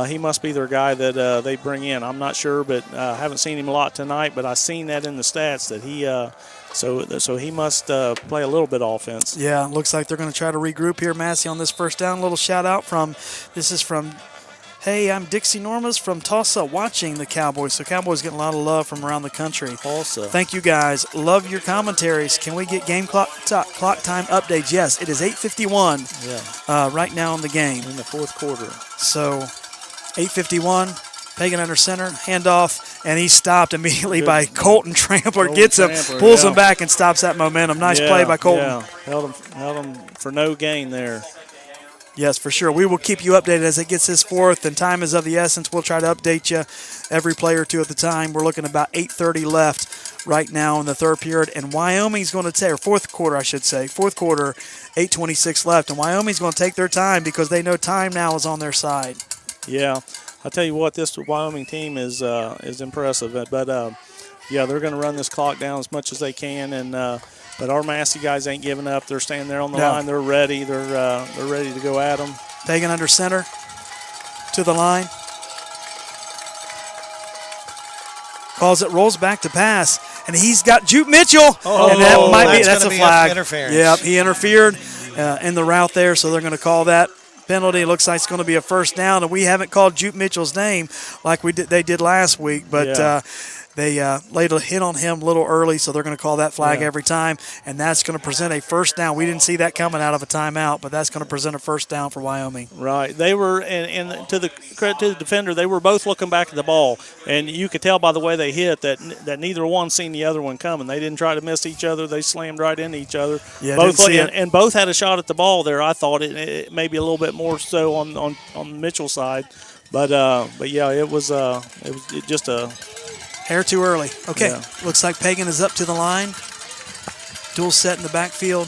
He must be their guy that they bring in. I'm not sure, but I haven't seen him a lot tonight, but I've seen that in the stats that he so he must play a little bit of offense. Yeah, looks like they're going to try to regroup here, Massey, on this first down. A little shout-out from hey, I'm Dixie Normas from Tulsa watching the Cowboys. So Cowboys getting a lot of love from around the country. Tulsa. Thank you, guys. Love your commentaries. Can we get game clock time updates? Yes, it is 8:51 right now in the game. In the fourth quarter. So 8:51. Pagan under center, handoff, and he's stopped immediately by Colton Trampler. Gets him, pulls him back, and stops that momentum. Nice play by Colton. Yeah, held him for no gain there. Yes, for sure. We will keep you updated as it gets this fourth, and time is of the essence. We'll try to update you every play or two at the time. We're looking at about 8:30 left right now in the third period, and Wyoming's going to take, or fourth quarter, 8:26 left, and Wyoming's going to take their time because they know time now is on their side. Yeah. I'll tell you what, this Wyoming team is impressive, but they're going to run this clock down as much as they can, and but our Massey guys ain't giving up. They're staying there on the line. They're ready. They're ready to go at them. Pagan under center to the line. Calls it, rolls back to pass, and he's got Jupe Mitchell, and that's a flag. Interference. Yep, he interfered in the route there, so they're going to call that penalty. It looks like it's going to be a first down, and we haven't called Jupe Mitchell's name like they did last week, but they laid a hit on him a little early, so they're going to call that flag every time, and that's going to present a first down. We didn't see that coming out of a timeout, but that's going to present a first down for Wyoming. Right. They were, and to the credit to the defender, they were both looking back at the ball, and you could tell by the way they hit that neither one seen the other one coming. They didn't try to miss each other. They slammed right into each other. Yeah, and both had a shot at the ball there. I thought it maybe a little bit more so on Mitchell's side, but yeah, it was just a hair too early. Okay, looks like Pagan is up to the line. Dual set in the backfield.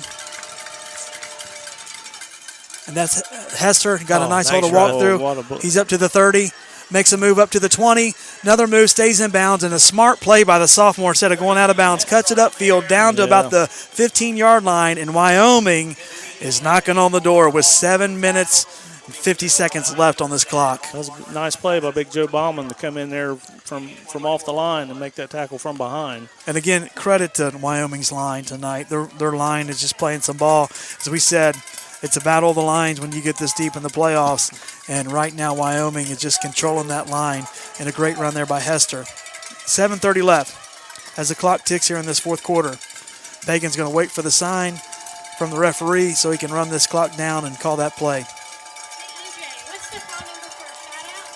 And that's Hester. Got a nice hole to walk through. He's up to the 30. Makes a move up to the 20. Another move, stays in bounds, and a smart play by the sophomore instead of going out of bounds. Cuts it upfield down to about the 15-yard line, and Wyoming is knocking on the door with 7 minutes 50 seconds left on this clock. That was a nice play by Big Joe Bauman to come in there from off the line and make that tackle from behind. And again, credit to Wyoming's line tonight. Their line is just playing some ball. As we said, it's a battle of the lines when you get this deep in the playoffs. And right now, Wyoming is just controlling that line. And a great run there by Hester. 7:30 left as the clock ticks here in this fourth quarter. Pagan's going to wait for the sign from the referee so he can run this clock down and call that play.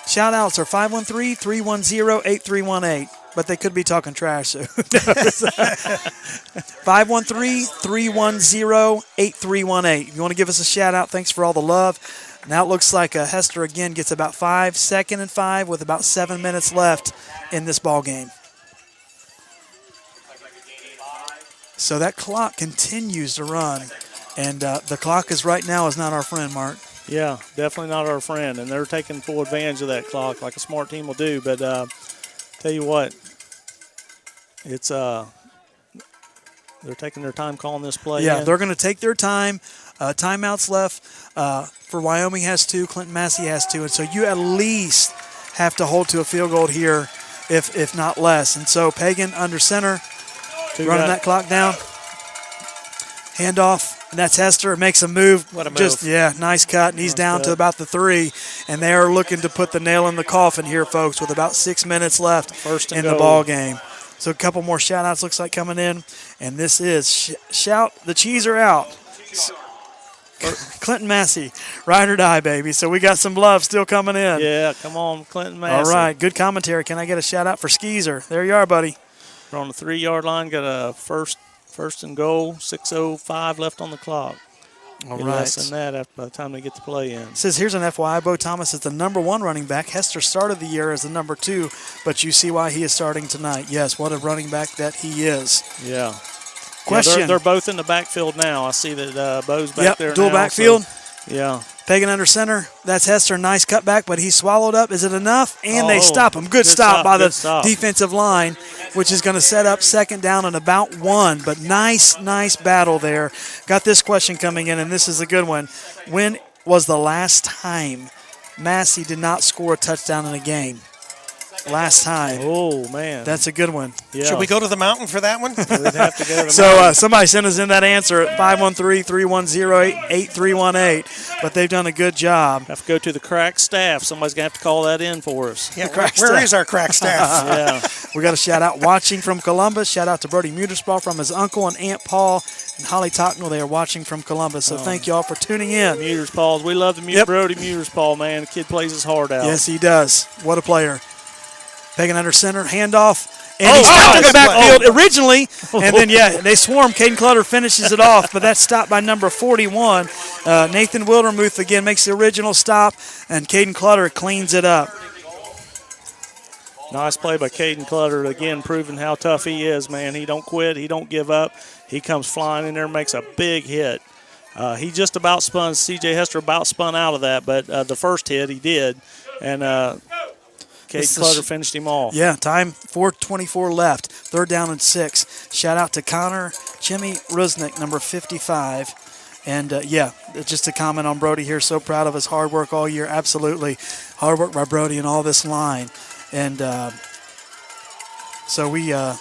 Shout-outs are 513-310-8318. but they could be talking trash. So 513-310-8318. If you want to give us a shout-out, thanks for all the love. Now it looks like Hester again gets about 5, 2nd and 5 with about 7 minutes left in this ball game. So that clock continues to run, and the clock is right now is not our friend, Mark. Yeah, definitely not our friend, and they're taking full advantage of that clock like a smart team will do. But tell you what, it's they're taking their time calling this play. Yeah, in. they're going to take their time. Timeouts left for Wyoming has 2, Clinton-Massie has 2, and so you at least have to hold to a field goal here, if not less. And so Pagan under center, running that clock down. Handoff. And that's Hester. Makes a move. What a move. Nice cut. And he's down to about the 3. And they are looking to put the nail in the coffin here, folks, with about 6 minutes left in the ball game. So a couple more shout-outs looks like coming in. And this is Shout the Cheese are out. Clinton-Massie, ride or die, baby. So we got some love still coming in. Yeah, come on, Clinton-Massie. All right, good commentary. Can I get a shout-out for Skeezer? There you are, buddy. We're on the 3-yard line, got a first and goal, 6:05 left on the clock. All Get right. less than that by the time they get the play in. It says here's an FYI. Bo Thomas is the number 1 running back. Hester started the year as the number 2, but you see why he is starting tonight. Yes, what a running back that he is. Yeah. Question. Yeah, they're both in the backfield now. I see that Bo's back there dual now, backfield. So, yeah. Pagan under center. That's Hester. Nice cutback, but he swallowed up. Is it enough? And they Oh, stop him. Good stop by the stop. defensive line, which is going to set up 2nd down and about 1. But nice battle there. Got this question coming in, and this is a good one. When was the last time Massie did not score a touchdown in a game? Last time. Oh, man. That's a good one. Yeah. Should we go to the mountain for that one? We'd have to go to the So somebody sent us in that answer at 513-310-8318, but they've done a good job. have to go to the crack staff. Somebody's going to have to call that in for us. Yeah, crack where staff. is our crack staff? Yeah. We got a shout out watching from Columbus. Shout out to Brody Muterspaw from his uncle and Aunt Paul and Holly Tocknell. They are watching from Columbus. So thank you all for tuning in. Muters Paul. We love the Brody Muters Paul, man. The kid plays his heart out. Yes, he does. What a player. Pagan under center, handoff. And he stopped in the good backfield originally. And then, they swarm. Caden Clutter finishes it off, but that's stopped by number 41. Nathan Wildermuth again makes the original stop, and Caden Clutter cleans it up. Nice play by Caden Clutter, again, proving how tough he is, man. He don't quit. He don't give up. He comes flying in there and makes a big hit. He just about spun. C.J. Hester about spun out of that, but the first hit he did. And Caden Clutter finished him off. Yeah, time 4:24 left. 3rd down and 6. Shout out to Connor Jimmy Rusnick, number 55. And, just a comment on Brody here. So proud of his hard work all year. Absolutely. Hard work by Brody and all this line. And so we are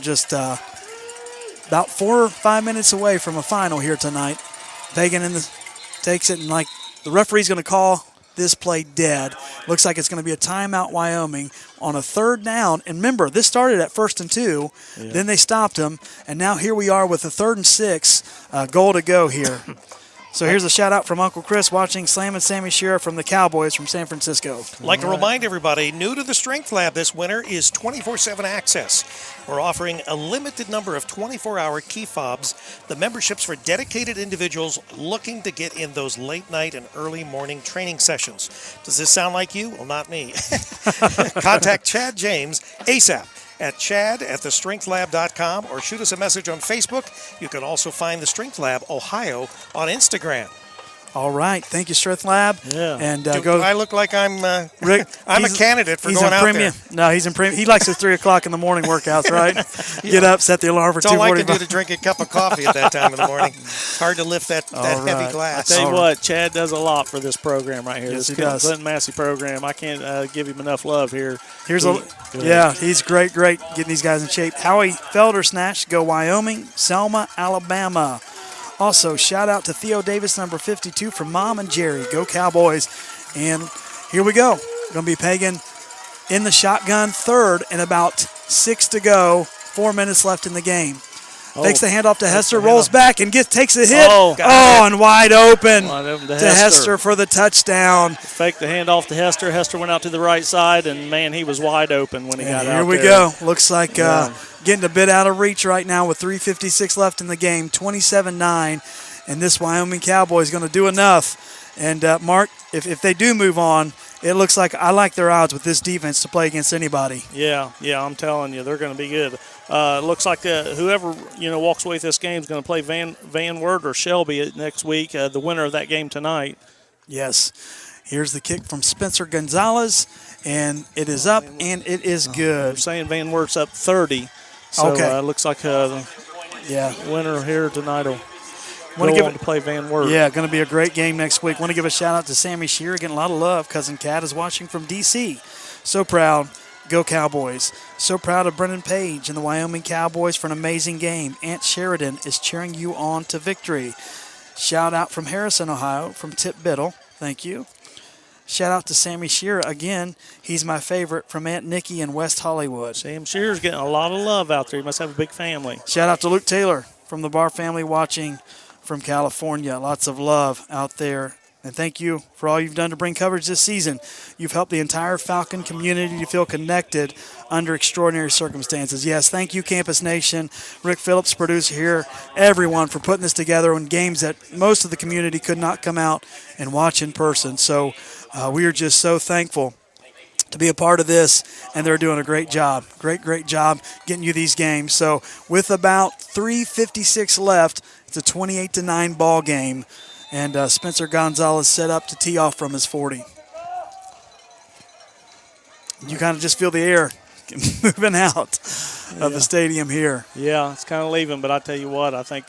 just about 4 or 5 minutes away from a final here tonight. Pagan takes it, and like the referee's going to call this play dead. Looks like it's going to be a timeout, Wyoming, on a 3rd down. And remember, this started at 1st and 2. Yeah. Then they stopped him. And now here we are with a 3rd and 6. Goal to go here. So here's a shout-out from Uncle Chris watching Slam and Sammy Sheriff from the Cowboys from San Francisco. Like to remind everybody, new to the Strength Lab this winter is 24/7 access. We're offering a limited number of 24-hour key fobs, the memberships for dedicated individuals looking to get in those late night and early morning training sessions. Does this sound like you? Well, not me. Contact Chad James ASAP at chad@thestrengthlab.com or shoot us a message on Facebook. You can also find the Strength Lab Ohio on Instagram. All right. Thank you, Strength Lab. Yeah. And Do I look like I'm Rick? I'm a candidate for he's going in out premium. there? No, he's in premium. He likes the 3 o'clock in the morning workouts, right? Get up, set the alarm for 2:45. That's all I can do to drink a cup of coffee at that time in the morning. It's hard to lift that right. heavy glass. Tell you what, Chad does a lot for this program right here. Yes, This he does. Clinton-Massie program. I can't give him enough love here. Here's he's great getting these guys in shape. Howie Felder snatch, go Wyoming, Selma, Alabama. Also, shout out to Theo Davis, number 52, from Mom and Jerry. Go Cowboys. And here we go. Going to be Pagan in the shotgun, 3rd, and about 6 to go. 4 minutes left in the game. Fakes the handoff to Hester, rolls back and takes a hit. Oh, and wide open Wide open to Hester for the touchdown. Faked the handoff to Hester. Hester went out to the right side, and, man, he was wide open when he got out there. Here we go. Looks like getting a bit out of reach right now with 3:56 left in the game, 27-9. And this Wyoming Cowboy is going to do enough. And, Mark, if they do move on, it looks like I like their odds with this defense to play against anybody. Yeah, I'm telling you, they're going to be good. Looks like whoever walks away with this game is going to play Van Wert or Shelby next week. The winner of that game tonight. Yes. Here's the kick from Spencer Gonzalez, and it is up, and it is good. They're saying Van Wert's up 30. So Okay. Looks like the winner here tonight will go on to play Van Wert. Yeah, going to be a great game next week. Want to give a shout-out to Sammy Shearer, getting a lot of love. Cousin Kat is watching from D.C. So proud. Go Cowboys. So proud of Brendan Page and the Wyoming Cowboys for an amazing game. Aunt Sheridan is cheering you on to victory. Shout-out from Harrison, Ohio, from Tip Biddle. Thank you. Shout-out to Sammy Shearer. Again, he's my favorite from Aunt Nikki in West Hollywood. Sam Shearer's getting a lot of love out there. He must have a big family. Shout-out to Luke Taylor from the Barr family watching from California. Lots of love out there. And thank you for all you've done to bring coverage this season. You've helped the entire Falcon community to feel connected under extraordinary circumstances. Yes, thank you, Campus Nation, Rick Phillips, producer here, everyone for putting this together on games that most of the community could not come out and watch in person. So we are just so thankful to be a part of this, and they're doing a great job. Great job getting you these games. So with about 3:56 left, it's a 28-9 ball game. And Spencer Gonzalez set up to tee off from his 40. You kind of just feel the air moving out of the stadium here. Yeah, it's kind of leaving, but I tell you what, I think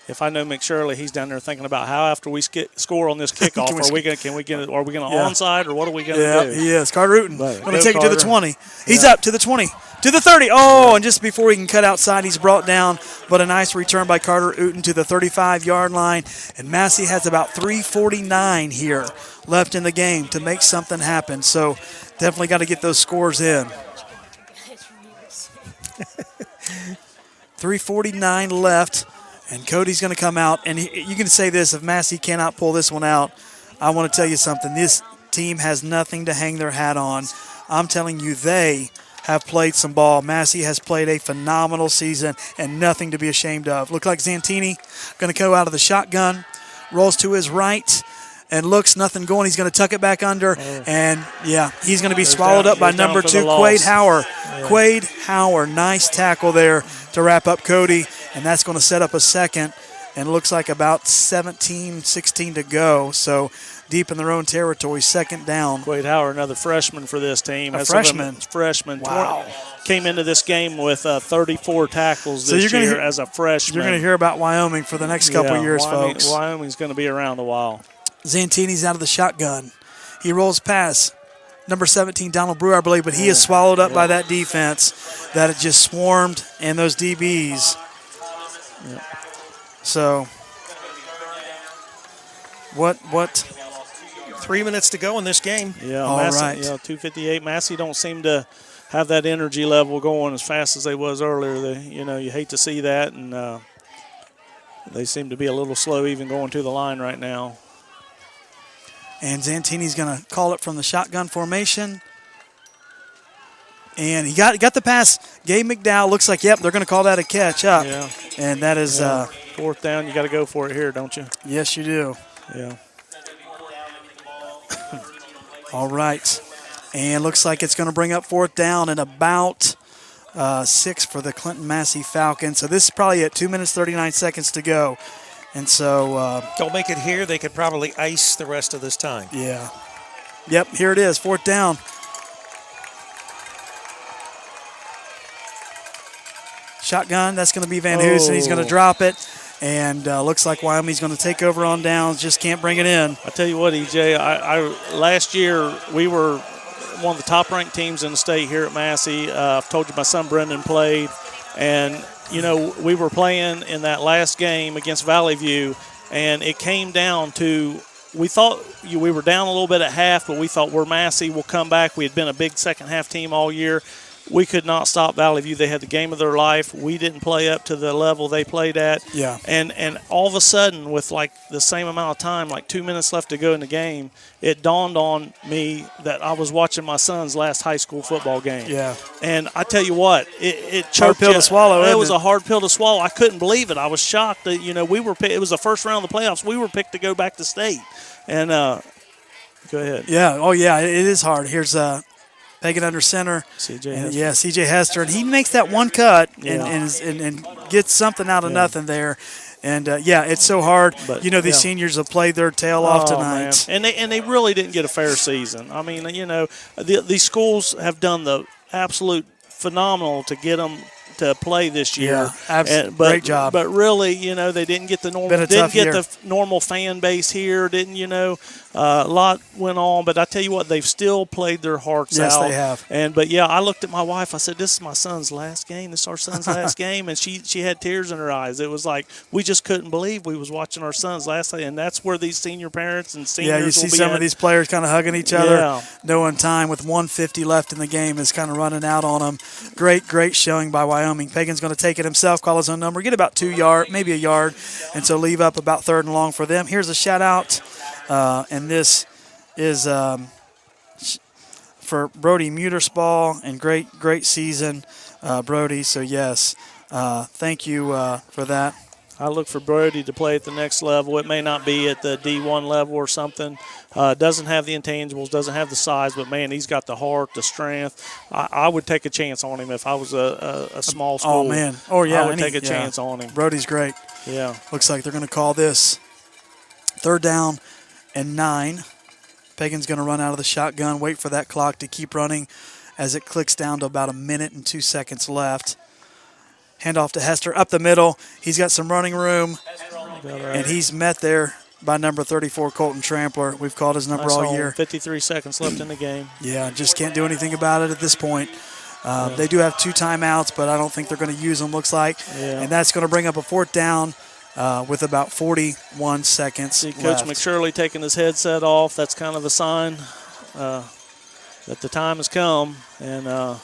if I know Mcshirley, he's down there thinking about how after we score on this kickoff, are we going to onside or what are we going to do? He is. Carter Uten going to take it to the 20. He's Yeah. up to the 20. To the 30. Oh, and just before he can cut outside, he's brought down. But a nice return by Carter Uten to the 35-yard line. And Massie has about 3:49 here left in the game to make something happen. So definitely got to get those scores in. 3:49 left. And Cody's going to come out. And you can say this, if Massie cannot pull this one out, I want to tell you something. This team has nothing to hang their hat on. I'm telling you, they have played some ball. Massie has played a phenomenal season and nothing to be ashamed of. Look like Zantini going to go out of the shotgun, rolls to his right, and looks nothing going. He's going to tuck it back under, and, he's going to be swallowed up by number 2, Quade Hauer. Yeah. Quade Hauer, nice tackle there to wrap up Cody, and that's going to set up a second, and it looks like about 16 to go. So deep in their own territory, second down. Quade Hauer, another freshman for this team. Freshman. Wow. Came into this game with 34 tackles this year as a freshman. You're going to hear about Wyoming for the next couple of years, folks. Wyoming's going to be around a while. Zantini's out of the shotgun. He rolls past number 17, Donald Brewer, I believe, but he is swallowed up by that defense that had just swarmed and those DBs. Yeah. So, what? 3 minutes to go in this game. Yeah, all Massie, right. 2:58. Massie don't seem to have that energy level going as fast as they was earlier. You hate to see that, and they seem to be a little slow even going to the line right now. And Zantini's going to call it from the shotgun formation. And he got the pass. Gabe McDowell looks like, they're going to call that a catch up. Yeah. And that is fourth down. You got to go for it here, don't you? Yes, you do. Yeah. All right. And looks like it's going to bring up fourth down and about 6 for the Clinton-Massie Falcons. So this is probably at 2 minutes, 39 seconds to go. And so don't make it here. They could probably ice the rest of this time. Yeah. Yep, here it is, fourth down. Shotgun, that's going to be Van Hoosen. He's going to drop it. And looks like Wyoming's going to take over on downs, just can't bring it in. I tell you what, EJ, last year we were one of the top-ranked teams in the state here at Massie. I've told you my son Brendan played. And, we were playing in that last game against Valley View, and it came down to we thought we were down a little bit at half, but we thought we're Massie, we'll come back. We had been a big second-half team all year. we could not stop Valley View. They had the game of their life. We didn't play up to the level they played at. Yeah. And all of a sudden, with like the same amount of time, like 2 minutes left to go in the game, it dawned on me that I was watching my son's last high school football game. Yeah. And I tell you what, it Hard choked pill you. to swallow, It isn't was it? a hard pill to swallow. I couldn't believe it. I was shocked that, we were it was the first round of the playoffs. We were picked to go back to state. And go ahead. Yeah. Oh, yeah. It is hard. Here's Pagan under center. CJ And, Hester. yeah, CJ Hester. And he makes that one cut Yeah. and gets something out of nothing there. And, it's so hard. But, These seniors have played their tail off tonight. Man. And they really didn't get a fair season. I mean, these schools have done the absolute phenomenal to get them to play this year. Yeah, great job. But really, they didn't get the normal. Been a Didn't tough get year. the normal fan base here. Didn't a lot went on. But I tell you what, they've still played their hearts out. Yes, they have. But I looked at my wife. I said, "This is my son's last game. This is our son's last game." And she had tears in her eyes. It was like we just couldn't believe we was watching our son's last day. And that's where these senior parents and seniors. Yeah, you see will be some at. of these players kind of hugging each other, Yeah. knowing time with 1:50 left in the game is kind of running out on them. Great showing by Wyoming. Pagan's going to take it himself, call his own number, get about 2 yards, maybe a yard, and so leave up about 3rd and long for them. Here's a shout out, and this is for Brody Mutersball, and great season, Brody. So yes, thank you for that. I look for Brody to play at the next level. It may not be at the D1 level or something. Doesn't have the intangibles, doesn't have the size, but, man, he's got the heart, the strength. I would take a chance on him if I was a small school. Oh, man. Oh, yeah. I would take a chance on him. Brody's great. Yeah. Looks like they're going to call this 3rd down and 9. Pagan's going to run out of the shotgun, wait for that clock to keep running as it clicks down to about 1 minute and 2 seconds left. Handoff to Hester up the middle. He's got some running room, and he's met there by number 34, Colton Trampler. We've called his number all year. 53 seconds left in the game. Yeah, just can't do anything about it at this point. They do have 2 timeouts, but I don't think they're going to use them, looks like. Yeah. And that's going to bring up a 4th down with about 41 seconds See Coach left. Mcshirley taking his headset off. That's kind of a sign that the time has come. And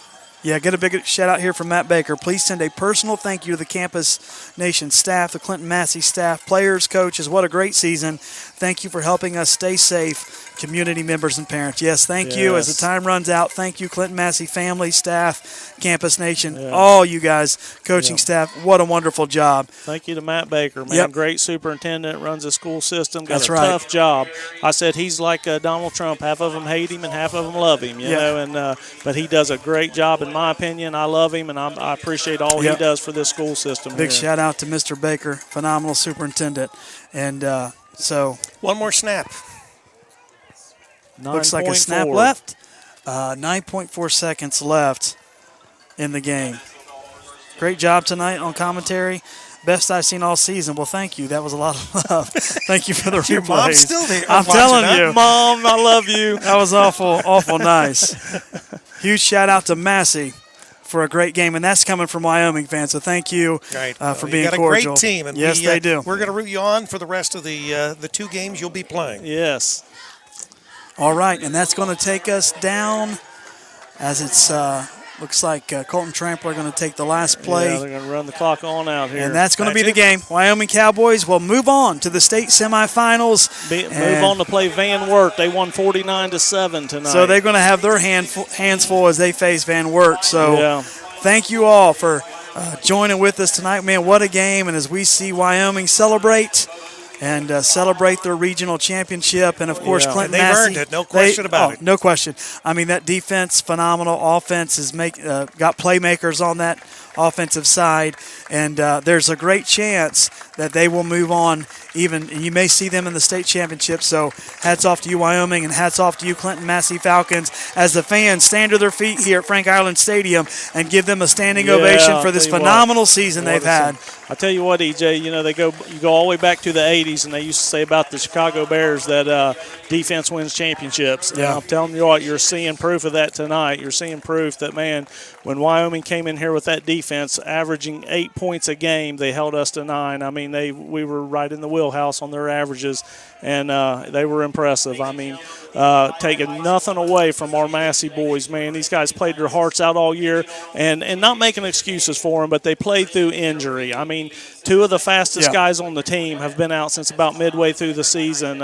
Yeah, get a big shout out here from Matt Baker. Please send a personal thank you to the Campus Nation staff, the Clinton-Massie staff, players, coaches. What a great season. Thank you for helping us stay safe, community members and parents. Yes, thank you. As the time runs out, thank you, Clinton-Massie family, staff, Campus Nation, all you guys, coaching staff. What a wonderful job. thank you to Matt Baker, man. Yep. Great superintendent, runs the school system, got That's a right. tough job. I said he's like Donald Trump. Half of them hate him and half of them love him, you know. And but he does a great job, in my opinion. I love him, and I appreciate all he does for this school system. Big here. shout out to Mr. Baker, phenomenal superintendent. And so One more snap. looks like a snap 9.4. left. 9.4 seconds left in the game. Great job tonight on commentary. Best I've seen all season. Well, thank you. That was a lot of love. Thank you for the Your replays. mom's still there. I'm watching, telling huh? you. Mom, I love you. That was awful nice. Huge shout out to Massie for a great game, and that's coming from Wyoming fans. So thank you Right. for You being got cordial. a great team, and yes, they do. We're going to root you on for the rest of the 2 games you'll be playing. Yes. All right, and that's going to take us down as it's looks like Colton Trampler going to take the last play. Yeah, they're going to run the clock on out here. And that's going to be the That's game. Wyoming Cowboys will move on to the state semifinals. Move on to play Van Wert. They won 49-7 tonight. So they're going to have their hands full as they face Van Wert. So Yeah. thank you all for joining with us tonight. Man, what a game. And as we see Wyoming celebrate and celebrate their regional championship. And, of course, Yeah. Clinton They've Massie. earned it, no question about it. No question. I mean, that defense, phenomenal. Offense has got playmakers on that offensive side. And there's a great chance that they will move on even, and you may see them in the state championship. So hats off to you, Wyoming, and hats off to you, Clinton-Massie Falcons, as the fans stand to their feet here at Frank Irelan Stadium and give them a standing ovation I'll for this tell you what. phenomenal season they've had. I tell you what, EJ, you go all the way back to the 80s, and they used to say about the Chicago Bears that defense wins championships. Yeah. And I'm telling you what, you're seeing proof of that tonight. You're seeing proof that, man, when Wyoming came in here with that defense, defense, averaging 8 points a game. They held us to 9. I mean, we were right in the wheelhouse on their averages, and they were impressive. I mean, taking nothing away from our Massey boys, man. These guys played their hearts out all year, and not making excuses for them, but they played through injury. I mean, 2 of the fastest guys on the team have been out since about midway through the season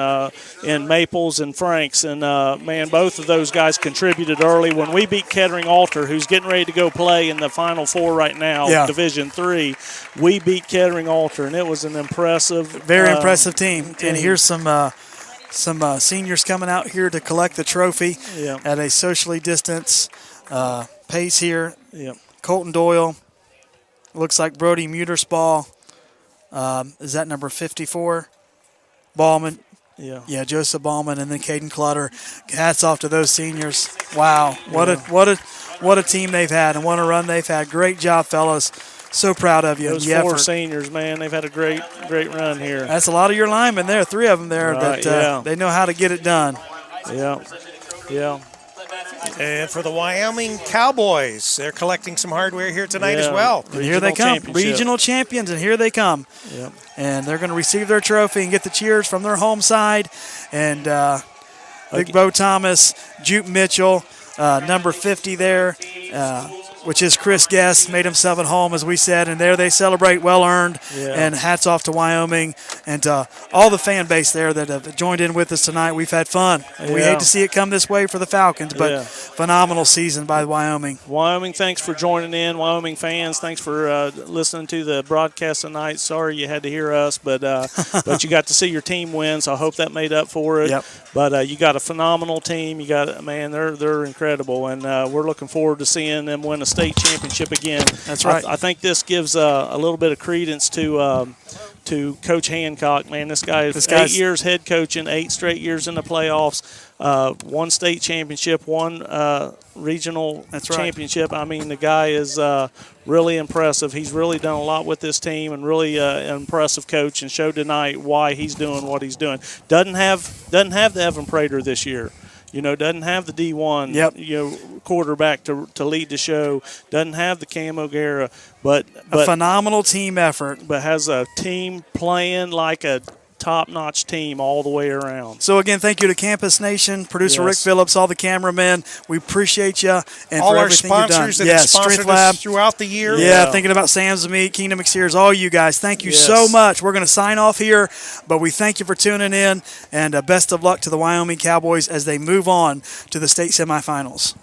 in Maples and Franks, and, man, both of those guys contributed early. When we beat Kettering Alter, who's getting ready to go play in the Final Four right now, Division III, we beat Kettering Alter, and it was an impressive, very impressive team. And here's some seniors coming out here to collect the trophy at a socially distanced pace here. Colton Doyle, looks like Brody Muterspaw. Is that number 54? Ballman. Yeah, Joseph Ballman, and then Caden Clutter. Hats off to those seniors. Wow, what a team they've had and what a run they've had. Great job, fellas. So proud of you. Those 4 seniors, man, they've had a great run here. That's a lot of your linemen there, 3 of them there that they know how to get it done. Yeah. And for the Wyoming Cowboys, they're collecting some hardware here tonight as well. And here they come, regional champions, and here they come. And they're going to receive their trophy and get the cheers from their home side. And Big Bo Thomas, Juke Mitchell, number 50 there, which is Chris Guest, made himself at home, as we said, and there they celebrate, well-earned, and hats off to Wyoming and all the fan base there that have joined in with us tonight. We've had fun. We hate to see it come this way for the Falcons, but phenomenal season by Wyoming. Wyoming, thanks for joining in. Wyoming fans, thanks for listening to the broadcast tonight. Sorry you had to hear us, but you got to see your team win, so I hope that made up for it. But you got a phenomenal team. You got, man, they're incredible, and we're looking forward to seeing them win a state championship again. That's right. I think this gives a little bit of credence to Coach Hancock. Man, this guy is 8 years head coaching, 8 straight years in the playoffs, 1 state championship, 1 regional championship. I mean, the guy is really impressive. He's really done a lot with this team, and really an impressive coach, and showed tonight why he's doing what he's doing. Doesn't have the Evan Prater this year. Doesn't have the D1 quarterback to lead the show. Doesn't have the Cam O'Gara, but a phenomenal team effort. But has a team playing like a top-notch team all the way around. So, again, thank you to Campus Nation, producer Rick Phillips, all the cameramen. We appreciate you. And all for our everything you've done. sponsors that have sponsored us throughout the year. Thinking about Sam's Meat, Kingdom Mcshirley's, all you guys. Thank you so much. We're going to sign off here, but we thank you for tuning in, and best of luck to the Wyoming Cowboys as they move on to the state semifinals.